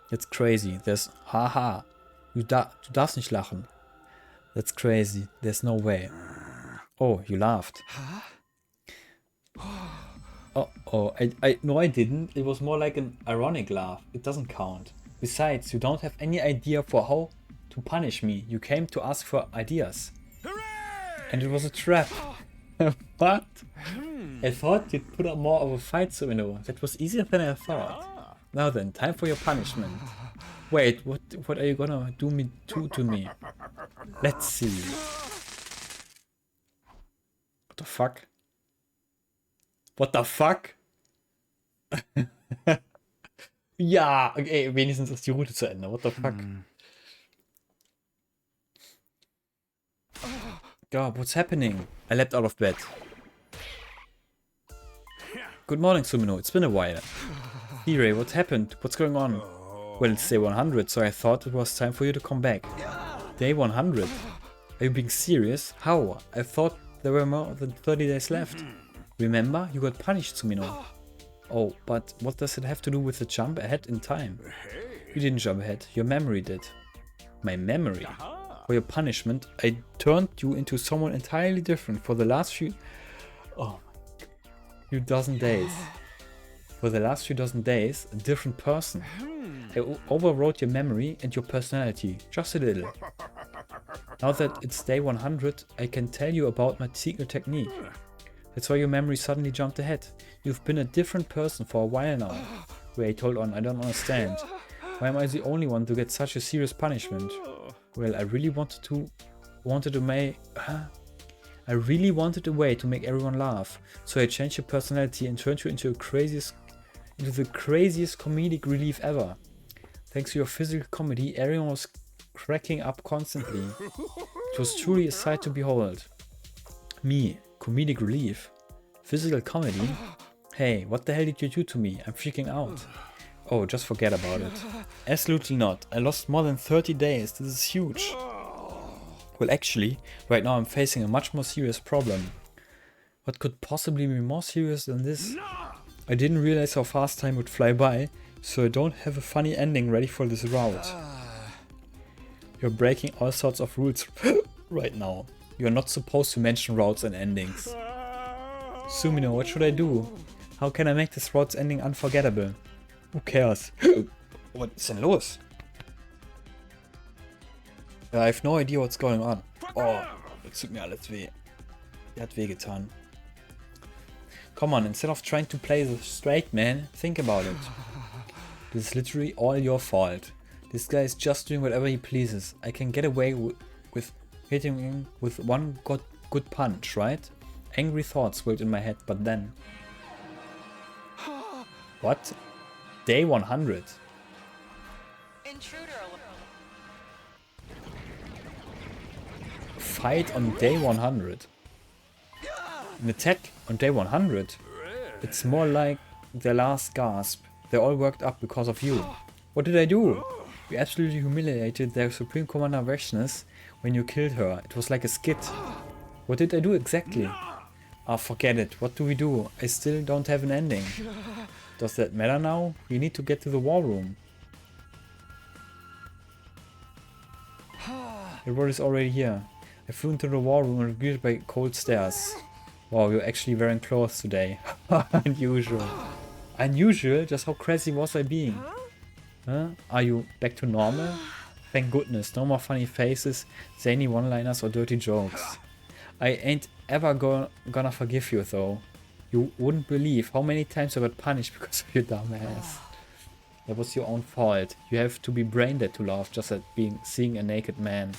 A: That's crazy. There's... Haha. Du darfst nicht lachen. That's crazy. There's no way. Oh, you laughed. Oh, no, I didn't. It was more like an ironic laugh. It doesn't count. Besides, you don't have any idea for how to punish me. You came to ask for ideas. And it was a trap. What? I thought you'd put up more of a fight, Sumino. That was easier than I thought. Now then, time for your punishment. Wait, what are you gonna do to me? Let's see. What the fuck? What the fuck? Ja, okay, wenigstens ist die Route zu Ende. What the fuck? God, what's happening? I leapt out of bed. Good morning, Sumino. It's been a while. Hire, what happened? What's going on? Well, it's day 100, so I thought it was time for you to come back. Day 100? Are you being serious? How? I thought there were more than 30 days left. Remember? You got punished, Sumino. Oh, but what does it have to do with the jump ahead in time? You didn't jump ahead. Your memory did. My memory? For your punishment, I turned you into someone entirely different for the last few dozen days. For the last few dozen days, a different person. I overwrote your memory and your personality, just a little. Now that it's day 100, I can tell you about my secret technique. That's why your memory suddenly jumped ahead. You've been a different person for a while now. Wait, hold on, I don't understand. Why am I the only one to get such a serious punishment? Well, I really wanted a way to make everyone laugh. So I changed your personality and turned you into the craziest comedic relief ever. Thanks to your physical comedy, everyone was cracking up constantly. It was truly a sight to behold. Me, comedic relief? Physical comedy? Hey, what the hell did you do to me? I'm freaking out. Oh, just forget about it. Absolutely not. I lost more than 30 days. This is huge. Well, actually, right now I'm facing a much more serious problem. What could possibly be more serious than this? I didn't realize how fast time would fly by, so I don't have a funny ending ready for this route. You're breaking all sorts of rules right now. You're not supposed to mention routes and endings. Sumino, what should I do? How can I make this route's ending unforgettable? Who cares? Was ist denn los? I have no idea what's going on. Oh, das tut mir alles weh. Der hat wehgetan. Come on, instead of trying to play the straight man, think about it. This is literally all your fault. This guy is just doing whatever he pleases. I can get away with hitting him with one good punch, right? Angry thoughts swirled in my head, but then... What? Day 100.
K: Intruder alert.
A: fight on day 100. An attack on day 100? It's more like their last gasp. They all worked up because of you. What did I do? You absolutely humiliated their Supreme Commander Vechness when you killed her. It was like a skit. What did I do exactly? Ah, forget it. What do we do? I still don't have an ending. Does that matter now? We need to get to the war room. The road is already here. I flew into the war room and was greeted by cold stares. Wow, you're actually wearing clothes today. Unusual. Unusual? Just how crazy was I being? Huh? Are you back to normal? Thank goodness, no more funny faces, zany one-liners or dirty jokes. I ain't ever gonna forgive you though. You wouldn't believe how many times I got punished because of your dumb ass. That was your own fault. You have to be brain dead to laugh just at seeing a naked man.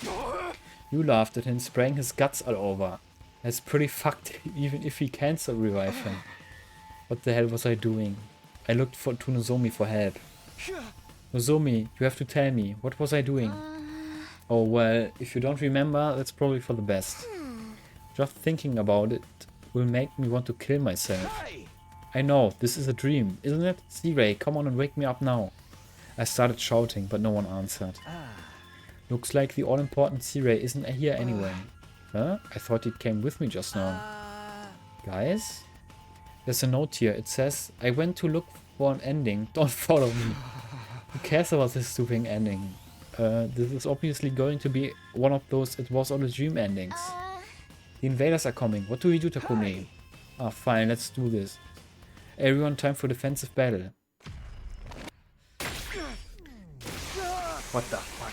A: You laughed at him spraying his guts all over. That's pretty fucked even if he can still revive him. What the hell was I doing? I looked to Nozomi for help. Nozomi, you have to tell me, what was I doing? Oh well, if you don't remember, that's probably for the best. Just thinking about it will make me want to kill myself. I know, this is a dream, isn't it? C-Ray, come on and wake me up now. I started shouting, but no one answered. Looks like the all-important C-Ray isn't here anyway. Huh? I thought it came with me just now. Guys? There's a note here. It says, I went to look for an ending. Don't follow me. Who cares about this stupid ending? This is obviously going to be one of those it was all a dream endings. The invaders are coming. What do we do, Takumi? Ah, fine, let's do this. Everyone, time for defensive battle. What the fuck?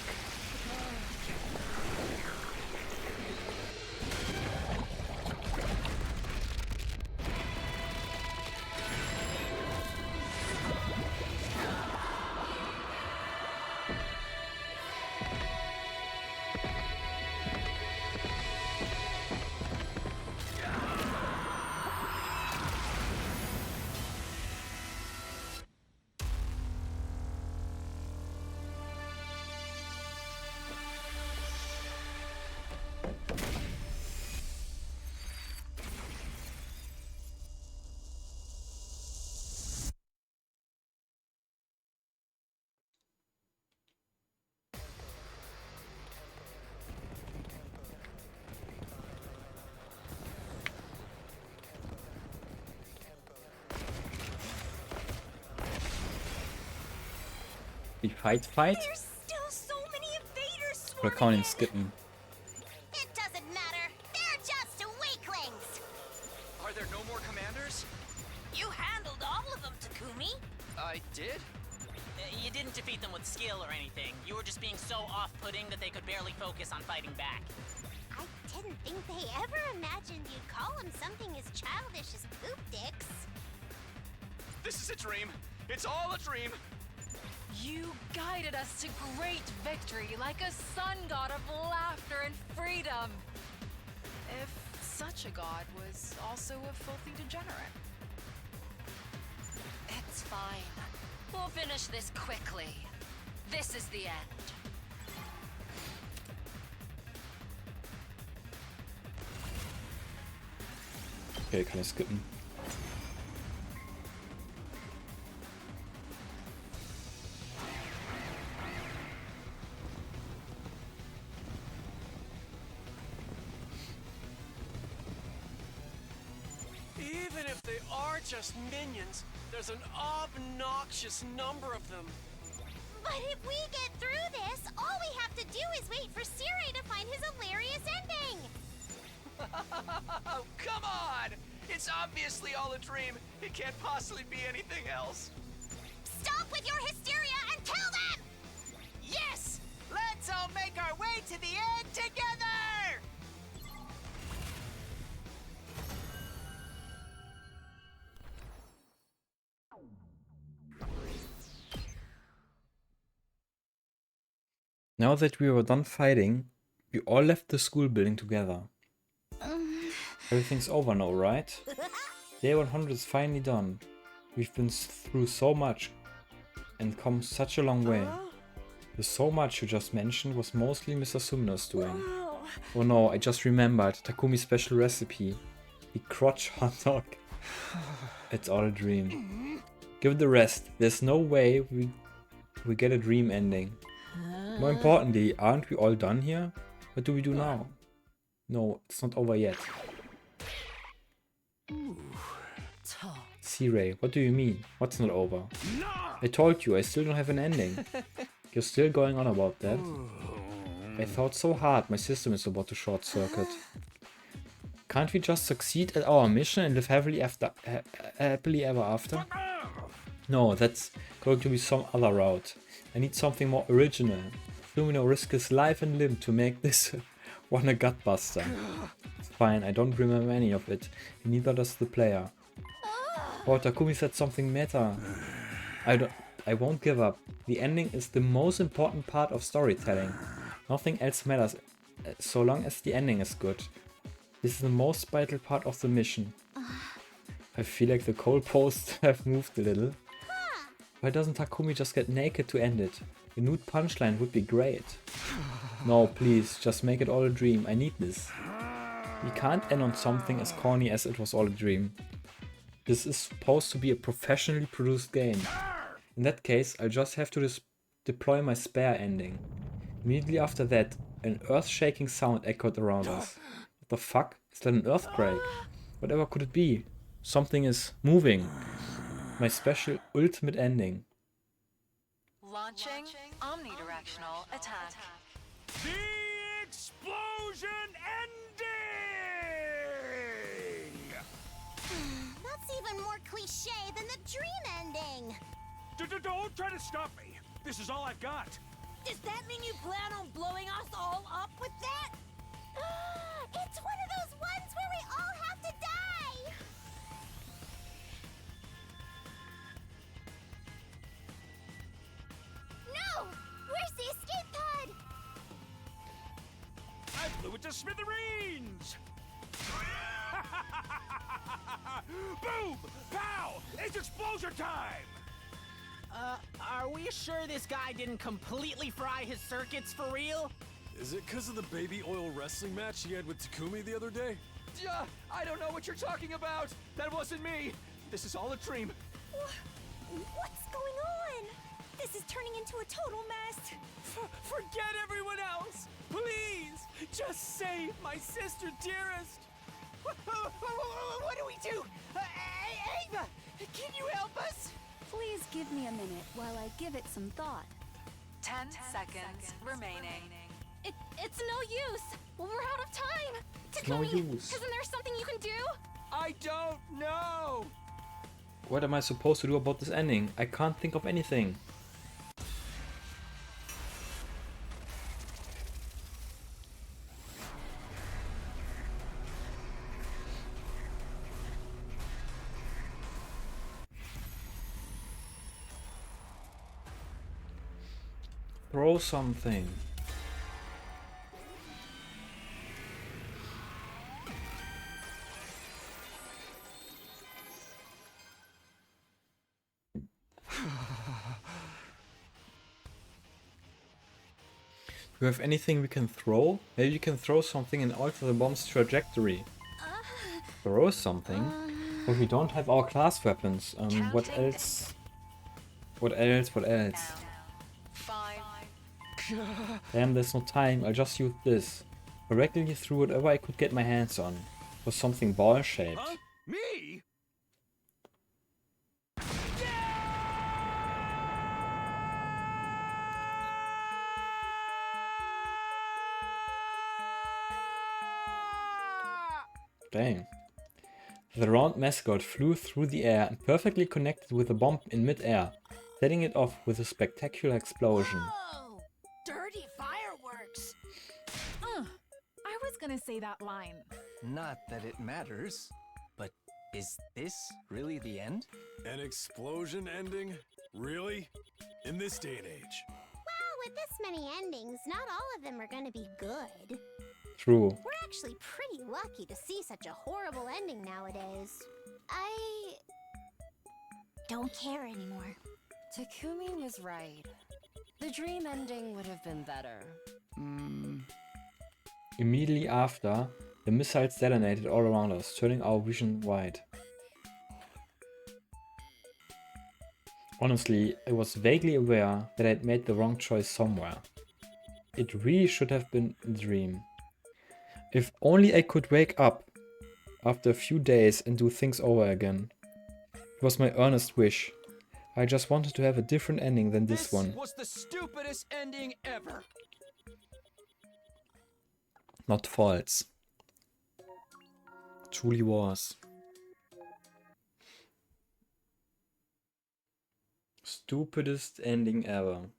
A: We fight?
E: There's still so many invaders
A: We're
E: swarming
A: counting
E: in.
A: skipping.
E: It doesn't matter. They're just weaklings.
F: Are there no more commanders?
H: You handled all of them, Takumi.
F: I did?
H: You didn't defeat them with skill or anything. You were just being so off-putting that they could barely focus on fighting back.
E: I didn't think they ever imagined you'd call them something as childish as poop dicks.
F: This is a dream. It's all a dream.
G: You guided us to great victory like a sun god of laughter and freedom. If such a god was also a filthy degenerate.
B: It's fine. We'll finish this quickly. This is the end.
A: Okay, kann ich skippen.
I: Even if they are just minions, there's an obnoxious number of them.
E: But if we get through this, all we have to do is wait for Siri to find his hilarious ending.
F: Oh, come on! It's obviously all a dream. It can't possibly be anything else.
E: Stop with your hysteria and kill them!
H: Yes! Let's all make our way to the end together!
A: Now that we were done fighting, we all left the school building together. Everything's over now, right? Day 100 is finally done. We've been through so much and come such a long way. The so much you just mentioned was mostly Mr. Sumner's doing.
I: Well,
A: Oh no, I just remembered Takumi's special recipe. The crotch hot dog. It's all a dream. Give it the rest. There's no way we get a dream ending. More importantly, aren't we all done here? What do we do now? No, it's not over yet. C-Ray, what do you mean? What's not over? I told you, I still don't have an ending. You're still going on about that? I thought so hard, my system is about to short circuit. Can't we just succeed at our mission and live happily ever after? No, that's going to be some other route. I need something more original. Lumino risked his life and limb to make this one a gutbuster. It's fine, I don't remember any of it, and neither does the player. Oh, Takumi said something meta. I won't give up. The ending is the most important part of storytelling. Nothing else matters so long as the ending is good. This is the most vital part of the mission. I feel like the goalposts have moved a little. Why doesn't Takumi just get naked to end it? A nude punchline would be great. No, please, just make it all a dream. I need this. We can't end on something as corny as it was all a dream. This is supposed to be a professionally produced game. In that case, I'll just have to deploy my spare ending. Immediately after that, an earth-shaking sound echoed around us. What the fuck? Is that an earthquake? Whatever could it be? Something is moving. My special ultimate ending.
G: Launching omnidirectional attack.
D: The explosion ending!
E: That's even more cliche than the dream ending.
D: Don't try to stop me. This is all I've got.
E: Does that mean you plan on blowing us all up with that? It's one of those ones where we all have to die! No! Where's the escape pod?
D: I blew it to smithereens! Boom! Pow! It's explosion time!
H: Are we sure this guy didn't completely fry his circuits for real?
I: Is it because of the baby oil wrestling match he had with Takumi the other day?
F: I don't know what you're talking about. That wasn't me. This is all a dream.
E: What's going on? This is turning into a total mess.
I: Forget everyone else! Please! Just save my sister dearest!
H: What do we do? Ava! Can you help us?
L: Please give me a minute while I give it some thought.
G: 10 seconds remaining.
E: It's no use. We're out of time.
A: No
E: Takumi,
A: use.
E: isn't there something you can do?
F: I don't know.
A: What am I supposed to do about this ending? I can't think of anything. Throw something. Do you have anything we can throw? Maybe we can throw something and alter the bomb's trajectory. Throw something? But we don't have our class weapons. What else? What else?
G: 5.
A: Damn, there's no time. I'll just use this. Directly through whatever I could get my hands on. Was something ball-shaped.
D: Huh? Me?
A: Dang. The round mascot flew through the air and perfectly connected with the bomb in mid-air, setting it off with a spectacular explosion.
E: Oh, dirty fireworks.
K: I was gonna say that line.
J: Not that it matters, but is this really the end?
I: An explosion ending? Really? In this day and age?
E: Well, with this many endings, not all of them are gonna be good.
A: True.
E: We're actually pretty lucky to see such a horrible ending nowadays. I don't care anymore.
B: Takumi was right. The dream ending would have been better.
A: Immediately after, the missiles detonated all around us, turning our vision white. Honestly, I was vaguely aware that I'd made the wrong choice somewhere. It really should have been a dream. If only I could wake up after a few days and do things over again. It was my earnest wish. I just wanted to have a different ending than this one.
F: Was the stupidest ending ever.
A: Not false. Truly was. Stupidest ending ever.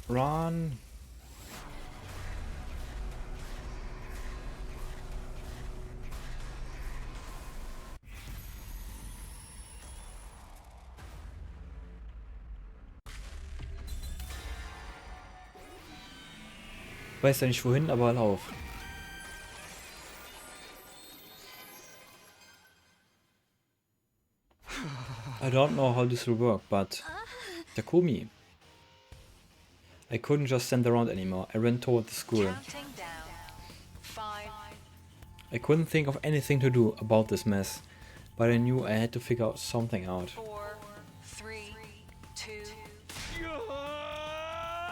A: Run! Weiß ja nicht wohin, aber lauf. I don't know how this will work, but Takumi. I couldn't just stand around anymore. I ran toward the school. I couldn't think of anything to do about this mess, but I knew I had to figure something out.
K: 4, 3, 2.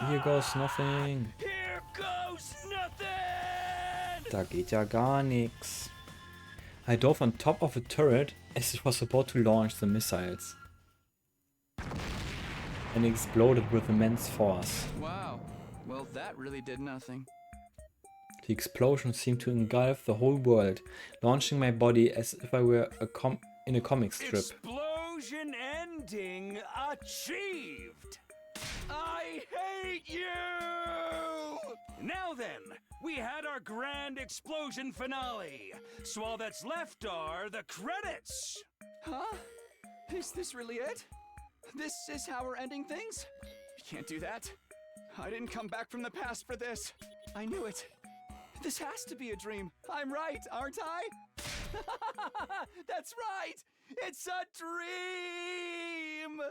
A: Here goes nothing.
D: Here goes nothing!
A: Da geht ja gar nix. I dove on top of a turret as it was about to launch the missiles. And exploded with immense force.
C: Wow. Well, that really did nothing.
A: The explosion seemed to engulf the whole world, launching my body as if I were in a comic strip.
D: Explosion ending achieved! I hate you! Now then, we had our grand explosion finale. So all that's left are the credits.
F: Huh? Is this really it? This is how we're ending things? You can't do that. I didn't come back from the past for this. I knew it. This has to be a dream. I'm right, aren't I? That's right! It's a dream!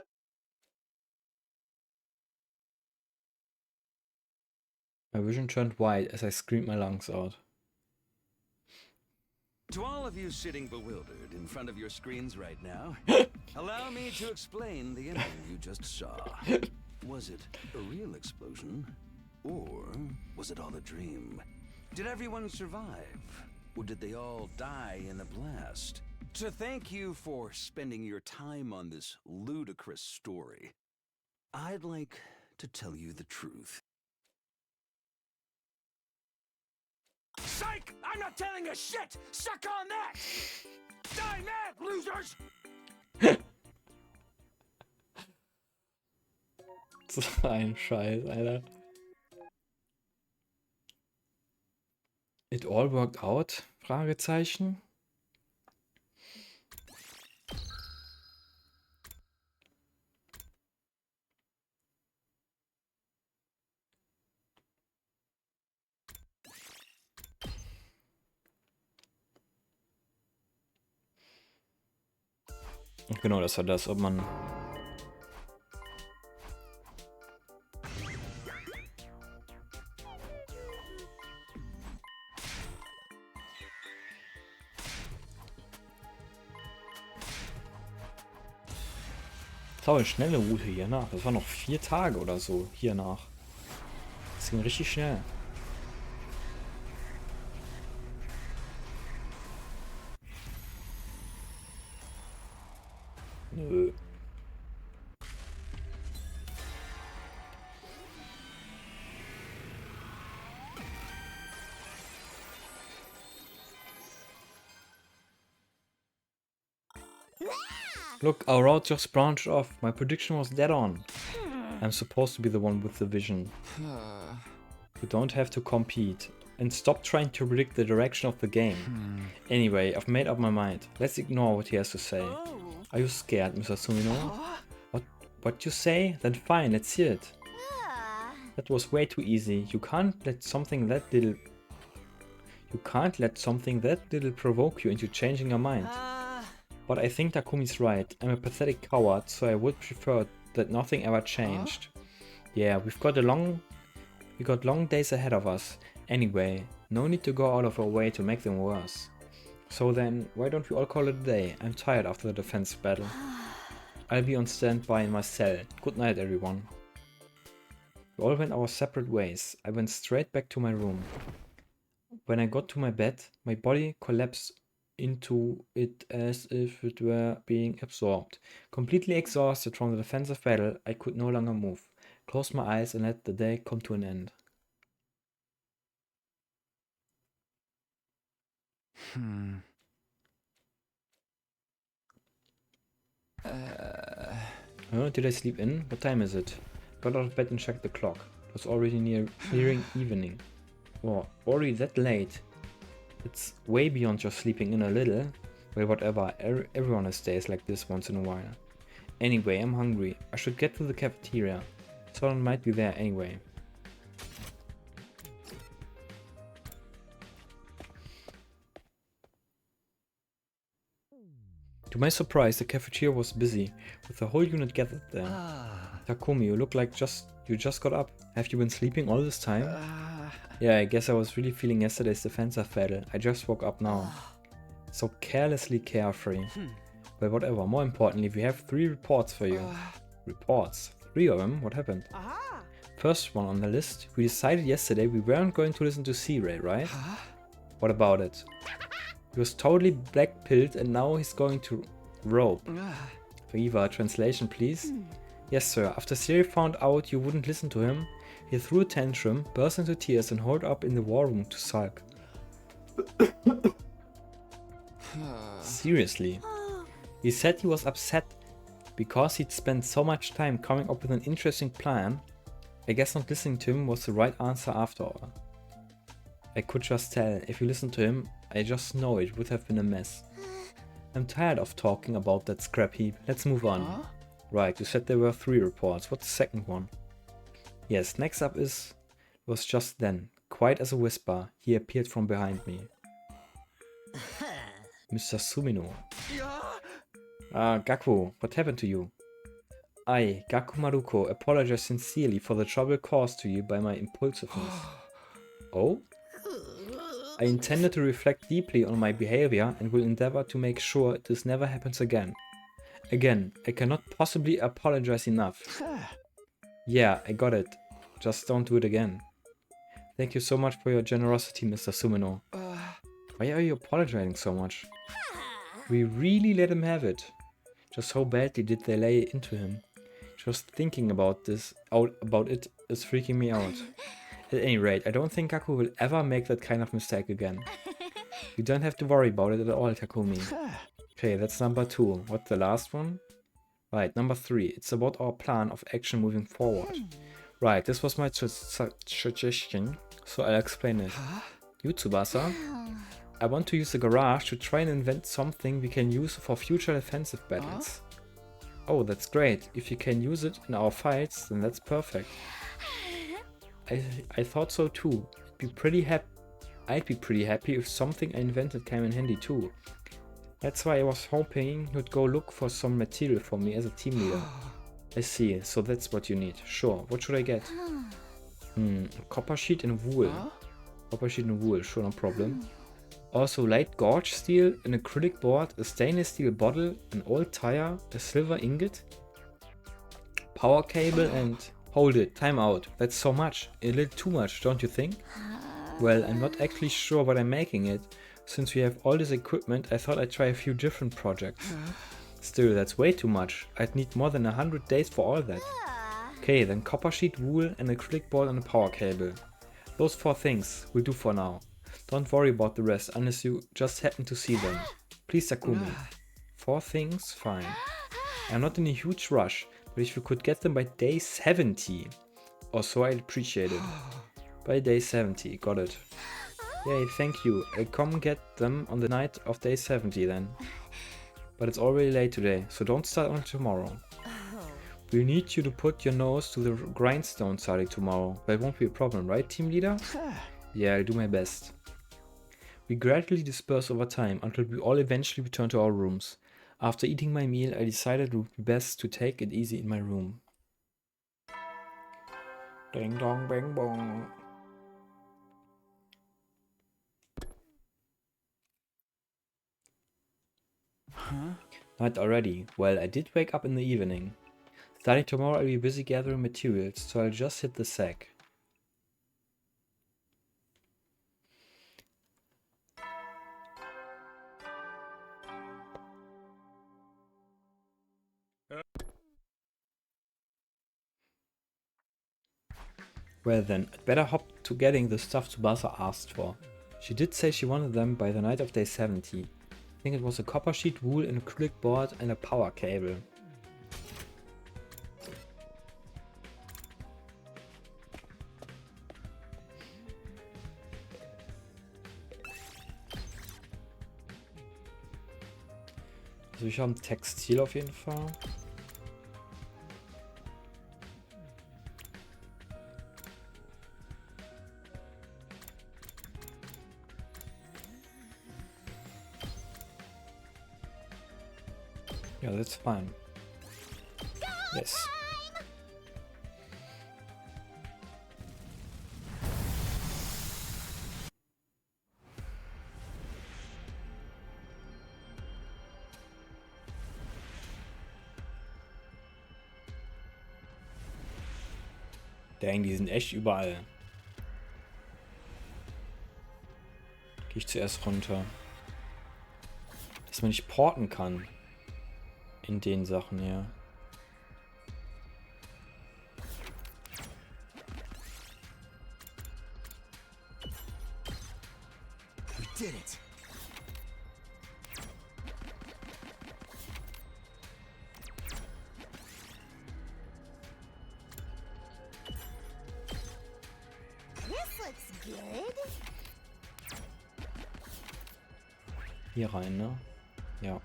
A: My vision turned white as I screamed my lungs out.
D: To all of you sitting bewildered in front of your screens right now, allow me to explain the ending you just saw. Was it a real explosion? Or was it all a dream? Did everyone survive? Or did they all die in the blast? To thank you for spending your time on this ludicrous story, I'd like to tell you the truth. Psych! I'm not telling you shit! Suck on that! Die mad, losers!
A: So ein Scheiß, Alter. It all worked out? Fragezeichen. Genau, das war das, ob man... Das war eine schnelle Route hier nach. Das waren noch 4 Tage oder so hier nach. Das ging richtig schnell. Nö. Look, our route just branched off. My prediction was dead on. I'm supposed to be the one with the vision. You don't have to compete. And stop trying to predict the direction of the game. Anyway, I've made up my mind. Let's ignore what he has to say. Are you scared, Mr. Sumino? What you say? Then fine, let's hear it. That was way too easy. You can't let something that little provoke you into changing your mind. But I think Takumi's right. I'm a pathetic coward, so I would prefer that nothing ever changed. Yeah, we got long days ahead of us. Anyway, no need to go out of our way to make them worse. So then, why don't we all call it a day? I'm tired after the defense battle. I'll be on standby in my cell. Good night, everyone. We all went our separate ways. I went straight back to my room. When I got to my bed, my body collapsed into it as if it were being absorbed. Completely exhausted from the defensive battle, I could no longer move. Closed my eyes and let the day come to an end. Did I sleep in? What time is it? Got out of bed and checked the clock. It was already nearing evening. Oh, already that late. It's way beyond just sleeping in a little. Well, whatever. Everyone has days like this once in a while. Anyway, I'm hungry. I should get to the cafeteria. Someone might be there anyway. To my surprise, the cafeteria was busy, with the whole unit gathered there. Takumi, you look like you just got up. Have you been sleeping all this time? Yeah, I guess I was really feeling yesterday's defensive battle. I just woke up now. So carelessly carefree. But whatever, more importantly, we have 3 reports for you. Reports? 3 of them? What happened? First one on the list, we decided yesterday we weren't going to listen to C-Ray, right? What about it? He was totally black-pilled and now he's going to rope. Viva, translation please. Yes sir, after Siri found out you wouldn't listen to him, he threw a tantrum, burst into tears and holed up in the war room to sulk. Seriously. He said he was upset because he'd spent so much time coming up with an interesting plan. I guess not listening to him was the right answer after all. I could just tell, if you listened to him, I just know it would have been a mess. I'm tired of talking about that scrap heap. Let's move on. Right, you said there were 3 reports. What's the second one? Yes, next up was just then. Quiet as a whisper, he appeared from behind me. Mr. Sumino. Gaku, what happened to you? I, Gaku Maruko, apologize sincerely for the trouble caused to you by my impulsiveness. Oh? I intended to reflect deeply on my behavior and will endeavor to make sure this never happens again. Again, I cannot possibly apologize enough. Yeah, I got it. Just don't do it again. Thank you so much for your generosity, Mr. Sumino. Why are you apologizing so much? We really let him have it. Just how badly did they lay into him? Just thinking about it is freaking me out. At any rate, I don't think Gaku will ever make that kind of mistake again. You don't have to worry about it at all, Takumi. Okay, that's number 2. What's the last one? Right, number 3. It's about our plan of action moving forward. Right, this was my suggestion, so I'll explain it. You, Tsubasa, I want to use the garage to try and invent something we can use for future defensive battles. Oh, that's great. If you can use it in our fights, then that's perfect. I thought so too. I'd be pretty happy if something I invented came in handy too. That's why I was hoping you'd go look for some material for me as a team leader. I see, so that's what you need. Sure, what should I get? Copper sheet and wool. Copper sheet and wool, sure, no problem. Also light gauge steel, an acrylic board, a stainless steel bottle, an old tire, a silver ingot, power cable and... Hold it, time out. That's so much. A little too much, don't you think? Well, I'm not actually sure what I'm making it. Since we have all this equipment, I thought I'd try a few different projects. Still, that's way too much. I'd need more than 100 days for all that. Okay, then copper sheet, wool, an acrylic board and a power cable. Those 4 things will do for now. Don't worry about the rest unless you just happen to see them. Please, Takumi. 4 things? Fine. I'm not in a huge rush, but if you could get them by day 70, or so I'd appreciate it. By day 70, got it. Yay, thank you. I'll come get them on the night of day 70 then. But it's already late today, so don't start until tomorrow. We'll need you to put your nose to the grindstone starting tomorrow. That won't be a problem, right, team leader? Yeah, I'll do my best. We gradually disperse over time until we all eventually return to our rooms. After eating my meal, I decided it would be best to take it easy in my room. Ding dong bang bong. Night already. Well, I did wake up in the evening. Starting tomorrow I'll be busy gathering materials, so I'll just hit the sack. Well then, I'd better hop to getting the stuff Tsubasa asked for. She did say she wanted them by the night of day 70. I think it was a copper sheet, wool, an acrylic board and a power cable. Also ich habe ein Textil auf jeden Fall. Yeah, that's fine. Yes. Dang, die sind echt überall. Gehe ich zuerst runter. Dass man nicht porten kann. In den Sachen, ja.
F: We did it.
E: This looks good.
A: Hier rein, ne? Ja.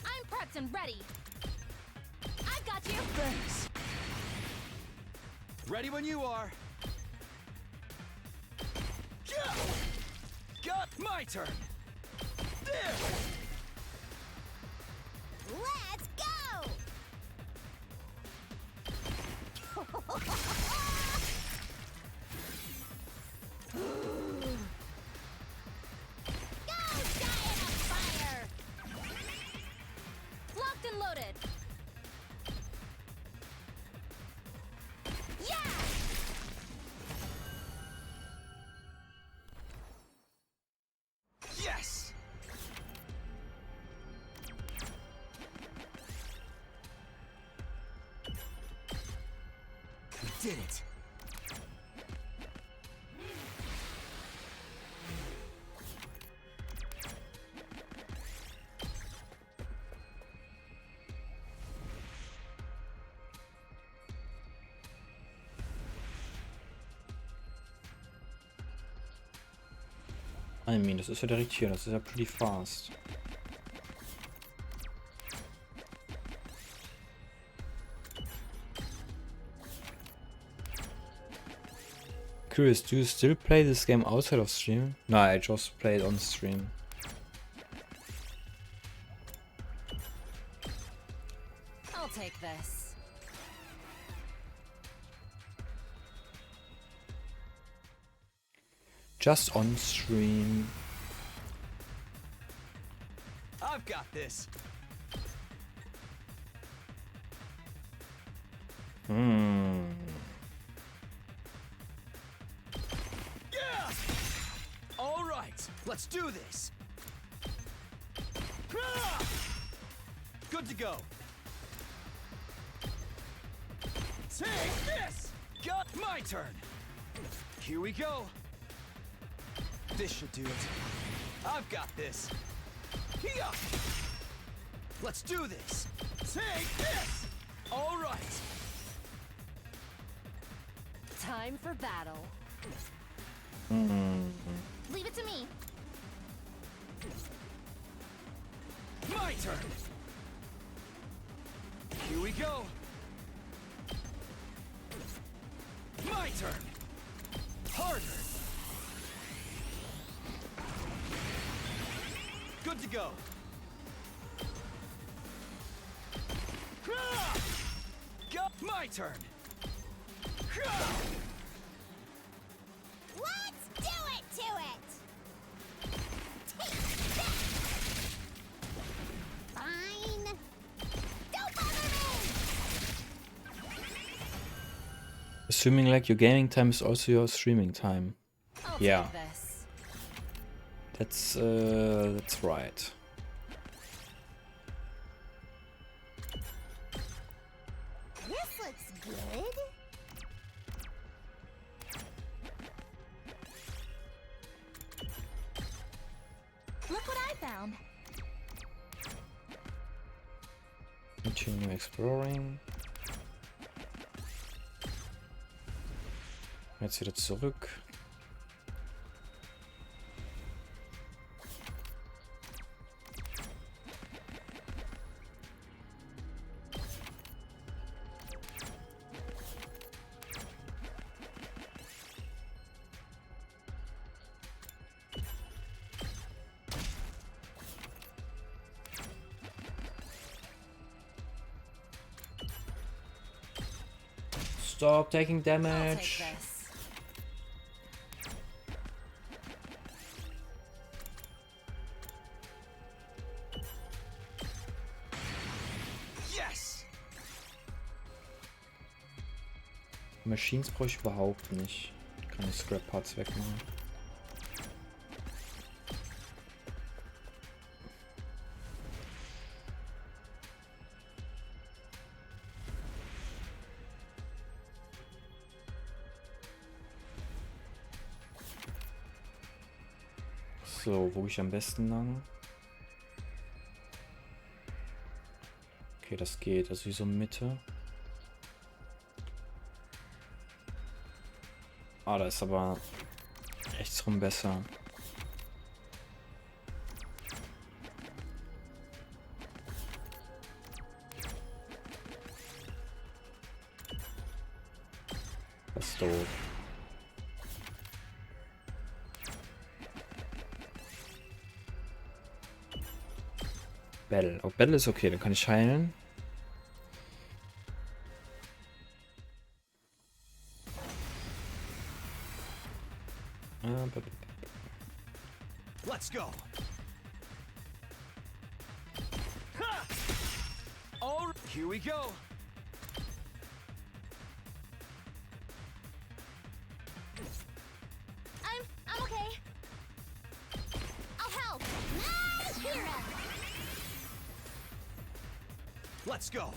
E: I'm prepped and ready. I got you.
F: Thanks. Ready when you are. Yeah. Got my turn. There.
E: Let's go. Go, giant of fire! Locked and loaded. Yeah!
F: Yes. We did it.
A: I mean, das ist ja direkt hier, das ist ja pretty fast. Curious, do you still play this game outside of stream? No, I just play it on stream.
B: I'll take this.
A: Just on stream.
F: I've got this. Yeah! All right, let's do this. Ah! Good to go. Take this! Got my turn. Here we go. This should do it. I've got this. Here! Let's do this. Take this! All right.
B: Time for battle.
E: Leave it to me.
F: My turn. Here we go. My turn. Harder. Good to go. Ah! Got my turn. Ah!
E: Let's do it to it! Fine. Don't bother me!
A: Assuming like your gaming time is also your streaming time.
B: I'll
A: Yeah.
B: take this.
A: That's right.
E: This looks good. Look what I found.
A: Continue exploring. Jetzt wieder zurück. Stop taking
B: I'll
A: damage.
B: take this.
F: Yes!
A: Machines brauche ich überhaupt nicht. Kann ich Scrap Parts wegmachen. So, wo ich am besten lang? Okay, das geht. Also wie so Mitte. Ah, da ist aber rechts rum besser. Das ist doof. Battle. Oh, Battle ist okay, dann kann ich heilen.
F: Let's go. Ha! All here we go.
E: I'm okay. I'll help. Not a hero.
F: Let's go.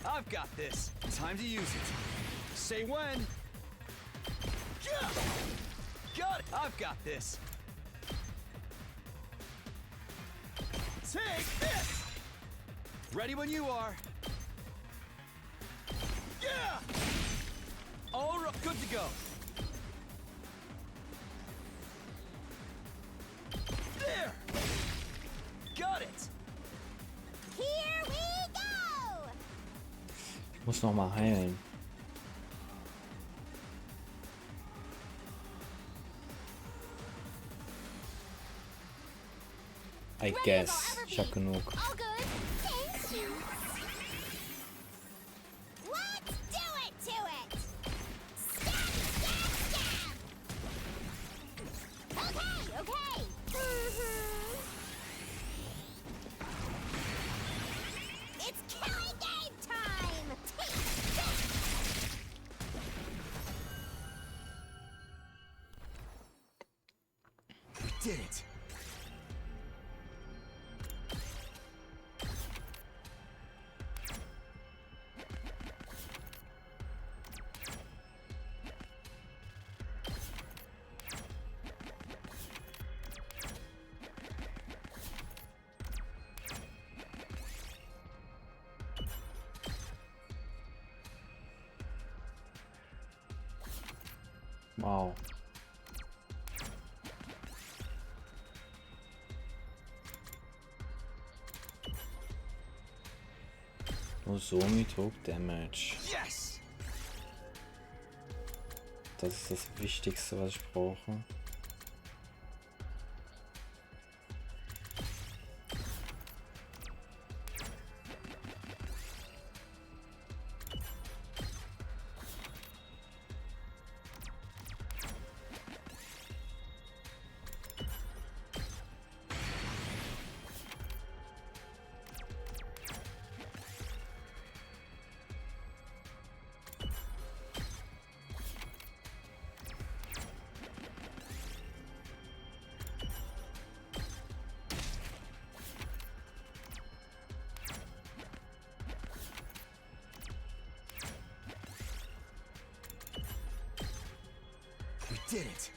F: I've got this. Time to use it. Say when. Yeah! Got it. I've got this. Take this. Ready when you are. Yeah! All right, good to go. There. Got it.
E: Here we go.
A: Ich muss noch mal heilen. I guess. Ich hab genug.
E: All good. Thank you. Let's do it to it. Stab, stab, stab. Okay, okay. It's killing game time.
F: did it!
A: Wow. Nozomi took Damage.
F: Yes!
A: Das ist das Wichtigste, was ich brauche.
F: We did it!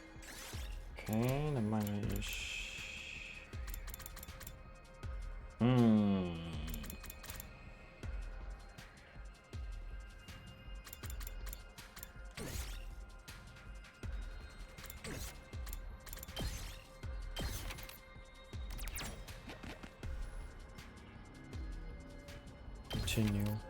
A: Okay, dann mache ich... Continue.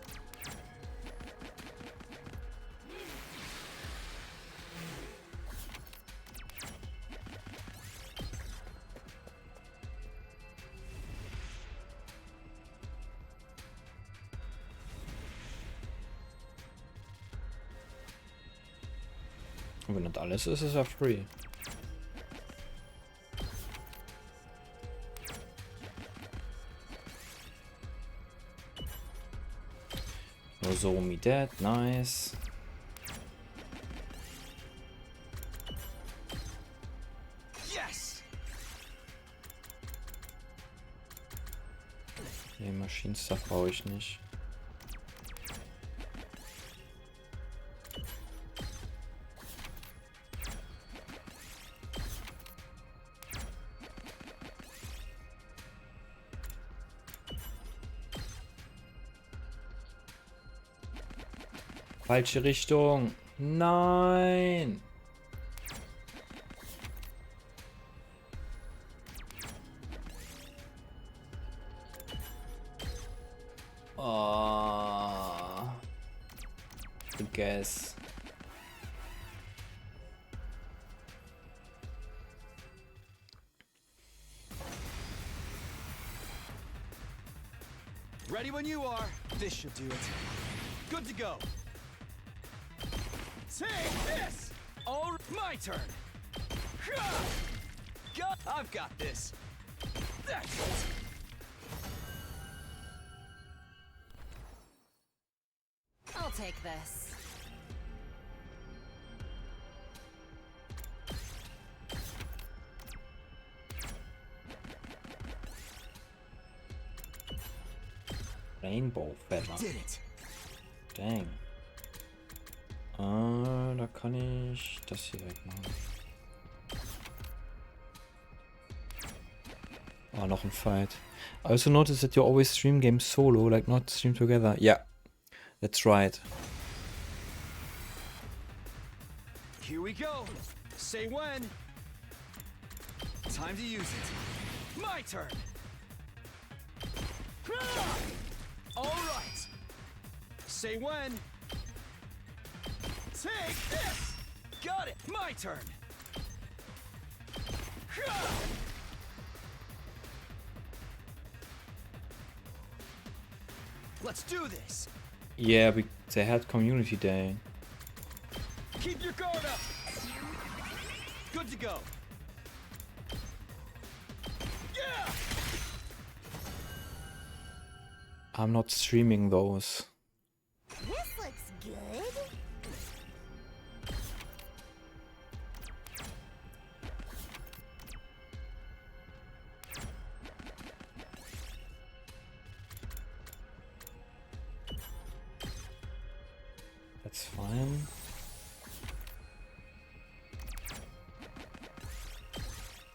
A: Und wenn das alles ist, ist er free. Nozomi dead, nice.
F: Yes!
A: Nee, Maschinenstuff brauche ich nicht. Falsche Richtung. Nein. Oh. I guess.
F: Ready when you are. This should do it. Good to go. Take this! All my turn. I've got this. That's it.
B: I'll take this.
A: Rainbow Feather.
F: Did it.
A: Dang. Da kann ich das hier wegmachen. Oh, noch ein Fight. I also noticed that you always stream games solo, like not stream together. Yeah, that's right.
F: Here we go. Say when. Time to use it. My turn. All right. Say when. Take this! Got it! My turn! Let's do this!
A: Yeah, they had community day.
F: Keep your guard up! Good to go! Yeah!
A: I'm not streaming those.
E: This looks good.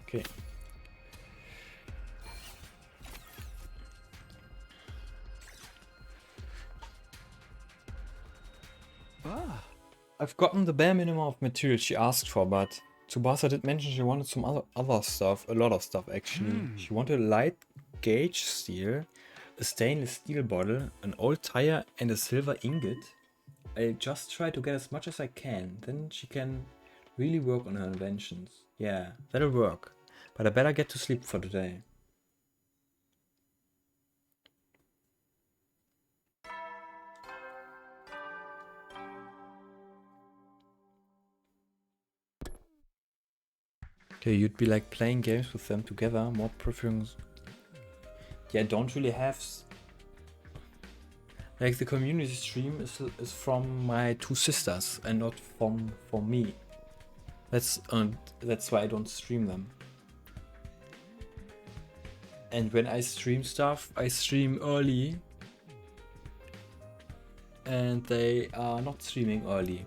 A: Okay.
C: Ah,
A: I've gotten the bare minimum of material she asked for, but Tsubasa did mention she wanted some other stuff, a lot of stuff actually. She wanted a light gauge steel, a stainless steel bottle, an old tire and a silver ingot. I'll just try to get as much as I can, then she can really work on her inventions. Yeah, that'll work. But I better get to sleep for today. Okay, you'd be like playing games with them together, more preferring... Yeah, I don't really have... Like the community stream is from my two sisters and not from me. That's why I don't stream them. And when I stream stuff, I stream early. And they are not streaming early.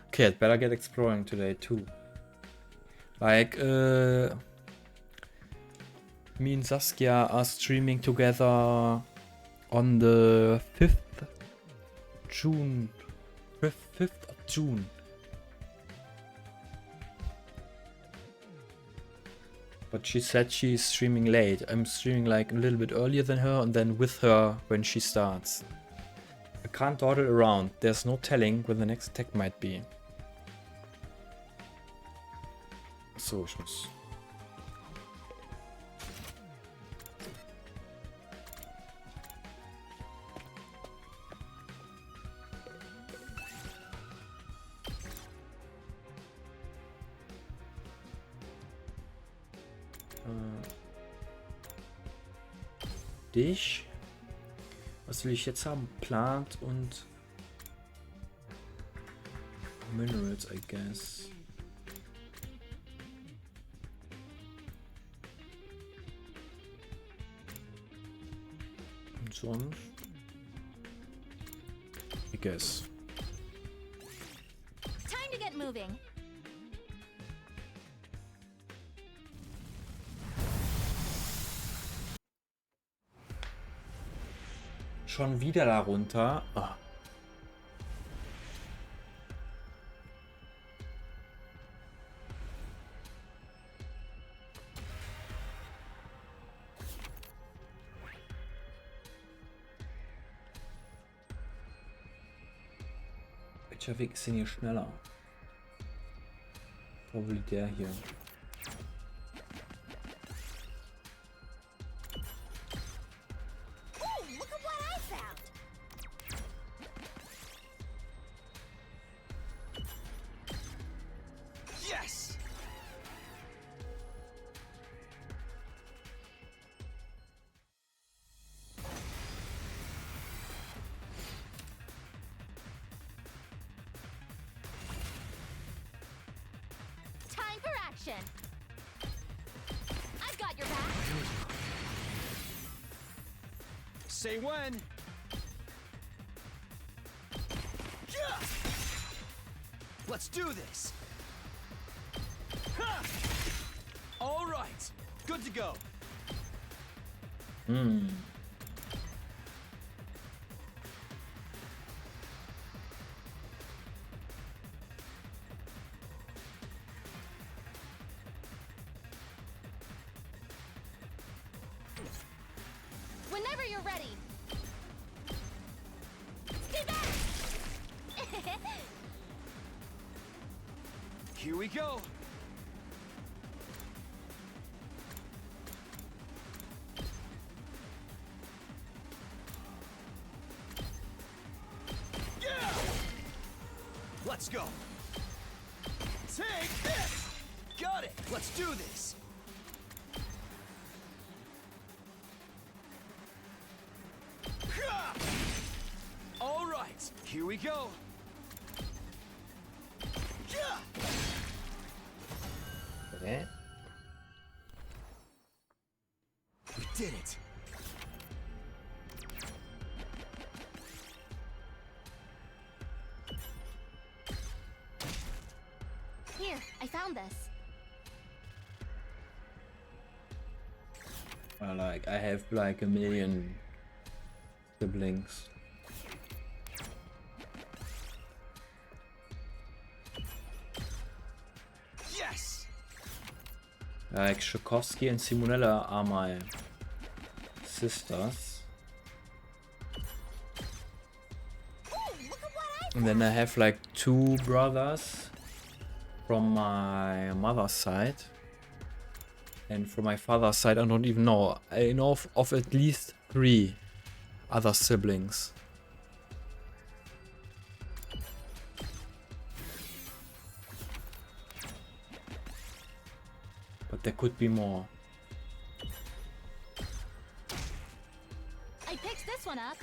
A: Okay, I'd better get exploring today too. Like, me and Saskia are streaming together on the 5th June. 5th of June. But she said she's streaming late. I'm streaming like a little bit earlier than her and then with her when she starts. I can't dawdle around. There's no telling when the next attack might be. So, ich muss... Dich. Was will ich jetzt haben? Plant und Minerals, I guess. Und sonst? I guess.
E: Time to get moving.
A: Schon wieder da runter. Ah. Welcher Weg ist denn hier schneller? Probably der hier.
E: Time for action. I've got your back.
F: Say when. Let's do this. All right, good to go.
E: Whenever you're ready. Stay back.
F: Here we go. Let's go. Take this. Got it. Let's do this. All right. Here we go.
A: Okay.
F: We did it.
E: Here, I found this.
A: Like, I have like a million siblings.
F: Yes!
A: Like, Shukovsky and Simonella are my sisters. And then I have like 2 brothers from my mother's side. And from my father's side, I don't even know. I know of at least 3 other siblings. But there could be more.
E: I picked this one up.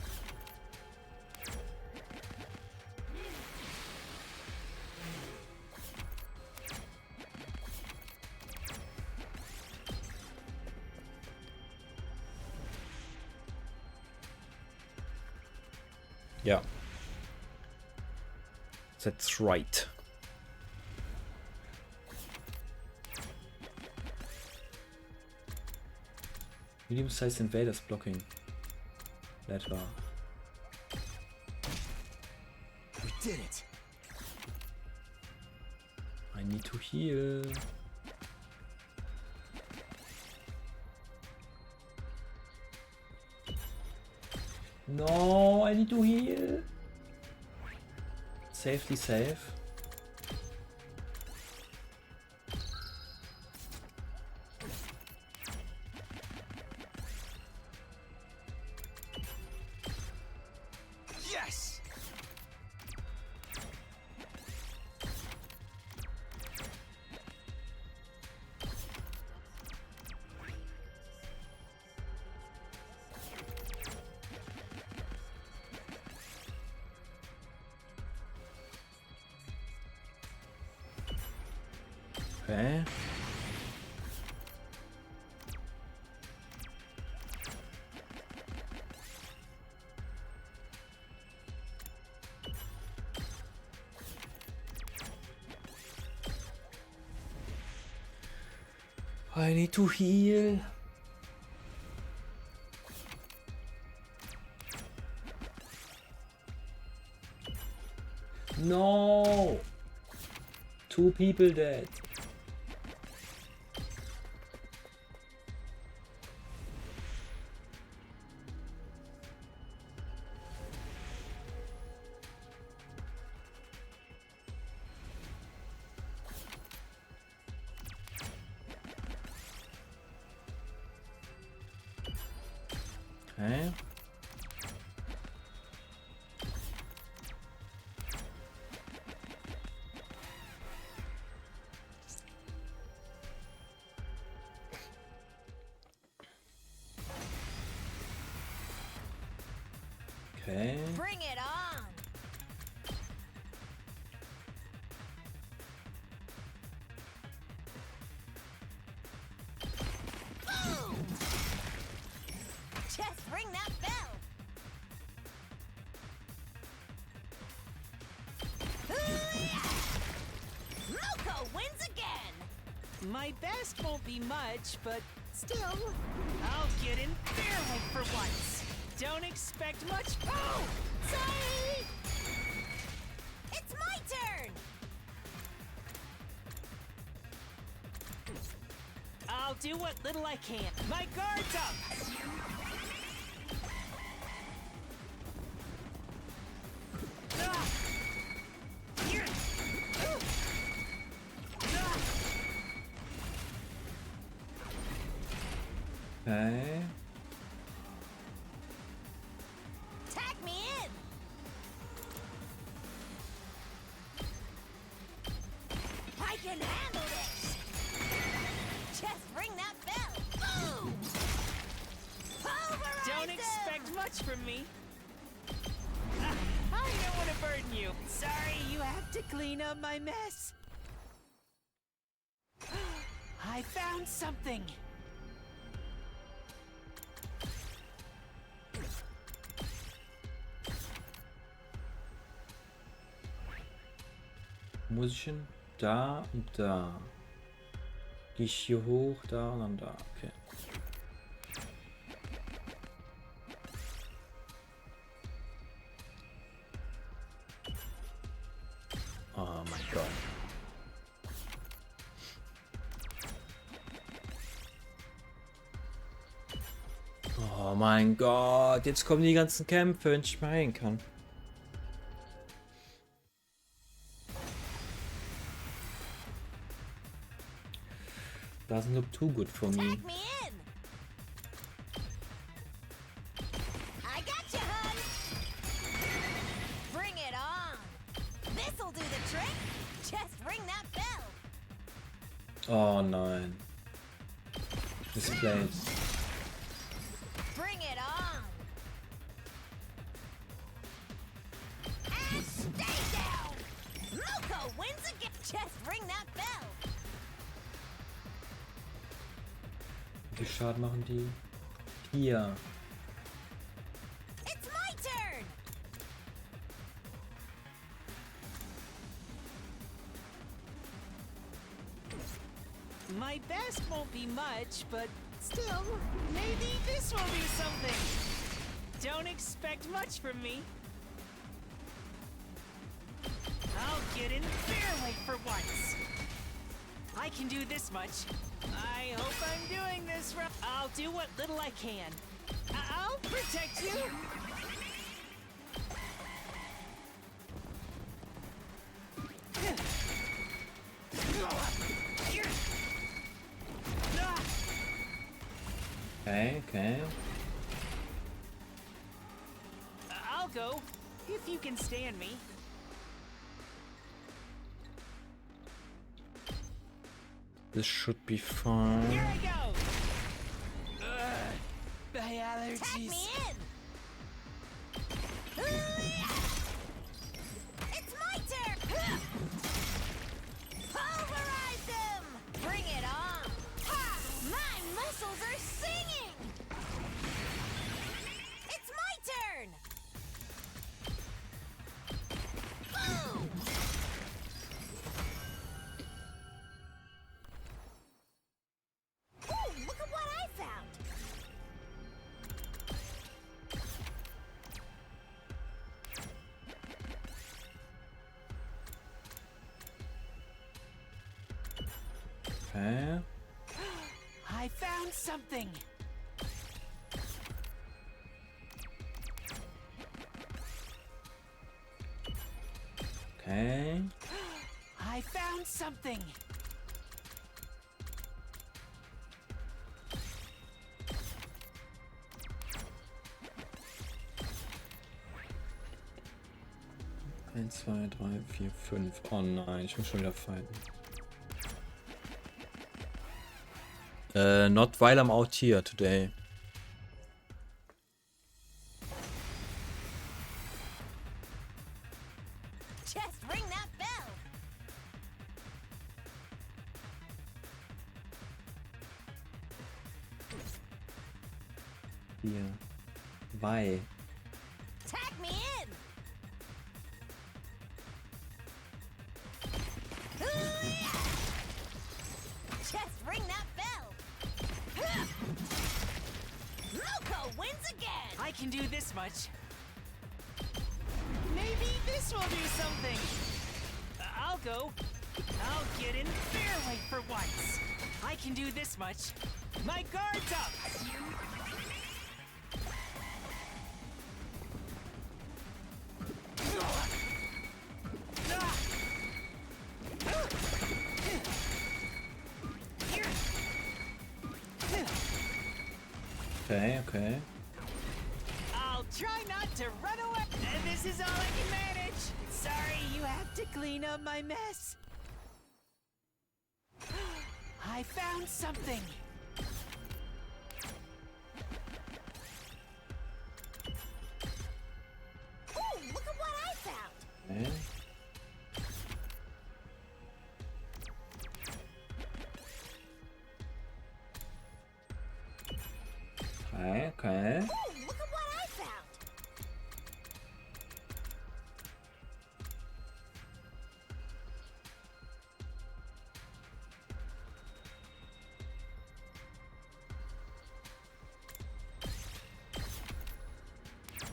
A: Yeah. That's right. Medium-sized invaders blocking. Letter.
F: We did it.
A: I need to heal. No, I need to heal. Safety save.
F: Yes!
A: Okay. I need to heal. No! 2 people dead. Okay. Okay.
E: Bring it on! Boom! Just ring that bell! Moko wins again!
M: My best won't be much, but
E: Still,
M: I'll get in their way for once. Don't expect much. Oh!
E: sorry! It's my turn!
M: I'll do what little I can. My guard's up! Ah! Here! Ah!
A: Okay.
E: Tag me in! I can handle this! Just ring that bell! Boom! Pulverize
M: Don't
E: him!
M: expect much from me. Ah, I don't want to burden you. Sorry, you have to clean up my mess. I found something.
A: Musician da und da. Gehe ich hier hoch, da und dann da. Okay. Oh mein Gott. Oh mein Gott. Jetzt kommen die ganzen Kämpfe, wenn ich mal rein kann. Doesn't look too good for me.
E: Tag me in. I got you, hun. Bring it on. This'll do the trick. Just ring that bell.
A: Oh nein. This place.
E: Bring it on. And stay down. Moko wins again. Just ring that bell.
A: Wie viel Schaden machen die? Hier.
E: It's my turn.
M: My best won't be much, but still, maybe this will do something. Don't expect much from me. I'll get in fairly for once. I can do this much. I hope I'm doing this right. I'll do what little I can. I'll protect you.
A: Okay.
M: I'll go, if you can stand me.
A: This should be fine.
M: Here I go! My allergies.
E: Tag me in. It's my turn. Pulverize them. Bring it on. Ha! My muscles are singing. It's my turn. Boom! Ooh, look at what I found.
A: Okay.
M: I found something.
A: Okay.
M: I found something.
A: Eins, zwei, drei, vier, fünf. Oh nein, ich muss schon wieder fighten. Not while I'm out here today.
E: Just ring that bell.
A: Hier. Weil.
E: Tag me in. Just ring that bell. Moko wins again.
M: I can do this much. Maybe this will do something. I'll go. I'll get in fairly for once. I can do this much. My guard's up.
A: Okay.
M: I'll try not to run away. And this is all I can manage. Sorry, you have to clean up my mess. I found something.
E: Ooh, look at what I found.
A: Okay. Okay.
E: Ooh, look at what I found.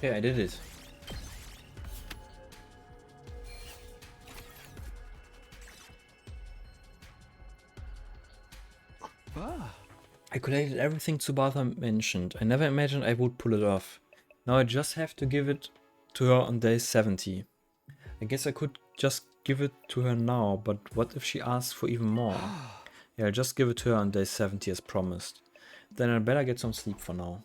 A: Yeah, I did it. I collected everything Tsubasa mentioned. I never imagined I would pull it off. Now I just have to give it to her on day 70. I guess I could just give it to her now, but what if she asks for even more? Yeah, I'll just give it to her on day 70 as promised. Then I better get some sleep for now.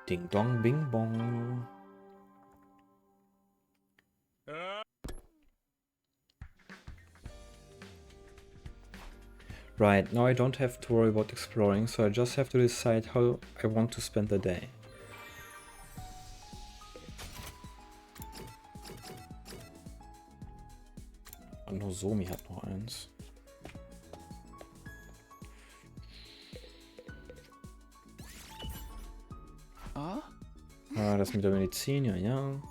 A: Ding dong bing bong. Right, now I don't have to worry about exploring, so I just have to decide how I want to spend the day. Und Nozomi hat noch eins. Ah, das mit der Medizin, ja, ja.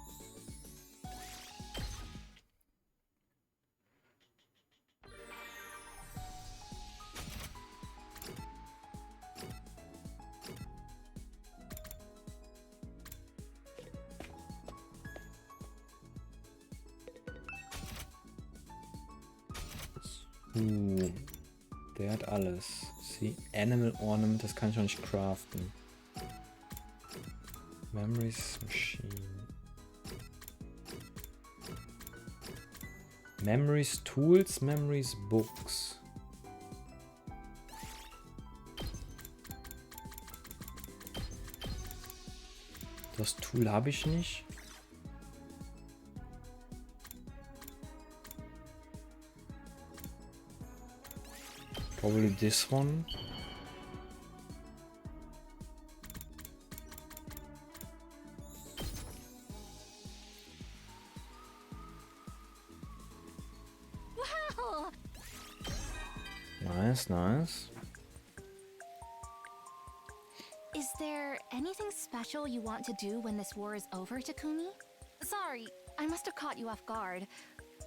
A: Der hat alles. See, Animal Ornament, das kann ich noch nicht craften. Memories Machine. Memories Tools, Memories Books. Das Tool habe ich nicht. Probably this one.
E: Wow!
A: Nice, nice.
E: Is there anything special you want to do when this war is over, Takumi? Sorry, I must have caught you off guard.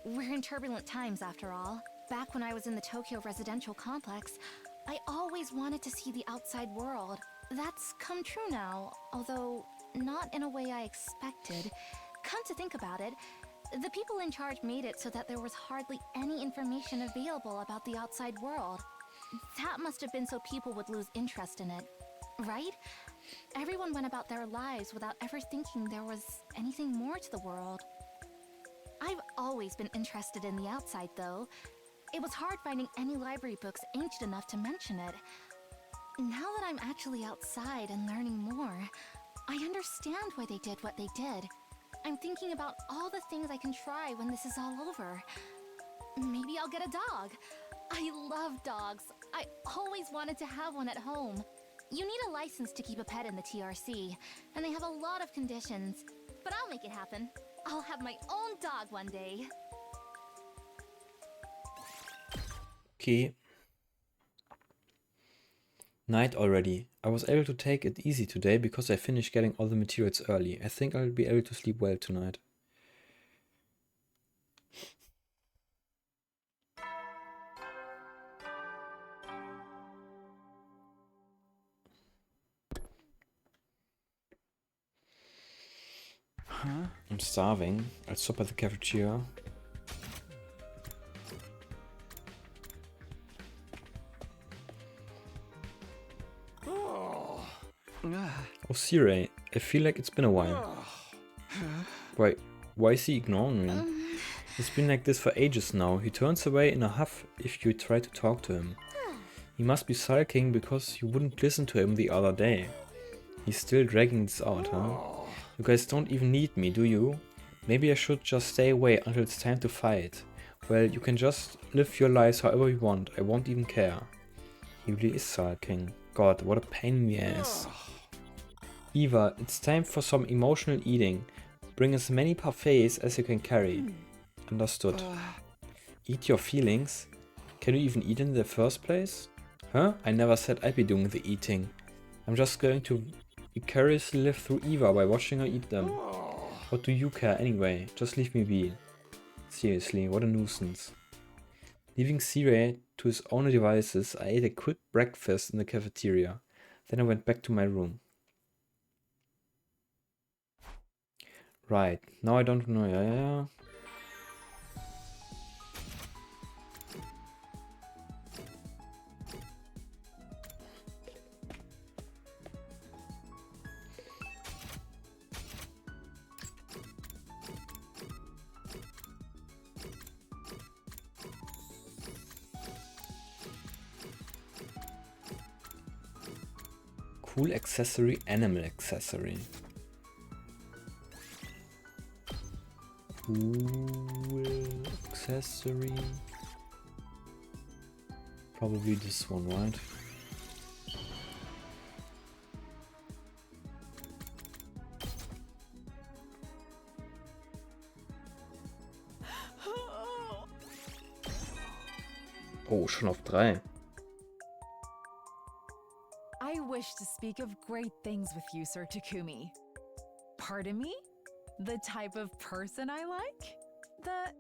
E: We're in turbulent times after all. Back when I was in the Tokyo residential complex, I always wanted to see the outside world. That's come true now, although not in a way I expected. Come to think about it, the people in charge made it so that there was hardly any information available about the outside world. That must have been so people would lose interest in it, right? Everyone went about their lives without ever thinking there was anything more to the world. I've always been interested in the outside, though. It was hard finding any library books ancient enough to mention it. Now that I'm actually outside and learning more, I understand why they did what they did. I'm thinking about all the things I can try when this is all over. Maybe I'll get a dog. I love dogs. I always wanted to have one at home. You need a license to keep a pet in the TRC, and they have a lot of conditions. But I'll make it happen. I'll have my own dog one day.
A: Okay. Night already. I was able to take it easy today because I finished getting all the materials early. I think I'll be able to sleep well tonight.
C: Huh?
A: I'm starving. I'll stop at the cafeteria. Oh, Sirei, I feel like it's been a while. Why is he ignoring me? It's been like this for ages now. He turns away in a huff if you try to talk to him. He must be sulking because you wouldn't listen to him the other day. He's still dragging this out, huh? You guys don't even need me, do you? Maybe I should just stay away until it's time to fight. Well, you can just live your lives however you want. I won't even care. He really is sulking. God, what a pain in the ass. Eva, it's time for some emotional eating. Bring as many parfaits as you can carry. Understood. Eat your feelings? Can you even eat in the first place? Huh? I never said I'd be doing the eating. I'm just going to vicariously live through Eva by watching her eat them. What do you care anyway? Just leave me be. Seriously, what a nuisance. Leaving Sirei to his own devices, I ate a quick breakfast in the cafeteria. Then I went back to my room. Right, now I don't know. Yeah. Cool accessory, animal accessory. Cool accessory. Probably this one, right? Oh, schon auf 3.
K: I wish to speak of great things with you, Sir Takumi. Pardon me? The type of person I like? That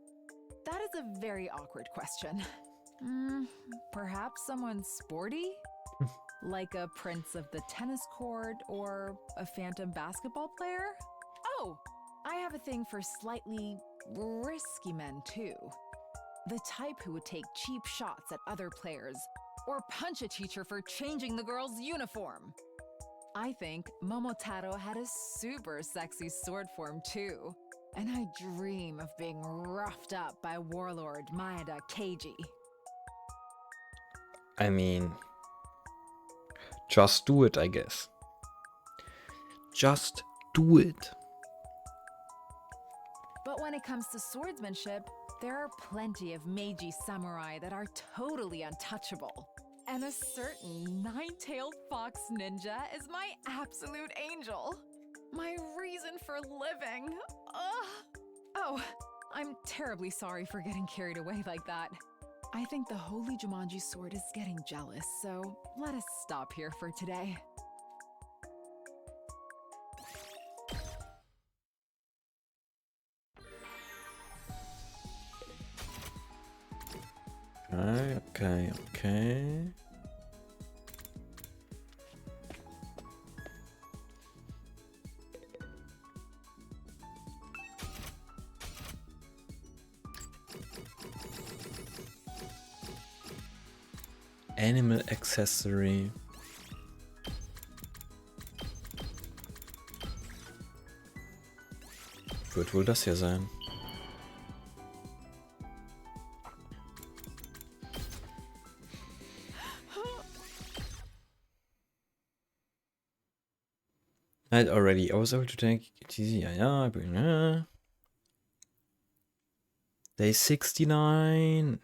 K: is a very awkward question. Perhaps someone sporty? Like a prince of the tennis court or a phantom basketball player? Oh, I have a thing for slightly risky men too. The type who would take cheap shots at other players or punch a teacher for changing the girl's uniform. I think Momotaro had a super sexy sword form too, and I dream of being roughed up by warlord Maeda Keiji.
A: I mean, just do it, I guess. Just do it.
K: But when it comes to swordsmanship, there are plenty of Meiji samurai that are totally untouchable. And a certain nine-tailed fox ninja is my absolute angel. My reason for living. Ugh. Oh, I'm terribly sorry for getting carried away like that. I think the Holy Jumanji sword is getting jealous, so let us stop here for today.
A: Okay. Animal accessory. Wird wohl das hier sein. Night already. I was able to take it easy. Yeah. Day 69.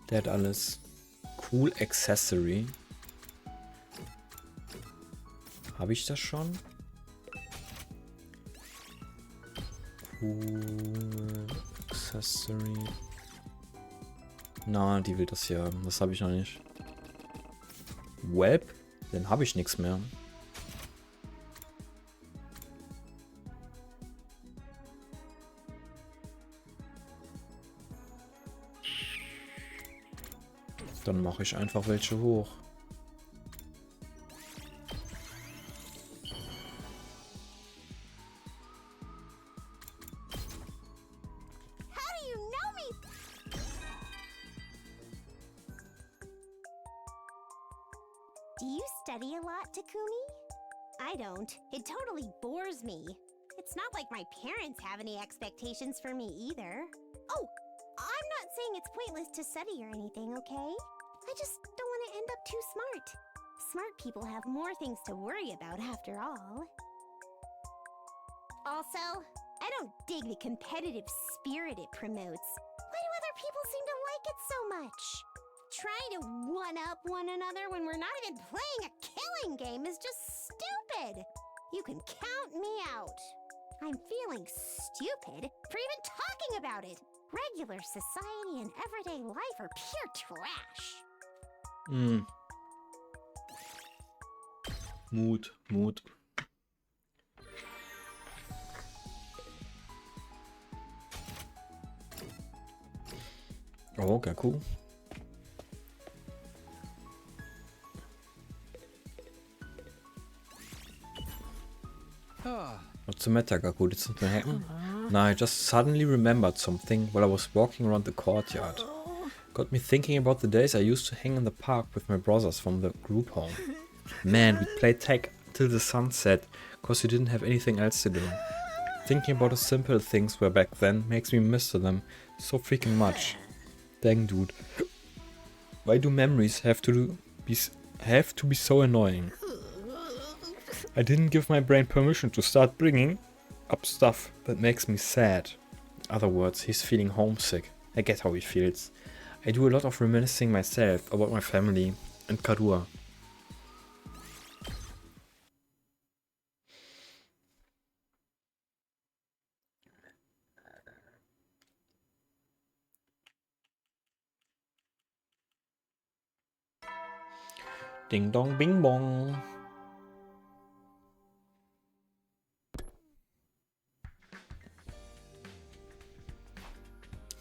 A: Der hat alles. Cool Accessory. Habe ich das schon? Cool Accessory. Na, die will das hier haben. Das habe ich noch nicht. Web? Dann habe ich nichts mehr. Dann mache ich einfach welche hoch.
E: How do you know me? Do you study a lot, Takumi? I don't. It totally bores me. It's not like my parents have any expectations for me either. Oh, I'm not saying it's pointless to study or anything, okay? I just don't want to end up too smart. Smart people have more things to worry about after all. Also, I don't dig the competitive spirit it promotes. Why do other people seem to like it so much? Trying to one-up one another when we're not even playing a killing game is just stupid. You can count me out. I'm feeling stupid for even talking about it. Regular society and everyday life are pure trash.
A: Mut. Oh, Gaku. What's the matter, Gaku? Did something happen? No, I just suddenly remembered something while I was walking around the courtyard. Got me thinking about the days I used to hang in the park with my brothers from the group home. Man, we played tag till the sun set, cause we didn't have anything else to do. Thinking about the simple things were back then makes me miss them so freaking much. Dang, dude. Why do memories have to be so annoying? I didn't give my brain permission to start bringing up stuff that makes me sad. In other words, he's feeling homesick. I get how he feels. I do a lot of reminiscing myself about my family and Karua. Ding dong bing bong.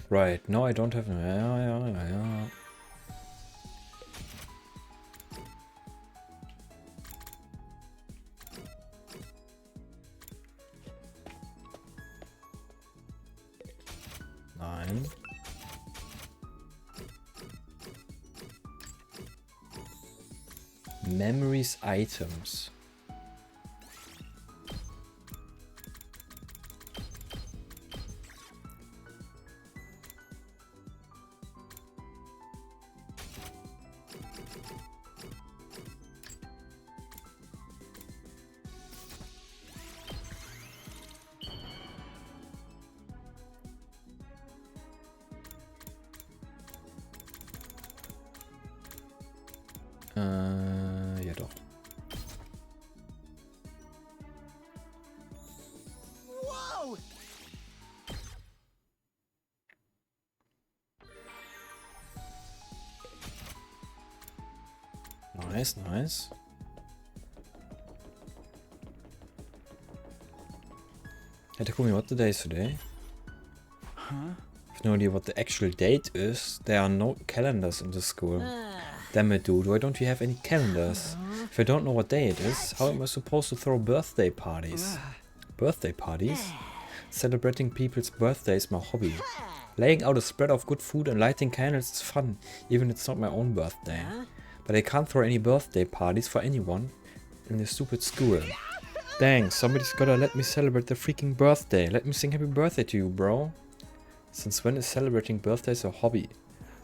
A: Right, no, I don't have... Yeah. Nein. Memories items. Ja doch.
M: Whoa!
A: Nice. Hey, Takumi, what the day is today?
F: Huh?
A: I have no idea what the actual date is. There are no calendars in the school. Damn it, dude, why don't you have any calendars? If I don't know what day it is, how am I supposed to throw birthday parties? Birthday parties? Celebrating people's birthdays is my hobby. Laying out a spread of good food and lighting candles is fun, even if it's not my own birthday. But I can't throw any birthday parties for anyone in this stupid school. Dang, somebody's gotta let me celebrate the freaking birthday. Let me sing happy birthday to you, bro. Since when is celebrating birthdays a hobby?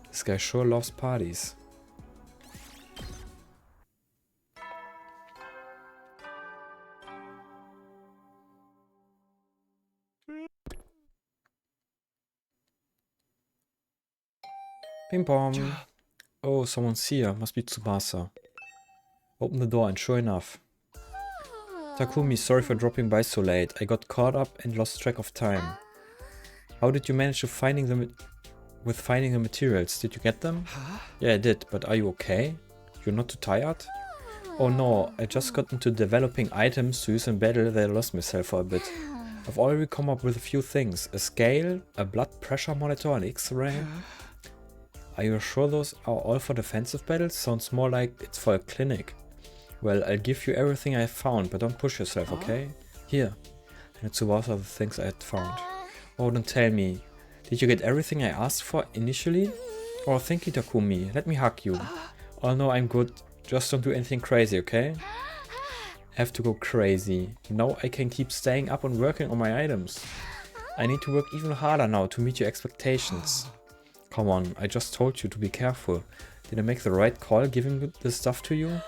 A: This guy sure loves parties. Ping pong. Oh, someone's here. Must be Tsubasa. Open the door and sure enough. Takumi, sorry for dropping by so late. I got caught up and lost track of time. How did you manage to finding the materials? Did you get them? Yeah, I did, but are you okay? You're not too tired? Oh no, I just got into developing items to use in battle that I lost myself for a bit. I've already come up with a few things. A scale, a blood pressure monitor, an X-ray. Are you sure those are all for defensive battles? Sounds more like it's for a clinic. Well, I'll give you everything I found, but don't push yourself, okay? Here. And Tsubasa are the things I had found. Oh, don't tell me. Did you get everything I asked for initially? Oh, thank you, Takumi. Let me hug you. Oh no, I'm good. Just don't do anything crazy, okay? Have to go crazy. Now I can keep staying up and working on my items. I need to work even harder now to meet your expectations. Come on, I just told you to be careful. Did I make the right call giving this stuff to you?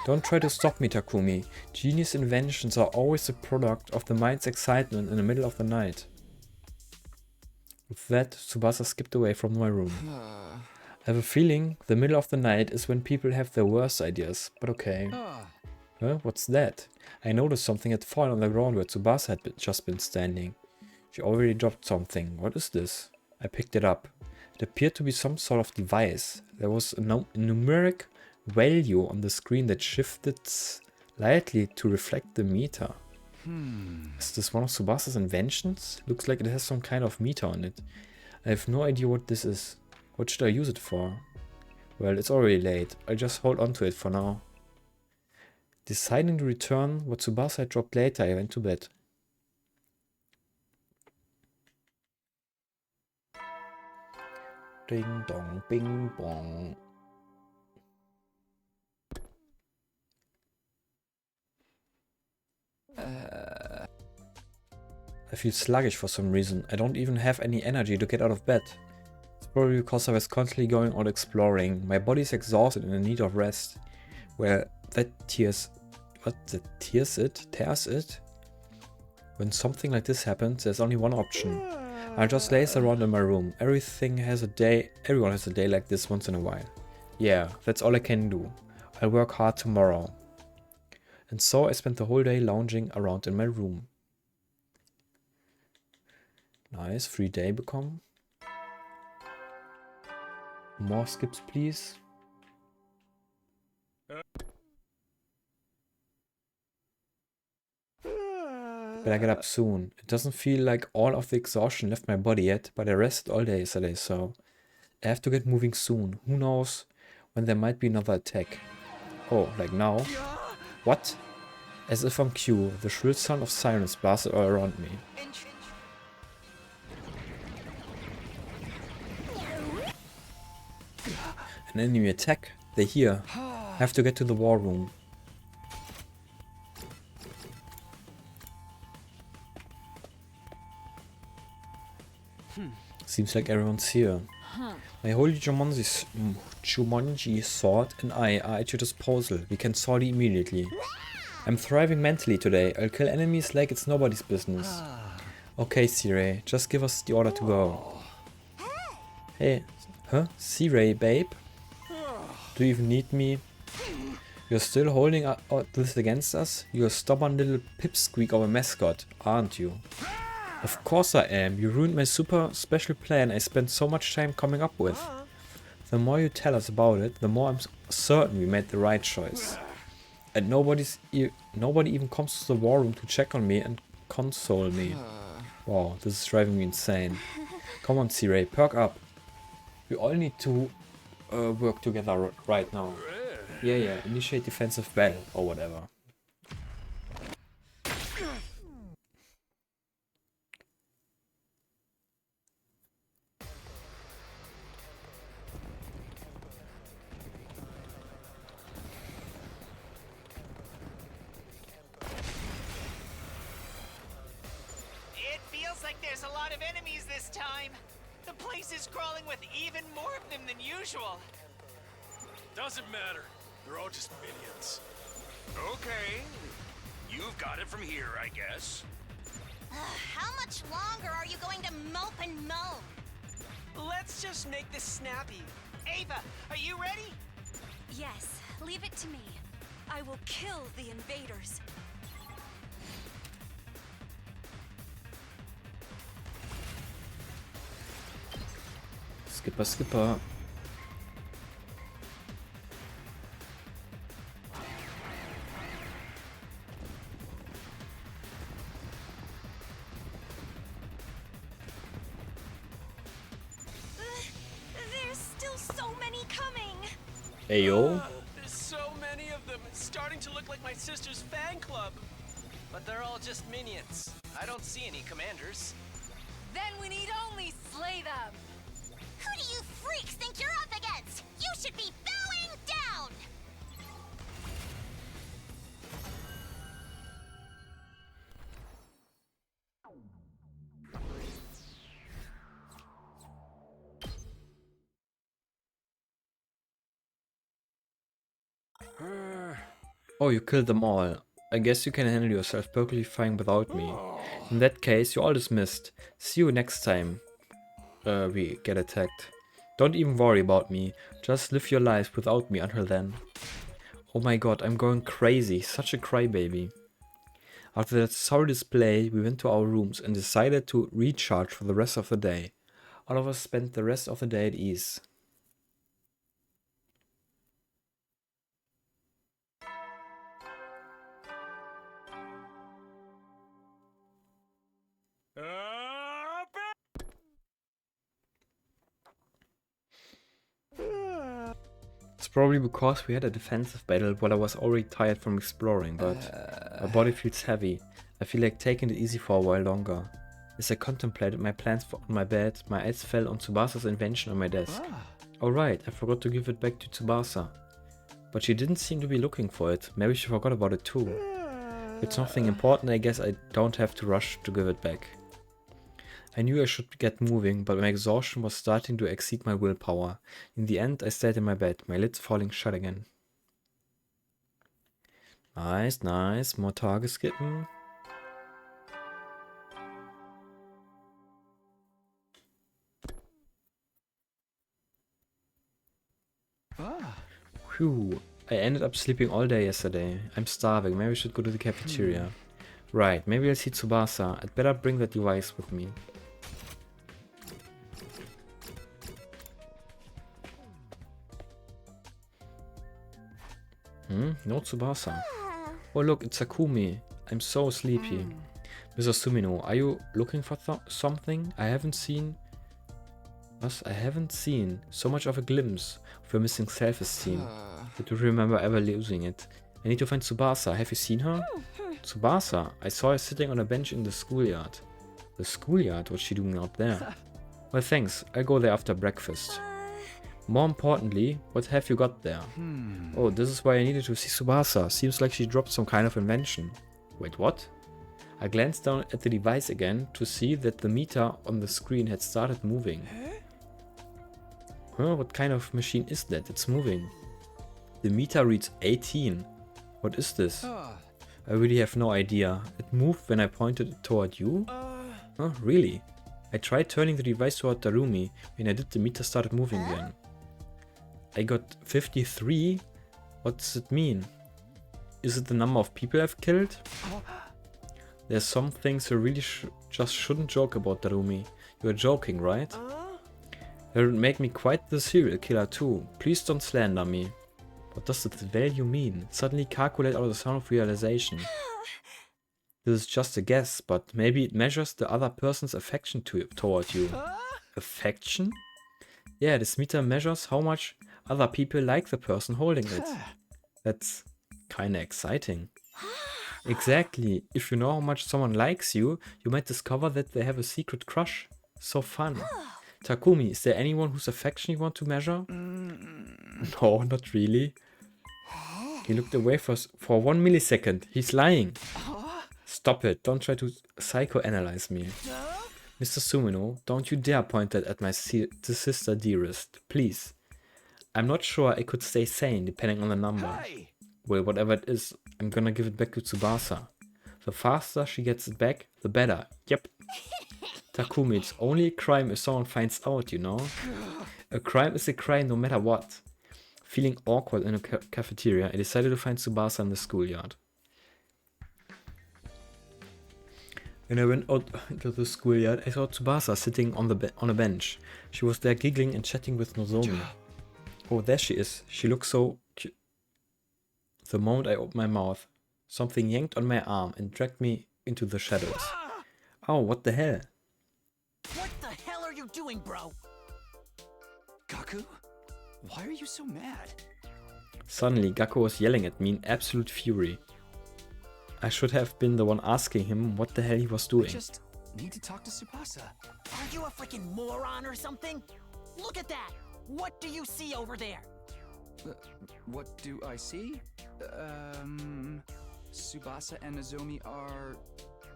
A: Don't try to stop me, Takumi. Genius inventions are always the product of the mind's excitement in the middle of the night. With that, Tsubasa skipped away from my room. I have a feeling the middle of the night is when people have their worst ideas, but okay. Huh? What's that? I noticed something had fallen on the ground where Tsubasa had just been standing. She already dropped something. What is this? I picked it up. It appeared to be some sort of device. There was a numeric value on the screen that shifted slightly to reflect the meter. Is this one of Tsubasa's inventions? Looks like it has some kind of meter on it. I have no idea what this is. What should I use it for? Well, it's already late. I'll just hold on to it for now. Deciding to return what Tsubasa had dropped later, I went to bed. Ding dong, bing bong. I feel sluggish for some reason. I don't even have any energy to get out of bed. It's probably because I was constantly going out exploring. My body's exhausted and in need of rest. Well, that tears it? When something like this happens, there's only one option. I'll just laze around in my room. Everyone has a day like this once in a while. Yeah, that's all I can do. I'll work hard tomorrow. And so I spent the whole day lounging around in my room. Nice, free day bekommen. More skips, please. Better get up soon. It doesn't feel like all of the exhaustion left my body yet, but I rested all day yesterday, so I have to get moving soon. Who knows when there might be another attack. Oh, like now? What? As if on cue, the shrill sound of sirens blasted all around me. An enemy attack? They're here. I have to get to the war room. Seems like everyone's here. My holy Jumanji sword and I are at your disposal. We can sortie immediately. I'm thriving mentally today. I'll kill enemies like it's nobody's business. Okay, C-Ray, just give us the order to go. Hey, huh? C-Ray, babe? Do you even need me? You're still holding this against us? You're a stubborn little pipsqueak of a mascot, aren't you? Of course I am. You ruined my super special plan I spent so much time coming up with. The more you tell us about it, the more I'm certain we made the right choice. And nobody even comes to the war room to check on me and console me. Wow, this is driving me insane. Come on, C-Ray, perk up. We all need to work together right now. Yeah, initiate defensive battle or whatever.
M: It feels like there's a lot of enemies this time. The place is crawling with even more of them than usual.
D: Doesn't matter. They're all just minions. Okay. You've got it from here, I guess.
E: How much longer are you going to mope and moan?
I: Let's just make this snappy.
M: Ava, are you ready?
L: Yes, leave it to me. I will kill the invaders.
A: Skipper.
E: There's still so many coming.
A: Ayo.
I: There's so many of them. It's starting to look like my sister's fan club.
F: But they're all just minions. I don't see any commanders.
G: Then we need only slay them.
E: Who do you freaks think you're up against? You should be bowing down!
A: Oh, you killed them all. I guess you can handle yourself perfectly fine without me. In that case, you're all dismissed. See you next time. we get attacked. Don't even worry about me. Just live your lives without me until then. Oh my god, I'm going crazy. Such a crybaby. After that sorry display, we went to our rooms and decided to recharge for the rest of the day. All of us spent the rest of the day at ease. It's probably because we had a defensive battle while I was already tired from exploring, but my body feels heavy. I feel like taking it easy for a while longer. As I contemplated my plans on my bed, my eyes fell on Tsubasa's invention on my desk. Oh right, I forgot to give it back to Tsubasa. But she didn't seem to be looking for it. Maybe she forgot about it too. If it's nothing important, I guess I don't have to rush to give it back. I knew I should get moving, but my exhaustion was starting to exceed my willpower. In the end, I stayed in my bed, my lids falling shut again. Nice, nice. More target skippen. Phew. I ended up sleeping all day yesterday. I'm starving. Maybe I should go to the cafeteria. Right, maybe I'll see Tsubasa. I'd better bring that device with me. No Tsubasa. Oh look, it's Sakumi. I'm so sleepy. Mr. Sumino, are you looking for something? I haven't seen so much of a glimpse of your missing self-esteem. I do remember ever losing it. I need to find Tsubasa. Have you seen her? Tsubasa? I saw her sitting on a bench in the schoolyard. The schoolyard? What's she doing out there? Well, thanks. I'll go there after breakfast. More importantly, what have you got there? Oh, this is why I needed to see Tsubasa. Seems like she dropped some kind of invention. Wait, what? I glanced down at the device again to see that the meter on the screen had started moving. Huh? What kind of machine is that? It's moving. The meter reads 18. What is this? I really have no idea. It moved when I pointed it toward you? Huh? Really? I tried turning the device toward Darumi. When I did, the meter started moving again. I got 53? What does it mean? Is it the number of people I've killed? There's some things you really just shouldn't joke about, Darumi. You're joking, right? That would make me quite the serial killer too. Please don't slander me. What does the value mean? Suddenly calculate out the sound of realization. This is just a guess, but maybe it measures the other person's affection toward you. Affection? Yeah, this meter measures how much other people like the person holding it. That's kinda exciting. Exactly. If you know how much someone likes you, you might discover that they have a secret crush. So fun. Takumi, is there anyone whose affection you want to measure? No, not really. He looked away for 1 millisecond. He's lying. Stop it. Don't try to psychoanalyze me. Mr. Sumino, don't you dare point that at my sister dearest. Please. I'm not sure I could stay sane depending on the number. Well, whatever it is, I'm gonna give it back to Tsubasa. The faster she gets it back, the better. Yep. Takumi, it's only a crime if someone finds out, you know? A crime is a crime no matter what. Feeling awkward in a cafeteria, I decided to find Tsubasa in the schoolyard. When I went out into the schoolyard, I saw Tsubasa sitting on a bench. She was there giggling and chatting with Nozomi. Oh, there she is. She looks so cute. The moment I opened my mouth, something yanked on my arm and dragged me into the shadows. Oh, what the hell?
F: What the hell are you doing, bro?
C: Gaku? Why are you so mad?
A: Suddenly, Gaku was yelling at me in absolute fury. I should have been the one asking him what the hell he was doing.
C: I just need to talk to Tsubasa.
H: Are you a freaking moron or something? Look at that! What do you see over there?
C: What do I see? Tsubasa and Nozomi are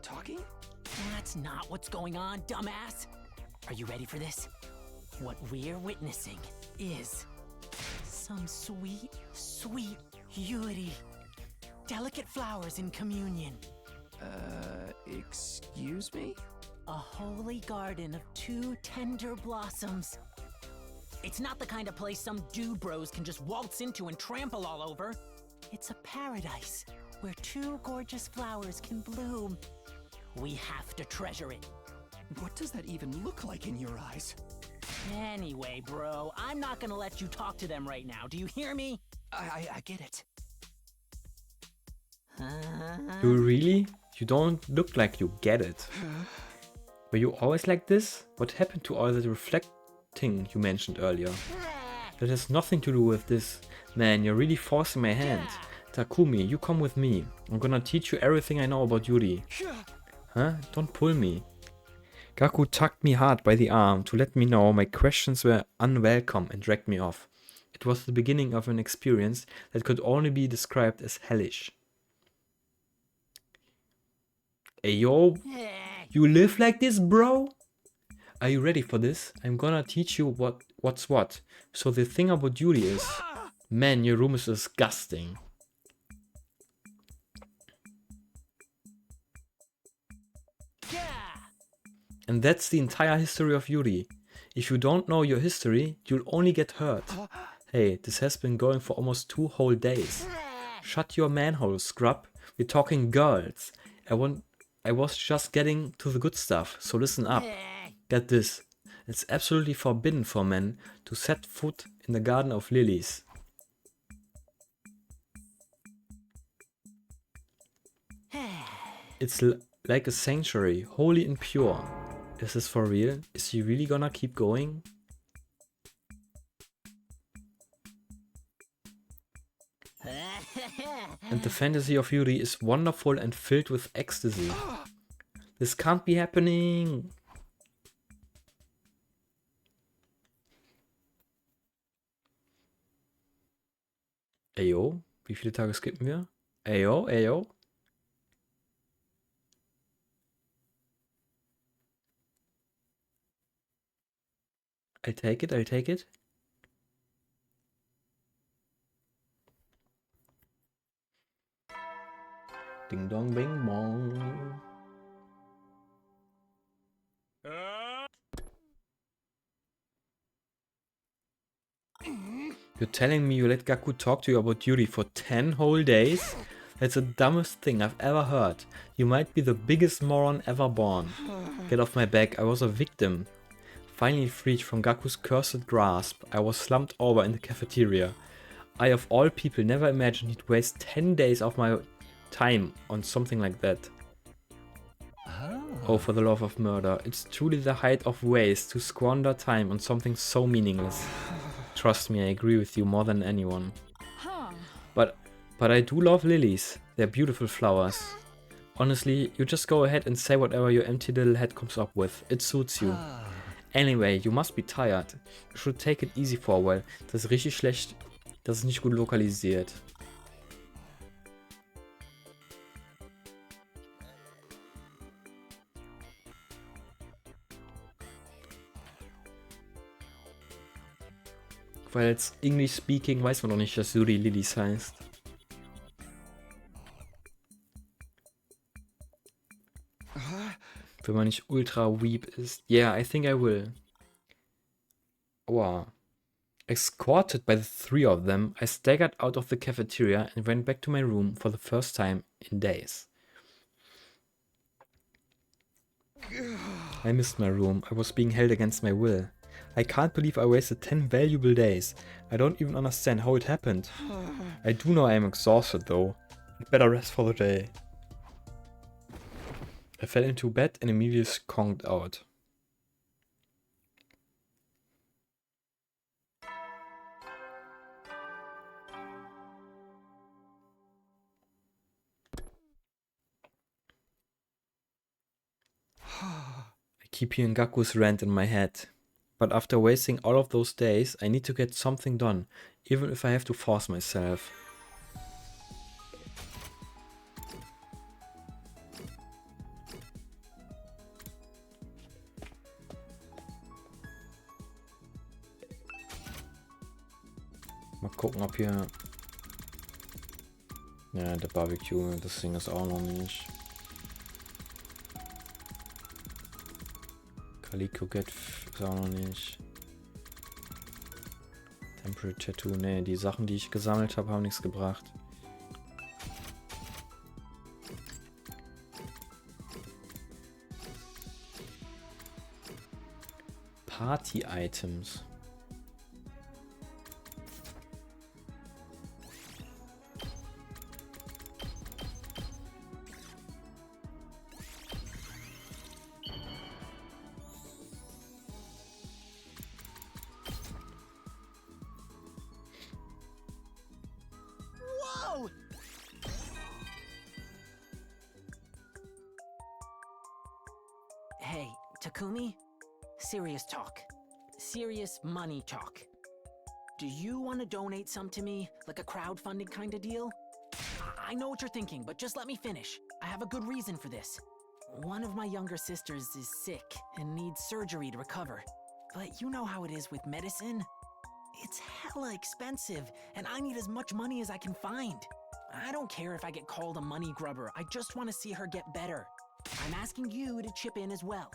C: talking?
H: That's not what's going on, dumbass. Are you ready for this? What we're witnessing is some sweet, sweet Yuri. Delicate flowers in communion.
C: Excuse me?
H: A holy garden of 2 tender blossoms. It's not the kind of place some dude bros can just waltz into and trample all over. It's a paradise where 2 gorgeous flowers can bloom. We have to treasure it.
F: What does that even look like in your eyes?
H: Anyway, bro, I'm not gonna let you talk to them right now. Do you hear me?
F: I get it.
A: You really? You don't look like you get it. Were you always like this? What happened to all that reflecting you mentioned earlier? That has nothing to do with this. Man, you're really forcing my hand. Takumi, you come with me. I'm gonna teach you everything I know about Yuri. Huh? Don't pull me. Gaku tugged me hard by the arm to let me know my questions were unwelcome and dragged me off. It was the beginning of an experience that could only be described as hellish. Ayo, you live like this, bro? Are you ready for this? I'm gonna teach you what's what. So the thing about Yuri is, man, your room is disgusting. And that's the entire history of Yuri. If you don't know your history, you'll only get hurt. Hey, this has been going for almost 2 whole days. Shut your manhole, scrub. We're talking girls. I was just getting to the good stuff, so listen up. Get this. It's absolutely forbidden for men to set foot in the Garden of Lilies. It's like a sanctuary, holy and pure. Is this for real? Is he really gonna keep going? And the fantasy of Yuri is wonderful and filled with ecstasy. This can't be happening. Ayo, wie viele Tage skippen wir? Ayo, ayo. I'll take it, I'll take it. Ding dong bing bong. You're telling me you let Gaku talk to you about Yuri for 10 whole days? That's the dumbest thing I've ever heard. You might be the biggest moron ever born. Get off my back, I was a victim. Finally freed from Gaku's cursed grasp, I was slumped over in the cafeteria. I of all people never imagined he'd waste 10 days of my time on something like that. Oh, for the love of murder. It's truly the height of waste to squander time on something so meaningless. Trust me, I agree with you more than anyone. But I do love lilies. They're beautiful flowers. Honestly, you just go ahead and say whatever your empty little head comes up with. It suits you. Anyway, you must be tired. You should take it easy for a while. Das ist richtig schlecht. Das ist nicht gut lokalisiert. Weil als English speaking weiß man doch nicht, dass Yuri Lilies heißt. Wenn man nicht ultra weep ist. Yeah, I think I will. Wow. Escorted by the 3 of them, I staggered out of the cafeteria and went back to my room for the first time in days. I missed my room. I was being held against my will. I can't believe I wasted 10 valuable days. I don't even understand how it happened. I do know I am exhausted though. I'd better rest for the day. I fell into bed and immediately conked out. I keep hearing Gaku's rant in my head. But after wasting all of those days, I need to get something done, even if I have to force myself. Mal gucken, ob hier... Ja, der Barbecue, das Ding ist auch noch nicht. Calico Get ist auch noch nicht. Temporary Tattoo, ne, die Sachen, die ich gesammelt habe, haben nichts gebracht. Party-Items.
H: Whoa! Hey, Takumi? Serious talk. Serious money talk. Do you want to donate some to me? Like a crowdfunding kind of deal? I know what you're thinking, but just let me finish. I have a good reason for this. One of my younger sisters is sick and needs surgery to recover. But you know how it is with medicine. It's hella expensive, and I need as much money as I can find. I don't care if I get called a money grubber. I just want to see her get better. I'm asking you to chip in as well.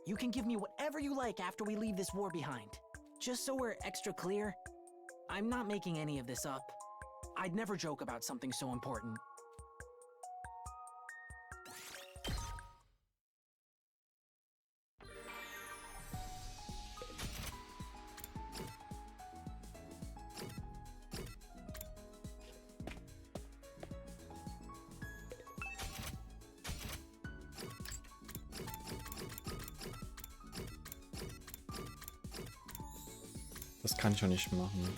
H: You can give me whatever you like after we leave this war behind. Just so we're extra clear, I'm not making any of this up. I'd never joke about something so important.
A: Das kann ich auch nicht machen.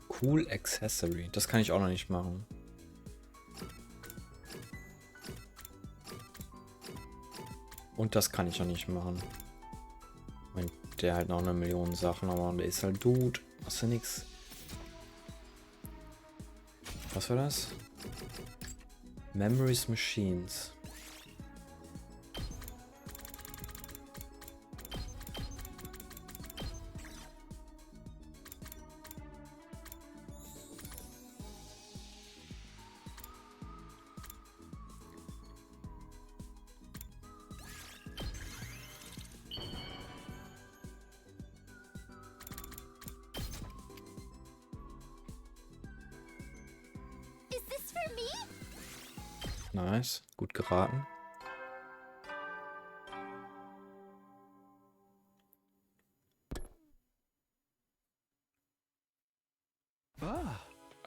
A: Cool Accessory. Das kann ich auch noch nicht machen. Und das kann ich auch nicht machen. Und der halt noch 1.000.000 Sachen, aber der ist halt Dude. Machst du nix. Was war das? Memories Machines.
E: Is this for me?
A: Nice. Gut geraten.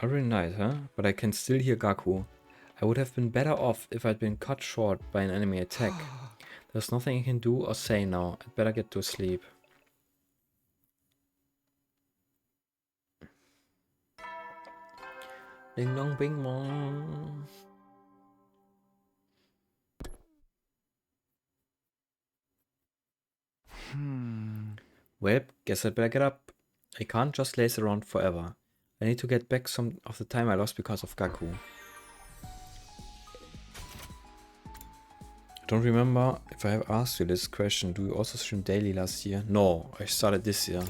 A: Every night, huh? But I can still hear Gaku. I would have been better off if I'd been cut short by an enemy attack. There's nothing I can do or say now. I'd better get to sleep. Ding dong bing bong. Well, guess I'd better get up. I can't just laze around forever. I need to get back some of the time I lost because of Gaku. I don't remember if I have asked you this question. Do you also stream daily last year? No, I started this year.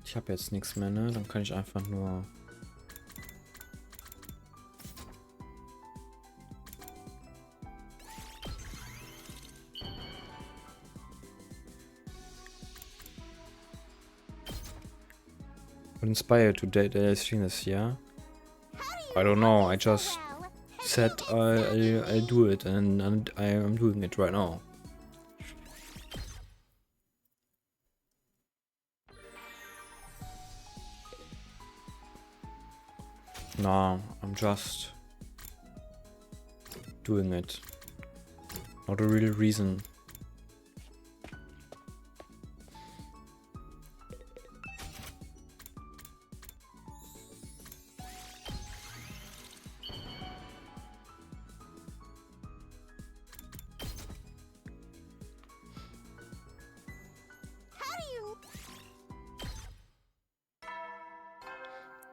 A: Ich habe jetzt nichts mehr, ne? Dann kann ich einfach nur... Inspired to daily stream this year? I don't know, I just said I'll do it and I am doing it right now. No, I'm just doing it. Not a real reason.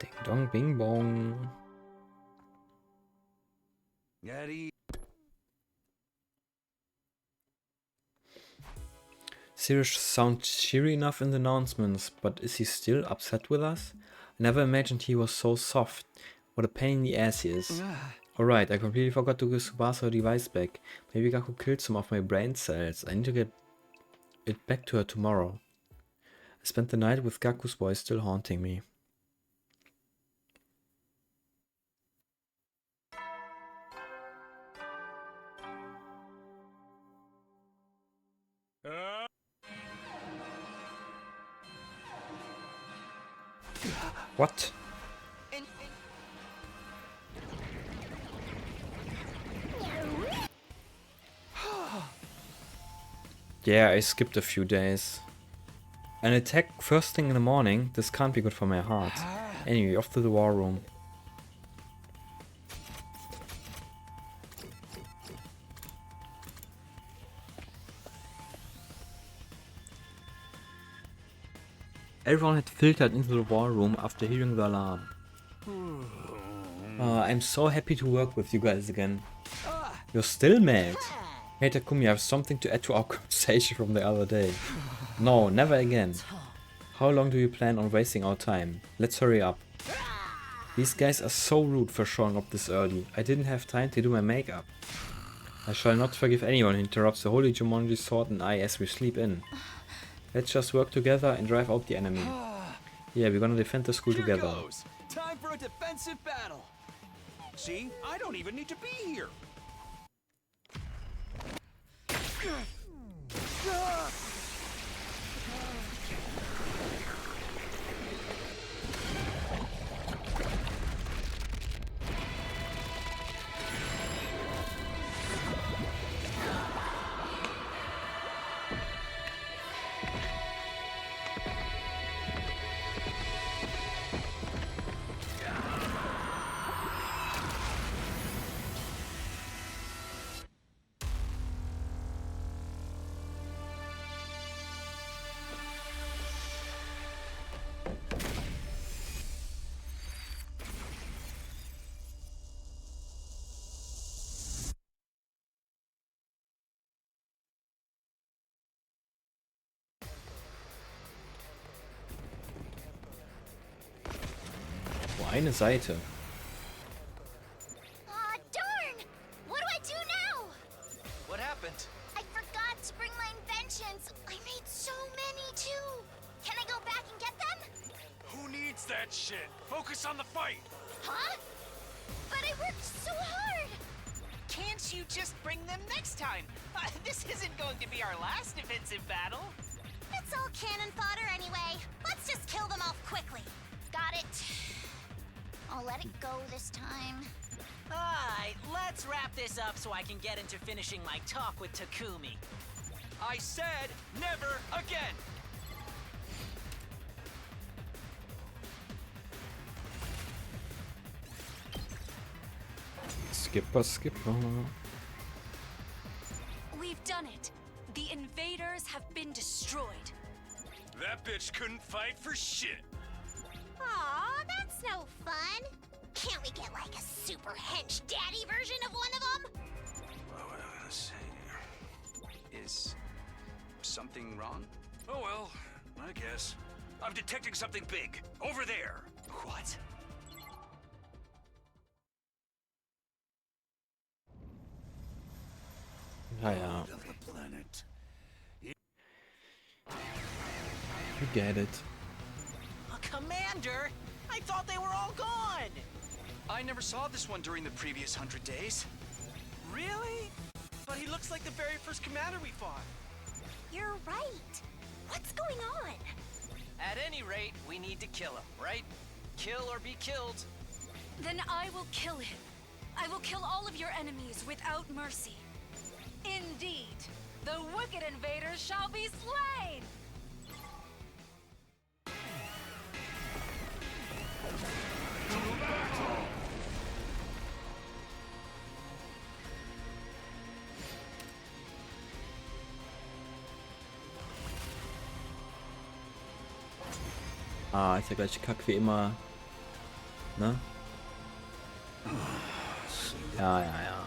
A: Ding dong bing bong.
D: Eddie.
A: Sirius sounds cheery enough in the announcements, but is he still upset with us? I never imagined he was so soft. What a pain in the ass he is. Alright, I completely forgot to give Tsubasa her device back. Maybe Gaku killed some of my brain cells. I need to get it back to her tomorrow. I spent the night with Gaku's voice still haunting me. What? Yeah, I skipped a few days. An attack first thing in the morning? This can't be good for my heart. Anyway, off to the war room. Everyone had filtered into the war room after hearing the alarm. I'm so happy to work with you guys again. You're still mad? Hey Takumi, I have something to add to our conversation from the other day. No, never again. How long do you plan on wasting our time? Let's hurry up. These guys are so rude for showing up this early. I didn't have time to do my makeup. I shall not forgive anyone who interrupts the holy Jumanji sword and I as we sleep in. Let's just work together and drive out the enemy. Yeah, we're gonna defend the school together.
D: Goes. Time for a defensive battle. See, I don't even need to be here.
A: Oh, eine Seite.
E: Aw, darn! What do I do now?
F: What happened?
E: I forgot to bring my inventions. I made so many, too. Can I go back and get them?
D: Who needs that shit? Focus on the fight.
E: Huh? But I worked so hard!
M: Can't you just bring them next time? This isn't going to be our last defensive battle.
E: It's all cannon fodder anyway. Let's just kill them off quickly. Got it. I'll let it go this time.
H: Alright, let's wrap this up so I can get into finishing my talk with Takumi.
F: I said never again!
A: Skipper, skipper.
L: We've done it. The invaders have been destroyed.
D: That bitch couldn't fight for shit.
E: Aw, that's no fun. Can't we get like a super hench daddy version of one of them?
C: What was I gonna say? Is something wrong?
D: Oh well, I guess. I'm detecting something big. Over there.
F: What?
A: Ja, ja.
D: Of the planet.
A: You get it.
H: Commander! I thought they were all gone!
F: I never saw this one during the previous 100 days.
I: Really? But he looks like the very first commander we fought.
E: You're right. What's going on?
J: At any rate, we need to kill him, right? Kill or be killed.
L: Then I will kill him. I will kill all of your enemies without mercy.
K: Indeed, the wicked invaders shall be slain!
A: Ah, ist der gleiche Kack wie immer. Ne? Ja, ja, ja.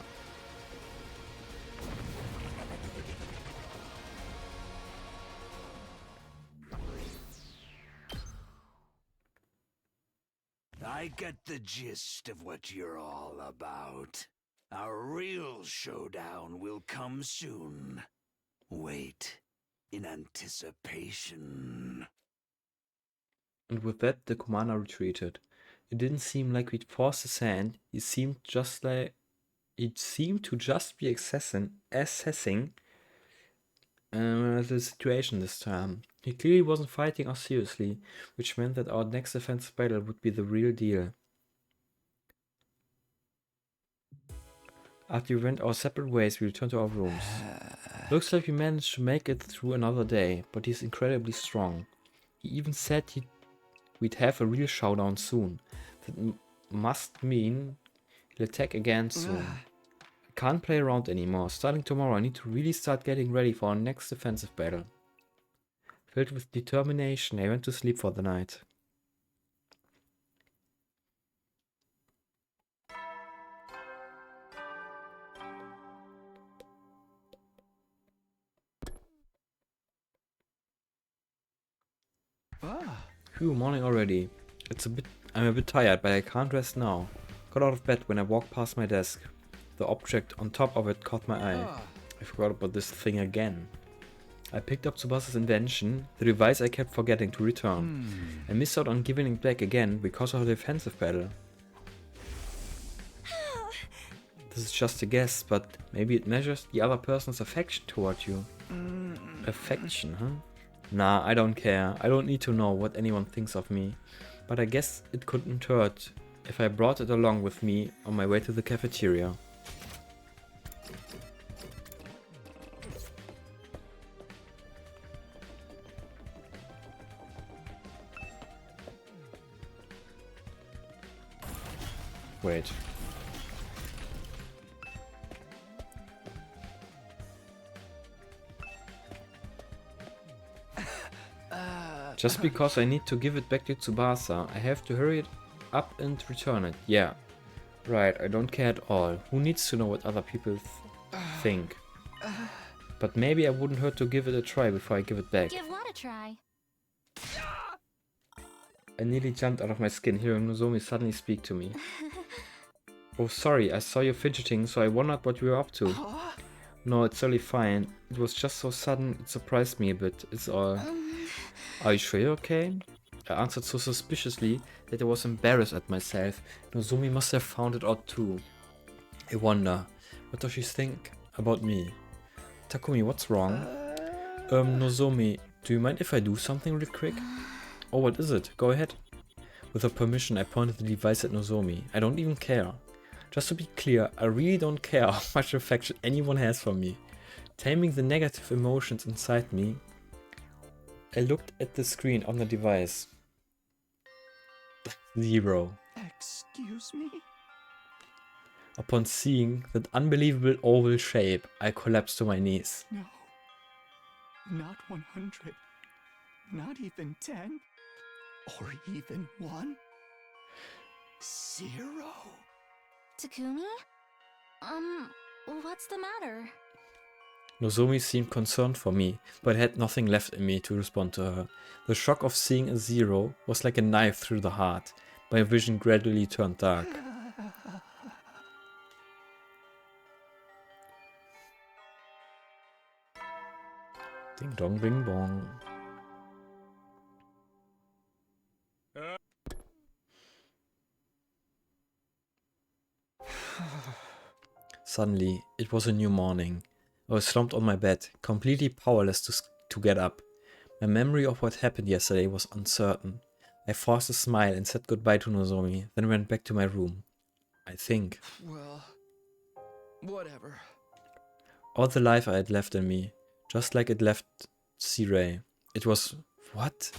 D: I get the gist of what you're all about. Our real showdown will come soon. Wait in anticipation.
A: And with that, the commander retreated. It didn't seem like we'd forced his hand. He seemed to just be assessing the situation this time. He clearly wasn't fighting us seriously, which meant that our next offensive battle would be the real deal. After we went our separate ways, we returned to our rooms. Looks like we managed to make it through another day, but he's incredibly strong. He even said we'd have a real showdown soon. That must mean he'll attack again soon. I can't play around anymore. Starting tomorrow, I need to really start getting ready for our next defensive battle. Filled with determination, I went to sleep for the night. Phew, morning already. I'm a bit tired, but I can't rest now. Got out of bed when I walked past my desk. The object on top of it caught my eye. I forgot about this thing again. I picked up Tsubasa's invention, the device I kept forgetting to return. I missed out on giving it back again because of the defensive battle. This is just a guess, but maybe it measures the other person's affection toward you. Affection, huh? Nah, I don't care. I don't need to know what anyone thinks of me. But I guess it couldn't hurt if I brought it along with me on my way to the cafeteria. Wait. Just because I need to give it back to Tsubasa, I have to hurry it up and return it. Yeah. Right, I don't care at all. Who needs to know what other people think? But maybe I wouldn't hurt to give it a try before I give it back.
E: Give what a try?
A: I nearly jumped out of my skin hearing Nozomi suddenly speak to me. Oh, sorry, I saw you fidgeting, so I wondered what you were up to. No, it's totally fine. It was just so sudden, it surprised me a bit, it's all. Are you sure you're okay? I answered so suspiciously that I was embarrassed at myself. Nozomi must have found it odd too. I wonder, what does she think about me? Takumi, what's wrong? Nozomi, do you mind if I do something real quick? Oh, what is it? Go ahead. With her permission, I pointed the device at Nozomi. I don't even care. Just to be clear, I really don't care how much affection anyone has for me. Taming the negative emotions inside me, I looked at the screen on the device. 0.
C: Excuse me?
A: Upon seeing that unbelievable oval shape, I collapsed to my knees.
C: No. Not 100. Not even 10. Or even 1. 0.
E: Takumi? What's the matter?
A: Nozomi seemed concerned for me, but I had nothing left in me to respond to her. The shock of seeing a 0 was like a knife through the heart. My vision gradually turned dark. Ding dong bing bong. Suddenly, it was a new morning. I was slumped on my bed, completely powerless to get up. My memory of what happened yesterday was uncertain. I forced a smile and said goodbye to Nozomi, then went back to my room. I think.
C: Well, whatever.
A: All the life I had left in me, just like it left C-Ray. It was... what?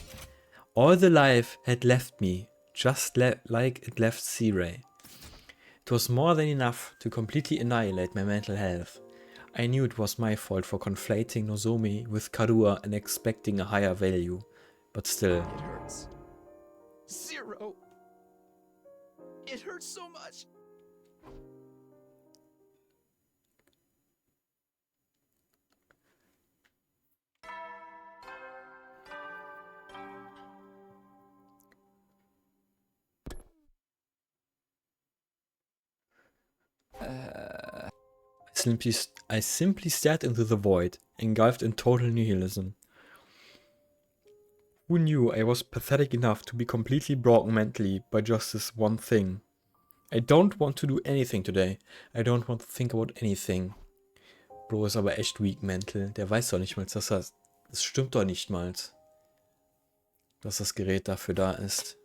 A: All the life had left me, just like it left C-Ray. It was more than enough to completely annihilate my mental health. I knew it was my fault for conflating Nozomi with Karua and expecting a higher value, but still.
C: It hurts. 0. It hurts so much.
A: I simply stared into the void, engulfed in total nihilism. Who knew I was pathetic enough to be completely broken mentally by just this one thing? I don't want to do anything today. I don't want to think about anything. Bro ist aber echt weak mental. Der weiß doch nicht mal, dass das stimmt doch nicht mal, dass das Gerät dafür da ist.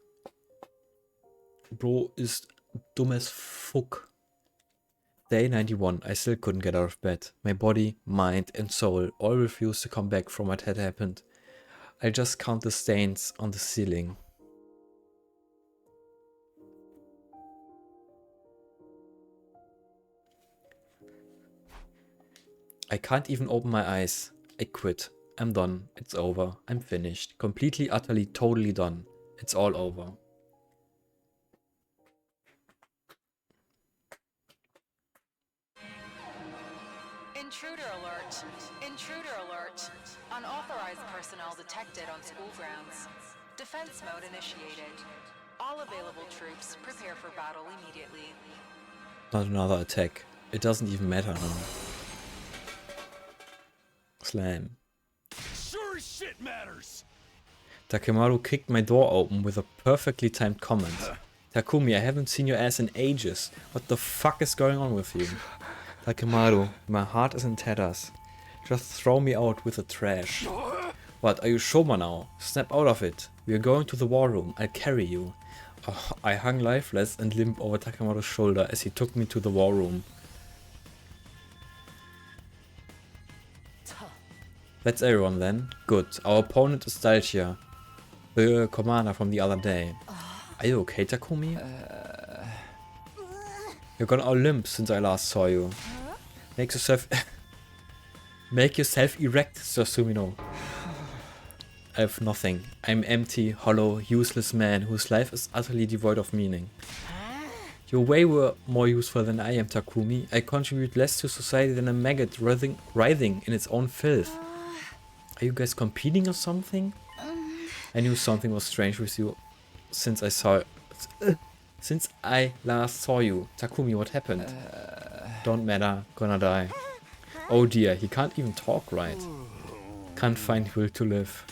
A: Bro ist dumm as fuck. Day 91, I still couldn't get out of bed. My body, mind and soul all refused to come back from what had happened. I just count the stains on the ceiling. I can't even open my eyes. I quit. I'm done. It's over. I'm finished. Completely, utterly, totally done. It's all over.
G: Intruder alert. Intruder alert. Unauthorized personnel detected on school grounds. Defense mode initiated. All available troops prepare for battle immediately.
A: Not another attack. It doesn't even matter now. Slam.
D: Sure as shit matters.
A: Takemaru kicked my door open with a perfectly timed comment. Takumi, I haven't seen your ass in ages. What the fuck is going on with you? Takemaru, my heart is in tatters. Just throw me out with the trash. What, are you Shoma now? Snap out of it. We are going to the war room. I'll carry you. Oh, I hung lifeless and limp over Takemaru's shoulder as he took me to the war room. That's everyone then. Good. Our opponent is Daltia, the commander from the other day. Are you okay, Takumi? You're gone all limp since I last saw you. Make yourself erect, Sir Sumino. I have nothing. I'm empty, hollow, useless man whose life is utterly devoid of meaning. You're way more useful than I am, Takumi. I contribute less to society than a maggot writhing in its own filth. Are you guys competing or something? I knew something was strange with you since I last saw you. Takumi, what happened? Don't matter, gonna die. Oh dear, he can't even talk right. Can't find will to live.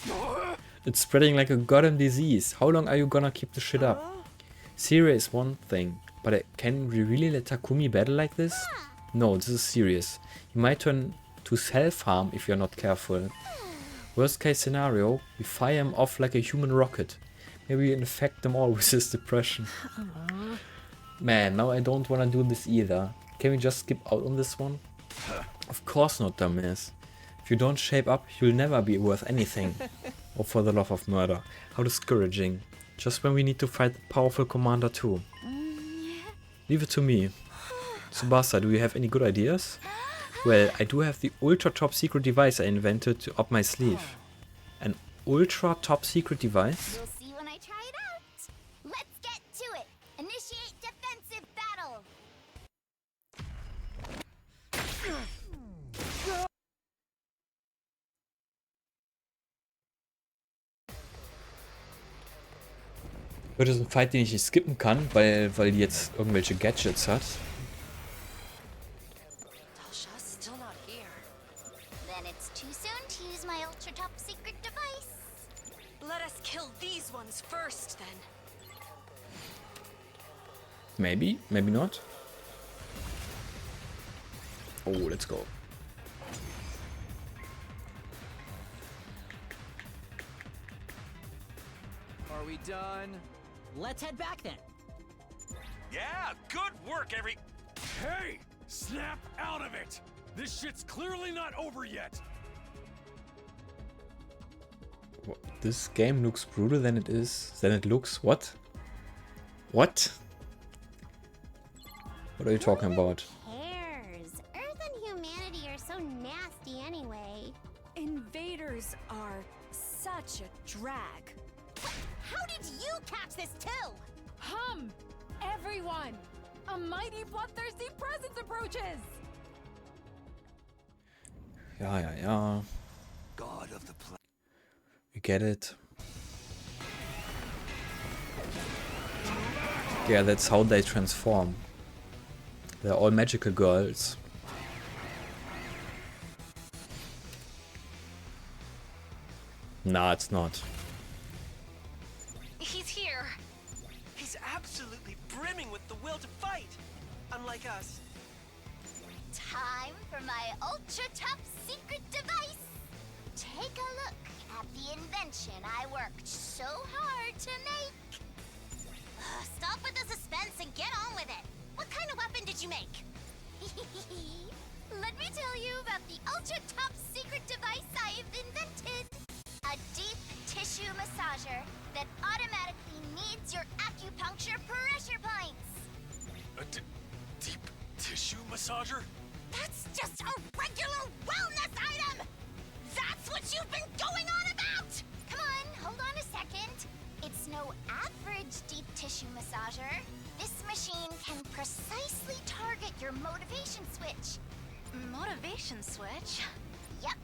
A: It's spreading like a goddamn disease. How long are you gonna keep the shit up? Serious is one thing, but can we really let Takumi battle like this? No, this is serious. He might turn to self-harm if you're not careful. Worst case scenario, we fire him off like a human rocket. Maybe we infect them all with his depression. Man, now I don't wanna do this either. Can we just skip out on this one? Of course not, dumbass. If you don't shape up, you'll never be worth anything. Oh, for the love of murder. How discouraging. Just when we need to fight the powerful commander too. Leave it to me. Tsubasa, do you have any good ideas? Well, I do have the ultra top secret device I invented up my sleeve. An ultra top secret device?
E: You'll see when I try it out. Let's get to it. Initiate defensive battle.
A: Wird es ein Fight, den ich nicht skippen kann, weil die jetzt irgendwelche Gadgets hat?
E: Then it's too soon to use my ultra top secret device.
L: Let us kill these ones first, then.
A: Maybe, maybe not. Oh, let's go.
F: Are we done?
H: Let's head back then.
D: Yeah, good work, Hey! Snap out of it! This shit's clearly not over yet!
A: What? This game looks brutal than it is. Than it looks. What? What? What are you talking about?
E: Cares? Earth and humanity are so nasty anyway.
L: Invaders are such a drag.
E: How did you catch this too?
K: Everyone! A mighty bloodthirsty presence approaches!
A: Ja.
C: God of the planet.
A: We get it. Yeah, that's how they transform. They're all magical girls. Nah, it's not.
L: He's here.
I: He's absolutely brimming with the will to fight, unlike us.
E: Time for my ultra top secret device. Take a look at the invention I worked so hard to make. Stop with the suspense and get on with it. What kind of weapon did you make? Let me tell you about the ultra top secret device I've invented. A deep tissue massager that automatically needs your acupuncture pressure points.
I: A deep tissue massager?
E: That's just a regular wellness item! That's what you've been going on about! Come on, hold on a second. It's no average deep tissue massager. This machine can precisely target your motivation switch.
L: Motivation switch?
E: Yep.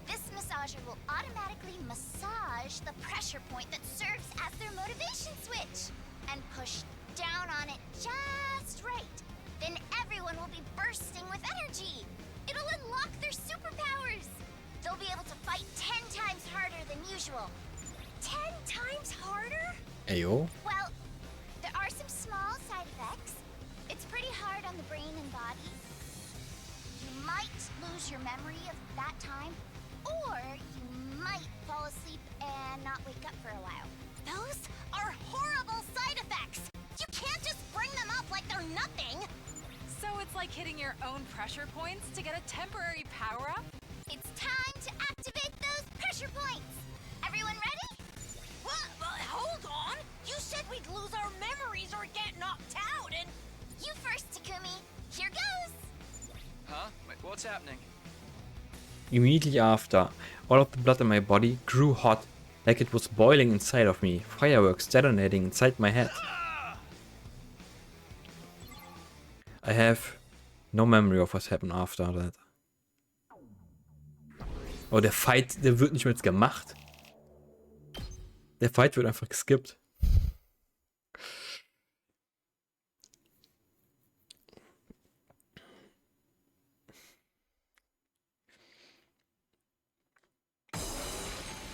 E: This massager will automatically massage the pressure point that serves as their motivation switch and push down on it just right. Then everyone will be bursting with energy. It'll unlock their superpowers. They'll be able to fight 10 times harder than usual. 10 times harder?
A: Ayo.
E: Well, there are some small side effects. It's pretty hard on the brain and body. You might lose your memory of that time, or you might fall asleep and not wake up for a while. Those are horrible side effects. You can't just bring them up like they're nothing.
K: So it's like hitting your own pressure points to get a temporary power-up?
E: It's time to activate those pressure points. Everyone ready? What? Hold on. You said we'd lose our memories or get knocked out, and... You first, Takumi. Here goes.
F: Huh? Wait, what's happening?
A: Immediately after, all of the blood in my body grew hot, like it was boiling inside of me, fireworks detonating inside my head. I have no memory of what happened after that. Oh, der Fight, der wird nicht mehr jetzt gemacht. Der Fight wird einfach geskippt.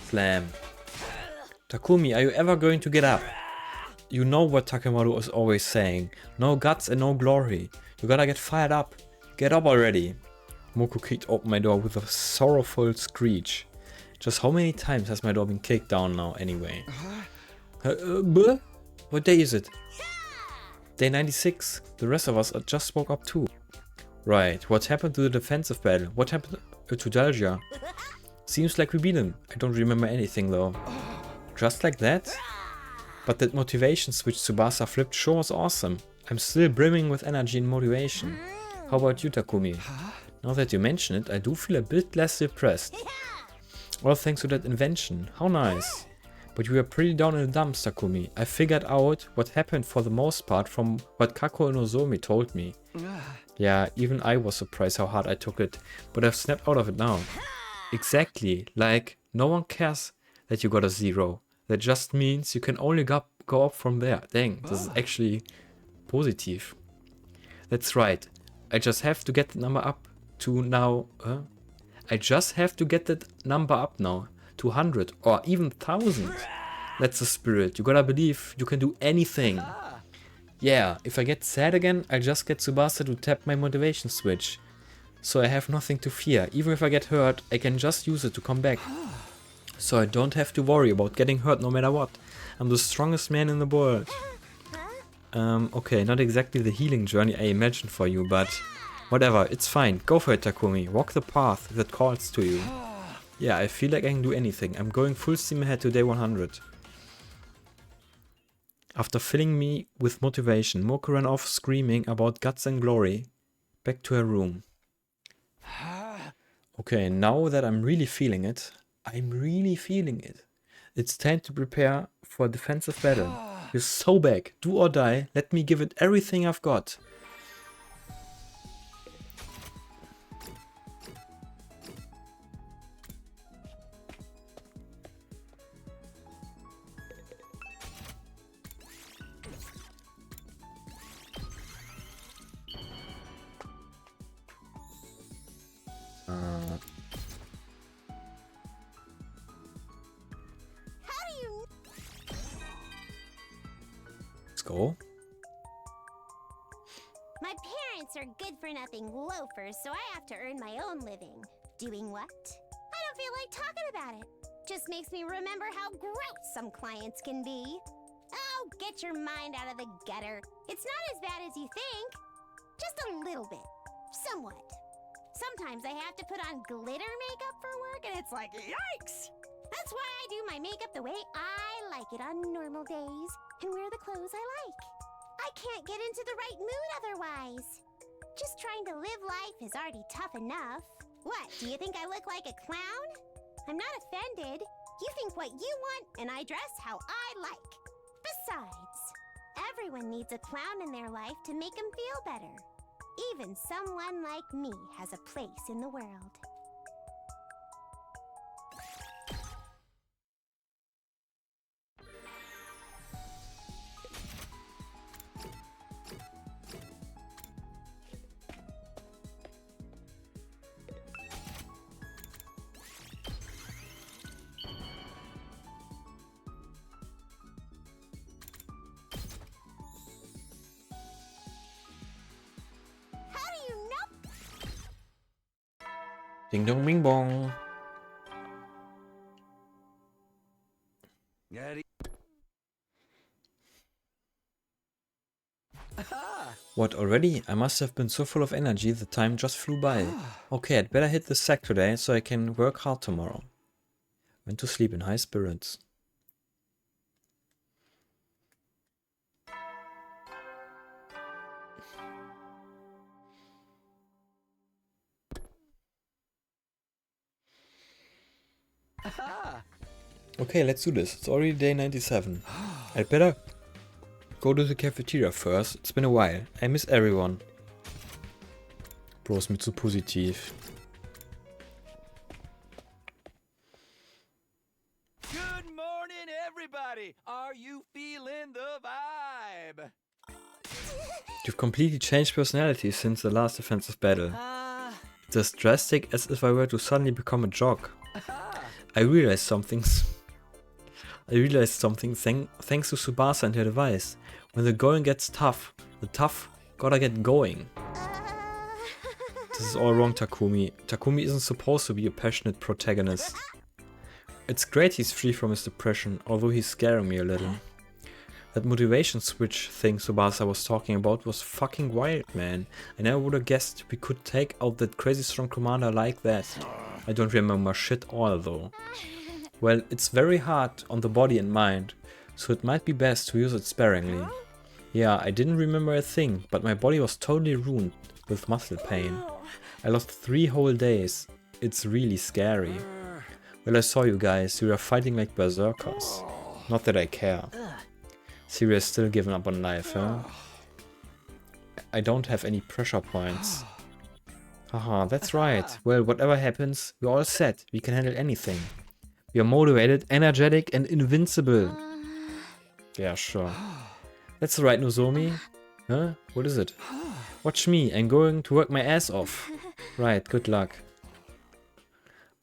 A: Slam. Takumi, are you ever going to get up? You know what Takemaru is always saying. No guts and no glory. You gotta get fired up. Get up already. Moko kicked open my door with a sorrowful screech. Just how many times has my door been kicked down now anyway? What day is it? Day 96. The rest of us just woke up too. Right, what happened to the defensive battle? What happened to Dalgia? Seems like we beat him. I don't remember anything though. Just like that? But that motivation switch Tsubasa flipped sure was awesome. I'm still brimming with energy and motivation. How about you, Takumi? Now that you mention it, I do feel a bit less depressed. All thanks to that invention. How nice. But we were pretty down in the dumps, Takumi. I figured out what happened for the most part from what Kako and Nozomi told me. Yeah, even I was surprised how hard I took it, but I've snapped out of it now. Exactly, like, no one cares that you got a 0. That just means you can only go up from there. Dang, this is actually positive. That's right. I just have to get the number up to now. I just have to get that number up now to 100 or even 1000. That's the spirit. You gotta believe you can do anything. Yeah, if I get sad again, I'll just get Tsubasa to tap my motivation switch. So I have nothing to fear. Even if I get hurt, I can just use it to come back. So I don't have to worry about getting hurt no matter what. I'm the strongest man in the world. Okay, not exactly the healing journey I imagined for you, but whatever, it's fine. Go for it, Takumi. Walk the path that calls to you. Yeah, I feel like I can do anything. I'm going full steam ahead to day 100. After filling me with motivation, Moko ran off screaming about guts and glory. Back to her room. Okay, now that I'm really feeling it, it's time to prepare for a defensive battle. You're so back, do or die, let me give it everything I've got. go.
E: My parents are good-for-nothing loafers, so I have to earn my own living. Doing what? I don't feel like talking about it. Just makes me remember how gross some clients can be. Oh, get your mind out of the gutter. It's not as bad as you think. Just a little bit. Somewhat. Sometimes I have to put on glitter makeup for work, and it's like, yikes! That's why I do my makeup the way I like it on normal days, and wear the clothes I like. I can't get into the right mood otherwise. Just trying to live life is already tough enough. What, do you think I look like a clown? I'm not offended. You think what you want, and I dress how I like. Besides, everyone needs a clown in their life to make them feel better. Even someone like me has a place in the world.
A: Ding dong bing bong. What, already? I must have been so full of energy the time just flew by. Okay, I'd better hit the sack today so I can work hard tomorrow. Went to sleep in high spirits. Okay, let's do this. It's already day 97. I'd better go to the cafeteria first. It's been a while. I miss everyone. Bro, ist mir zu positiv.
F: Good morning, everybody! Are you feeling the vibe?
A: You've completely changed personality since the last defensive battle. It's as drastic as if I were to suddenly become a jock. I realized something thanks to Tsubasa and her device. When the going gets tough, the tough gotta get going. This is all wrong, Takumi. Takumi isn't supposed to be a passionate protagonist. It's great he's free from his depression, although he's scaring me a little. That motivation switch thing Tsubasa was talking about was fucking wild, man. I never would have guessed we could take out that crazy strong commander like that. I don't remember shit all though. Well, it's very hard on the body and mind, so it might be best to use it sparingly. Yeah, I didn't remember a thing, but my body was totally ruined with muscle pain. I lost 3 whole days. It's really scary. Well, I saw you guys. You were fighting like berserkers. Not that I care. Syria's still giving up on life, huh? I don't have any pressure points. Haha, that's right. Well, whatever happens, we're all set. We can handle anything. We are motivated, energetic, and invincible. Yeah, sure. That's right, Nozomi. Huh? What is it? Watch me. I'm going to work my ass off. Right, good luck.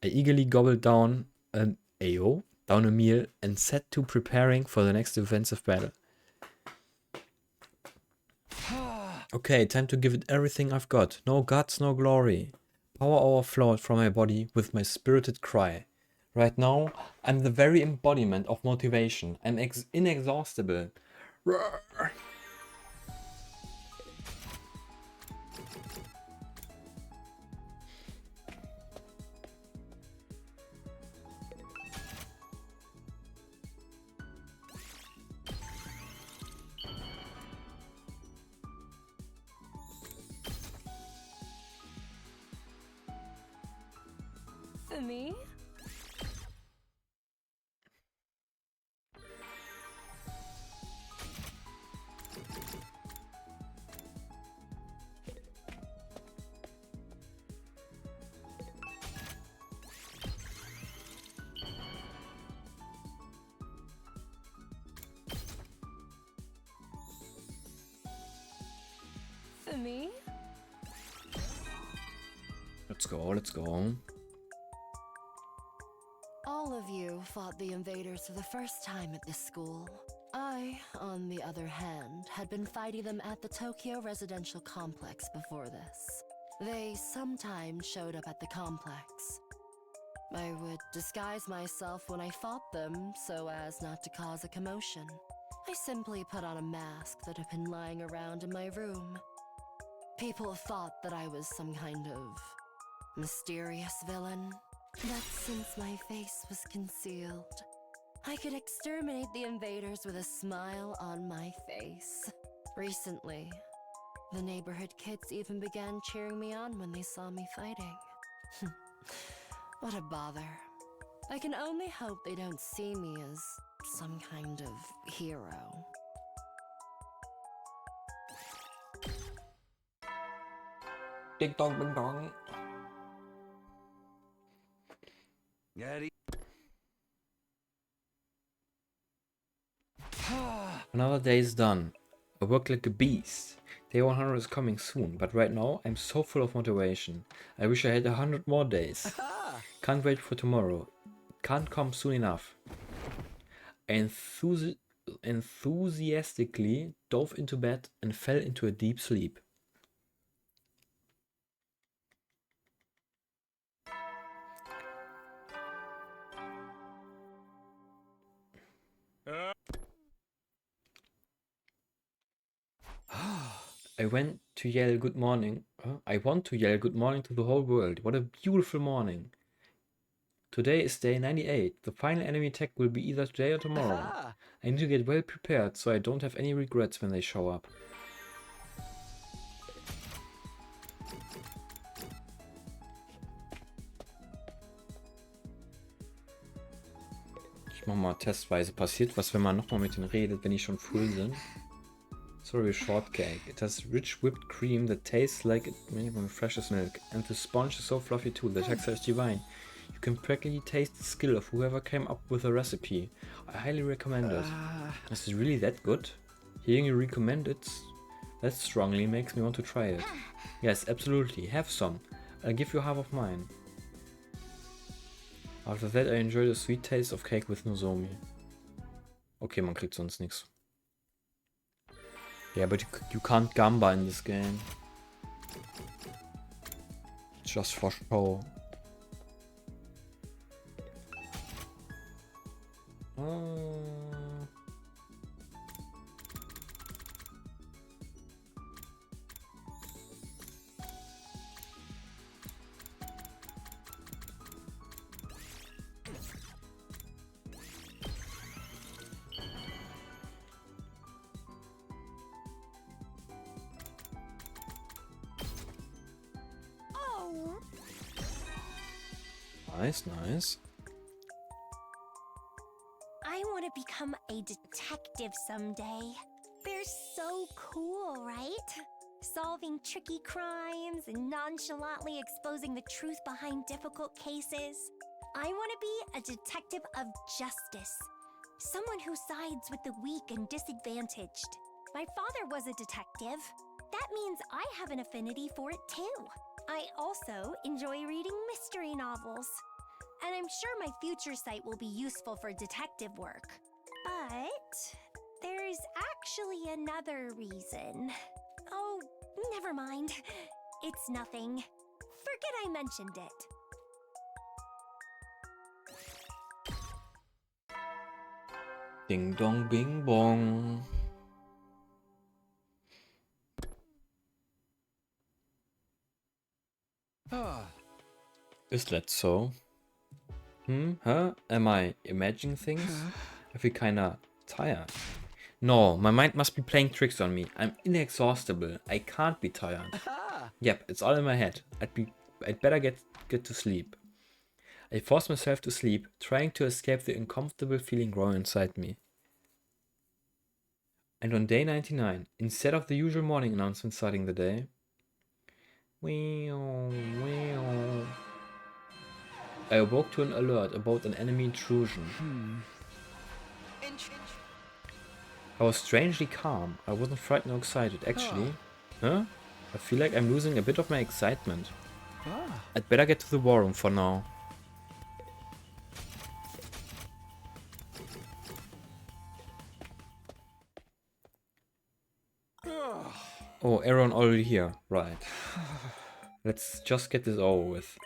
A: I eagerly gobbled down a meal and set to preparing for the next defensive battle. Okay, time to give it everything I've got. No guts, no glory. Power overflowed from my body with my spirited cry. Right now, I'm the very embodiment of motivation. I'm inexhaustible. Roar.
B: For me? For me?
A: Let's go, let's go.
B: All of you fought the invaders for the first time at this school. I, on the other hand, had been fighting them at the Tokyo residential complex before this. They sometimes showed up at the complex. I would disguise myself when I fought them so as not to cause a commotion. I simply put on a mask that had been lying around in my room. People thought that I was some kind of mysterious villain, but since my face was concealed, I could exterminate the invaders with a smile on my face. Recently, the neighborhood kids even began cheering me on when they saw me fighting. What a bother. I can only hope they don't see me as some kind of hero.
A: Ding dong, ding dong. Another day is done. I work like a beast. Day 100 is coming soon, but right now I'm so full of motivation. I wish I had 100 more days. Can't wait for tomorrow. Can't come soon enough. I enthusiastically dove into bed and fell into a deep sleep. I want to yell good morning to the whole world. What a beautiful morning. Today is day 98. The final enemy attack will be either today or tomorrow. I need to get well prepared so I don't have any regrets when they show up. Ich mach mal testweise. Passiert was, wenn man nochmal mit denen redet, wenn die schon full sind? Sorry, shortcake. It has rich whipped cream that tastes like it made from fresh as milk. And the sponge is so fluffy too. The texture is divine. You can practically taste the skill of whoever came up with the recipe. I highly recommend it. Is it really that good? Hearing you recommend it, that strongly makes me want to try it. Yes, absolutely. Have some. I'll give you half of mine. After that I enjoy the sweet taste of cake with Nozomi. Okay, man kriegt sonst nichts. Yeah, but you can't gamba in this game. It's just for show. Nice, nice.
E: I want to become a detective someday. They're so cool, right? Solving tricky crimes and nonchalantly exposing the truth behind difficult cases. I want to be a detective of justice. Someone who sides with the weak and disadvantaged. My father was a detective. That means I have an affinity for it too. I also enjoy reading mystery novels. And I'm sure my future site will be useful for detective work. But there's actually another reason. Oh, never mind. It's nothing. Forget I mentioned it.
A: Ding dong bing bong. Is that so? Huh? Am I imagining things? I feel kinda tired. No, my mind must be playing tricks on me. I'm inexhaustible. I can't be tired. Yep, it's all in my head. I'd better get to sleep. I force myself to sleep, trying to escape the uncomfortable feeling growing inside me. And on day 99, instead of the usual morning announcement starting the day, I awoke to an alert about an enemy intrusion. I was strangely calm. I wasn't frightened or excited, actually. Huh? I feel like I'm losing a bit of my excitement. I'd better get to the war room for now. Oh, Aaron already here. Right. Let's just get this over with.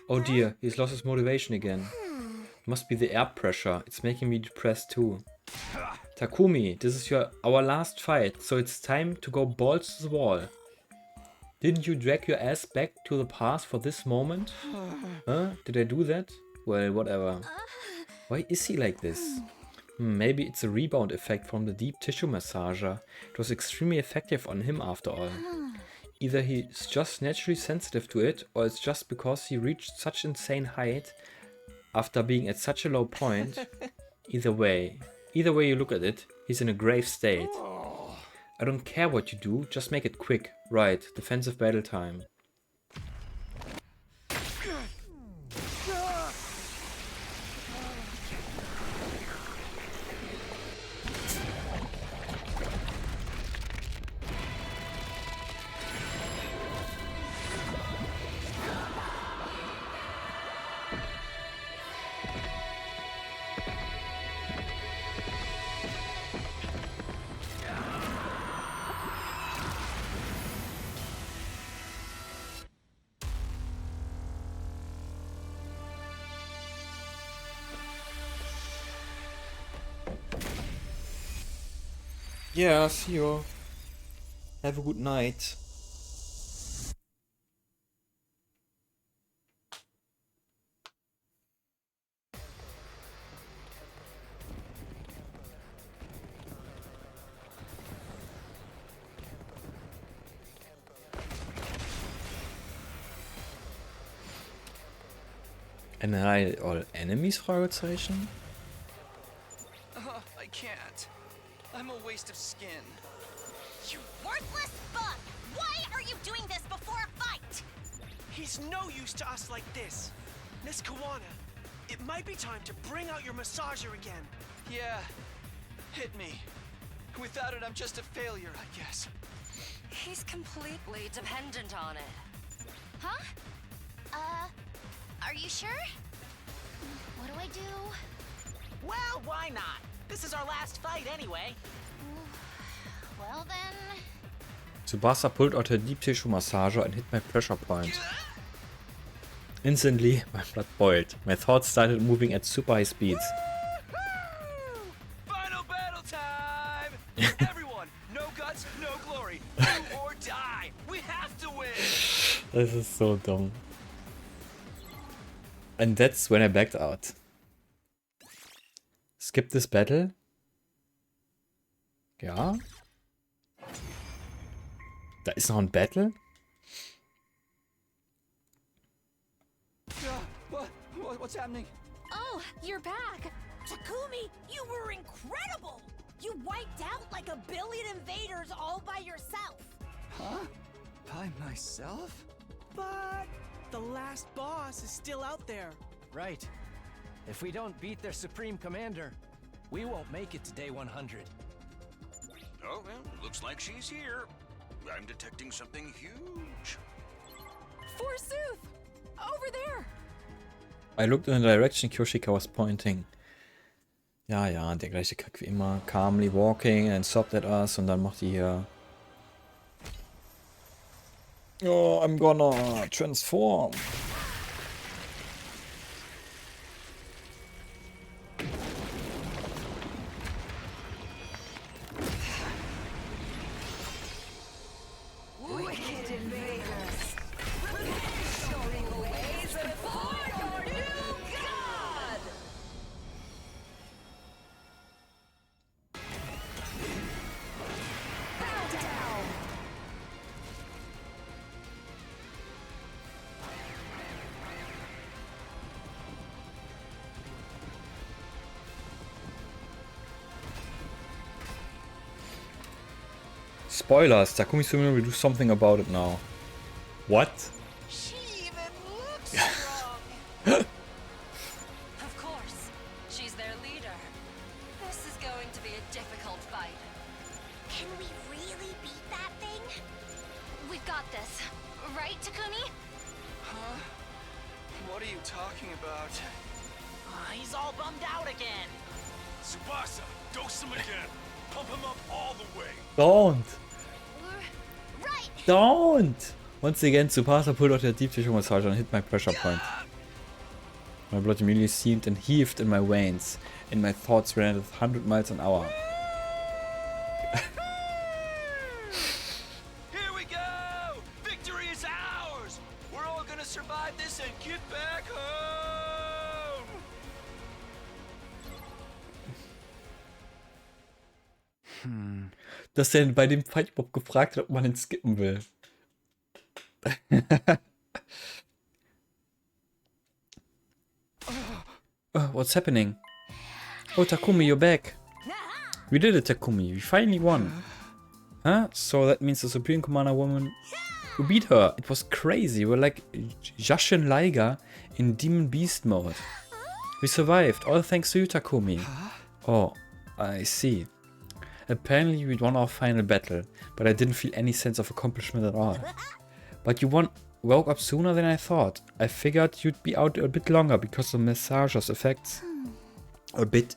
A: Oh dear, he's lost his motivation again. Must be the air pressure. It's making me depressed too. Takumi, this is our last fight, so it's time to go balls to the wall. Didn't you drag your ass back to the past for this moment? Huh? Did I do that? Well, whatever. Why is he like this? Maybe it's a rebound effect from the deep tissue massager. It was extremely effective on him after all. Either he's just naturally sensitive to it, or it's just because he reached such insane height after being at such a low point. Either way you look at it, he's in a grave state. I don't care what you do, just make it quick. Right, defensive battle time. Yeah, see you. Have a good night. Annihilate all enemies? Fragezeichen?
F: I can't. I'm a waste of skin.
E: You worthless bug! Why are you doing this before a fight?
I: He's no use to us like this. Miss Kawana, it might be time to bring out your massager again.
F: Yeah, hit me. Without it, I'm just a failure, I guess.
B: He's completely dependent on it.
E: Huh? Are you sure? What do I do?
H: Well, why not? This is our last fight anyway.
E: Well then...
A: Tsubasa pulled out her deep tissue massager and hit my pressure point. Instantly, my blood boiled. My thoughts started moving at super high speeds.
F: Final battle time! Everyone, no guts, no glory. Do or die. We have to win.
A: This is so dumb. And that's when I backed out. Skip this battle? Ja. Da ist noch ein Battle?
F: What's happening?
E: Oh, you're back! Takumi, you were incredible! You wiped out like 1 billion invaders all by yourself!
F: Huh? By myself?
I: But the last boss is still out there.
J: Right. If we don't beat their supreme commander, we won't make it to day 100.
D: Oh, well, looks like she's here. I'm detecting something huge.
K: Forsooth! Over there!
A: I looked in the direction Kyoshika was pointing. Ja, der gleiche Kack wie immer. Calmly walking and stopped at us und dann macht die hier... Oh, I'm gonna transform. Spoilers, Takumi Sumi will do something about it now. What?
M: She even looks strong.
B: Of course. She's their leader. This is going to be a difficult fight.
E: Can we really beat that thing? We've got this. Right, Takumi?
F: Huh? What are you talking about?
H: He's all bummed out again.
D: Tsubasa, dose him again. Pump him up all the way.
A: Don't! Don't! Once again, Tsubasa pulled out her deep tissue massager and hit my pressure point. My blood immediately seemed and heaved in my veins, and my thoughts ran at 100 miles an hour.
F: Here we go! Victory is ours! We're all gonna survive this and get back home!
A: Dass er bei dem Fight überhaupt gefragt hat, ob man ihn skippen will. What's happening? Oh, Takumi, you're back. We did it, Takumi. We finally won. Huh? So that means the Supreme Commander woman... We beat her. It was crazy. We're like Yashin Liger in Demon Beast mode. We survived. All thanks to you, Takumi. Oh, I see. Apparently we won our final battle, but I didn't feel any sense of accomplishment at all. But you woke up sooner than I thought. I figured you'd be out a bit longer because of Massager's effects. A bit.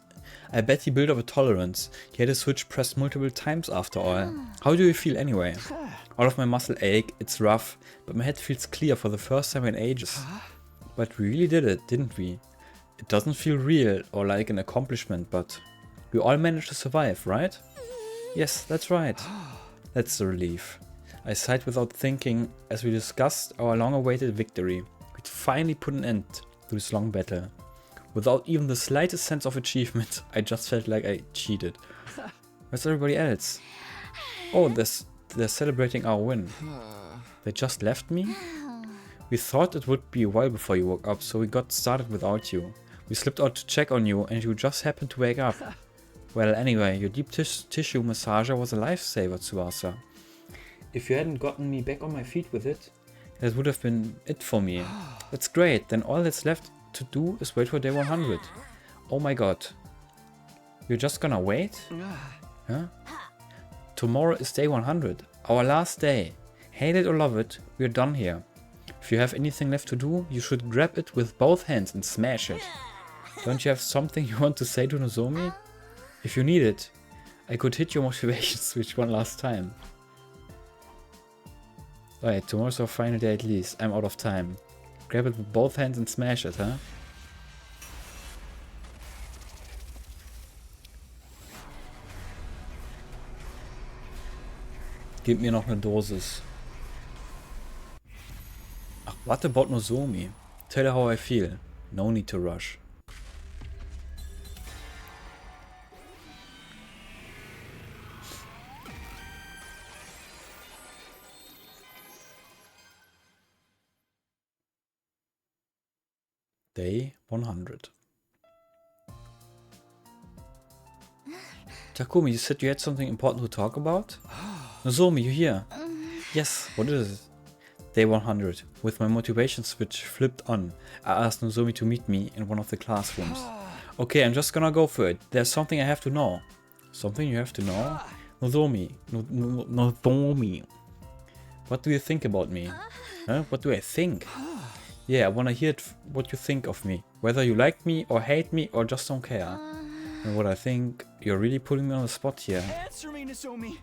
A: I bet he built up a tolerance. He had his switch pressed multiple times after all. How do you feel anyway? All of my muscle ache, it's rough, but my head feels clear for the first time in ages. But we really did it, didn't we? It doesn't feel real or like an accomplishment, but we all managed to survive, right? Yes, that's right. That's the relief. I sighed without thinking as we discussed our long-awaited victory. We'd finally put an end to this long battle. Without even the slightest sense of achievement, I just felt like I cheated. Where's everybody else? Oh, they're celebrating our win. They just left me? We thought it would be a while before you woke up, so we got started without you. We slipped out to check on you and you just happened to wake up. Well, anyway, your deep tissue massager was a lifesaver, Tsubasa. If you hadn't gotten me back on my feet with it, that would have been it for me. That's great, then all that's left to do is wait for day 100. Oh my god. You're just gonna wait? Huh? Tomorrow is day 100, our last day. Hate it or love it, we're done here. If you have anything left to do, you should grab it with both hands and smash it. Don't you have something you want to say to Nozomi? If you need it, I could hit your motivation switch one last time. Alright, tomorrow's our final day at least. I'm out of time. Grab it with both hands and smash it, huh? Gib mir noch eine Dosis. Ach, what about Nozomi? Tell her how I feel. No need to rush. Day 100. Takumi, you said you had something important to talk about? Nozomi, you here? Yes, what is it? Day 100. With my motivation switch flipped on, I asked Nozomi to meet me in one of the classrooms. Okay, I'm just gonna go for it. There's something I have to know. Something you have to know? Nozomi. Nozomi. What do you think about me? Huh? What do I think? Yeah, I wanna hear what you think of me. Whether you like me or hate me or just don't care. And what I think, you're really putting me on the spot here.
F: Answer me, Nozomi.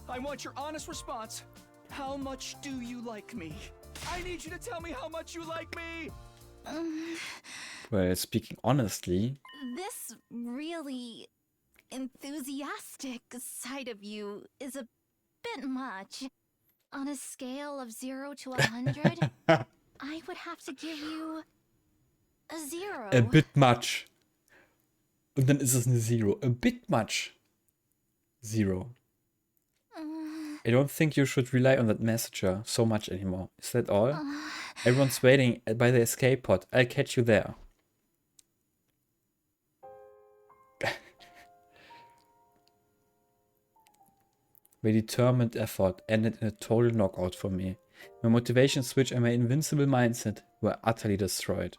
F: I want your honest response. How much do you like me? I need you to tell me how much you like me!
A: Well, speaking honestly...
E: This really enthusiastic side of you is a bit much. On a scale of 0 to 100, I would have to give you a 0.
A: A bit much. Und dann ist es eine 0. A bit much. 0. I don't think you should rely on that messenger so much anymore. Is that all? Everyone's waiting by the escape pod. I'll catch you there. My determined effort ended in a total knockout for me. My motivation switch and my invincible mindset were utterly destroyed.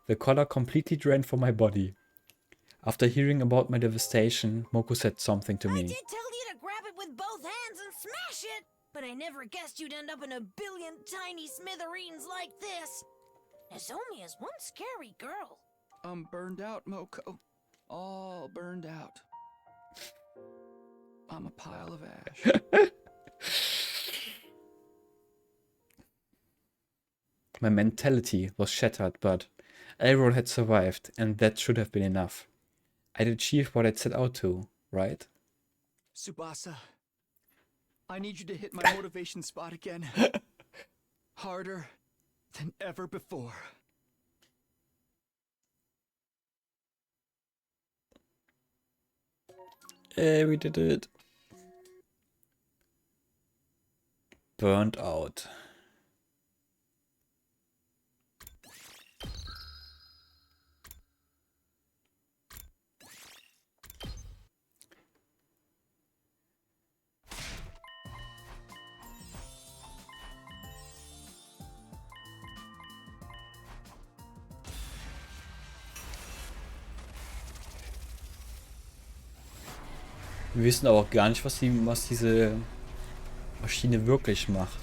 A: The color completely drained from my body. After hearing about my devastation, Moku said something to me.
N: I did tell you to grab it with both hands and smash it, but I never guessed you'd end up in a billion tiny smithereens like this. Nozomi is one scary girl.
C: I'm burned out, Moko. All burned out. I'm a pile of ash.
A: My mentality was shattered, but Elroy had survived, and that should have been enough. I'd achieved what I'd set out to, right?
F: Tsubasa, I need you to hit my motivation spot again. Harder than ever before.
A: Hey, we did it. Burnt out. Wir wissen aber auch gar nicht, was diese Maschine wirklich macht.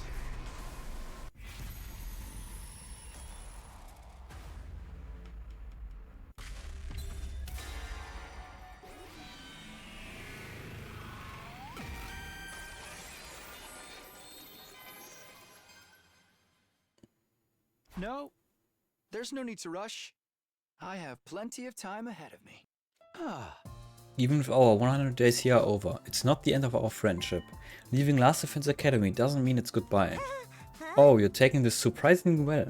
F: No, there's no need to rush. I have plenty of time ahead of me.
A: Even with our 100 days here over, it's not the end of our friendship. Leaving Last Defense Academy doesn't mean it's goodbye. Oh, you're taking this surprisingly well.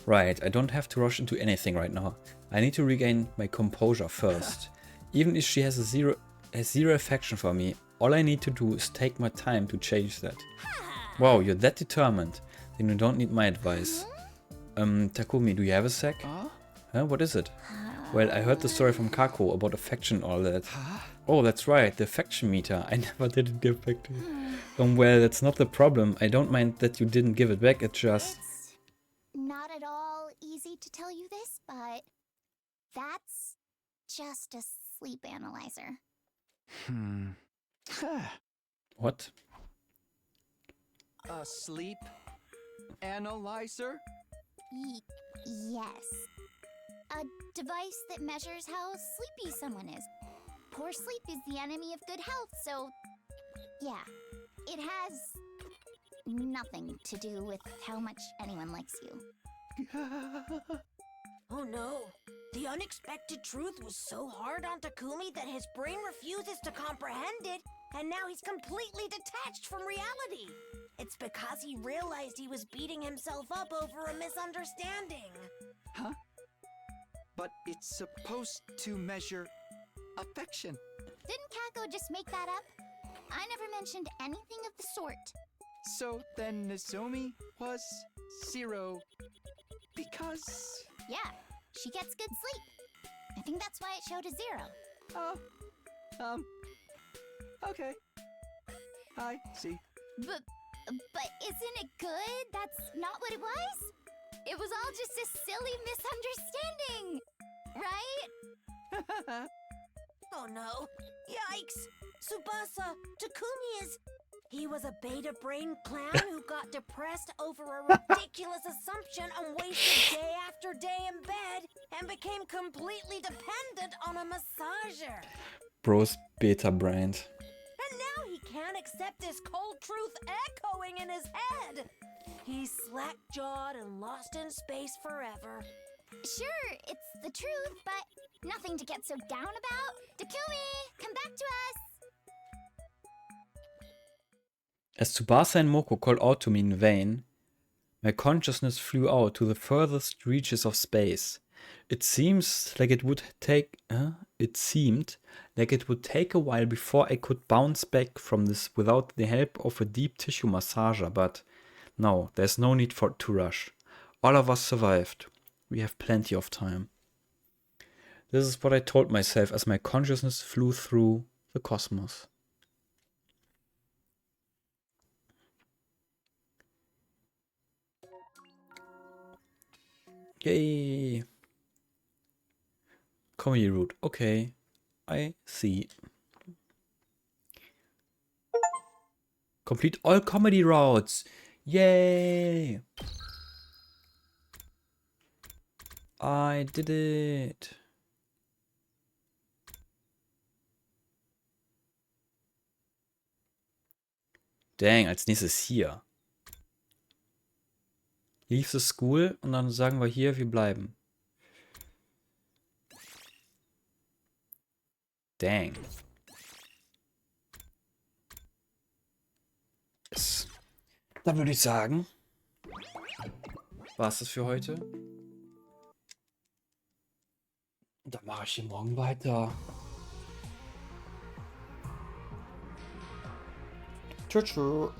A: Right, I don't have to rush into anything right now. I need to regain my composure first. Even if she has zero affection for me, all I need to do is take my time to change that. Wow, you're that determined. Then you don't need my advice. Takumi, do you have a sec? Huh? What is it? Well, I heard the story from Kako about affection and all that. Oh, that's right, the affection meter. I never did it give back to you. Well, that's not the problem. I don't mind that you didn't give it back, it just...
E: It's not at all easy to tell you this, but that's just a sleep analyzer.
A: What?
F: A sleep analyzer?
E: Yes. A device that measures how sleepy someone is. Poor sleep is the enemy of good health, so yeah. It has nothing to do with how much anyone likes you.
N: Oh no. The unexpected truth was so hard on Takumi that his brain refuses to comprehend it, and now he's completely detached from reality. It's because he realized he was beating himself up over a misunderstanding.
F: Huh? But it's supposed to measure affection.
E: Didn't Kako just make that up? I never mentioned anything of the sort.
F: So then Nozomi was 0 because...
E: Yeah, she gets good sleep. I think that's why it showed a 0.
F: Oh, okay. I see.
E: But isn't it good? That's not what it was? It was all just a silly misunderstanding, right?
N: Oh no. Yikes! Tsubasa, Takumi is... He was a beta brain clown who got depressed over a ridiculous assumption and wasted day after day in bed and became completely dependent on a massager.
A: Bro's beta brained.
N: And now he can't accept this cold truth echoing in his head. He's slack-jawed and lost in space forever.
E: Sure, it's the truth, but nothing to get so down about. Takumi, come back to us!
A: As Tsubasa and Moko called out to me in vain, my consciousness flew out to the furthest reaches of space. It seemed like it would take a while before I could bounce back from this without the help of a deep tissue massager, but no, there's no need to rush. All of us survived. We have plenty of time. This is what I told myself as my consciousness flew through the cosmos. Yay! Comedy route. Okay, I see. Complete all comedy routes. Yay! I did it. Dang, als nächstes hier. Leave the school und dann sagen wir hier, wir bleiben. Dang. Yes. Dann würde ich sagen, war es das für heute. Und dann mache ich hier morgen weiter. Tschüss.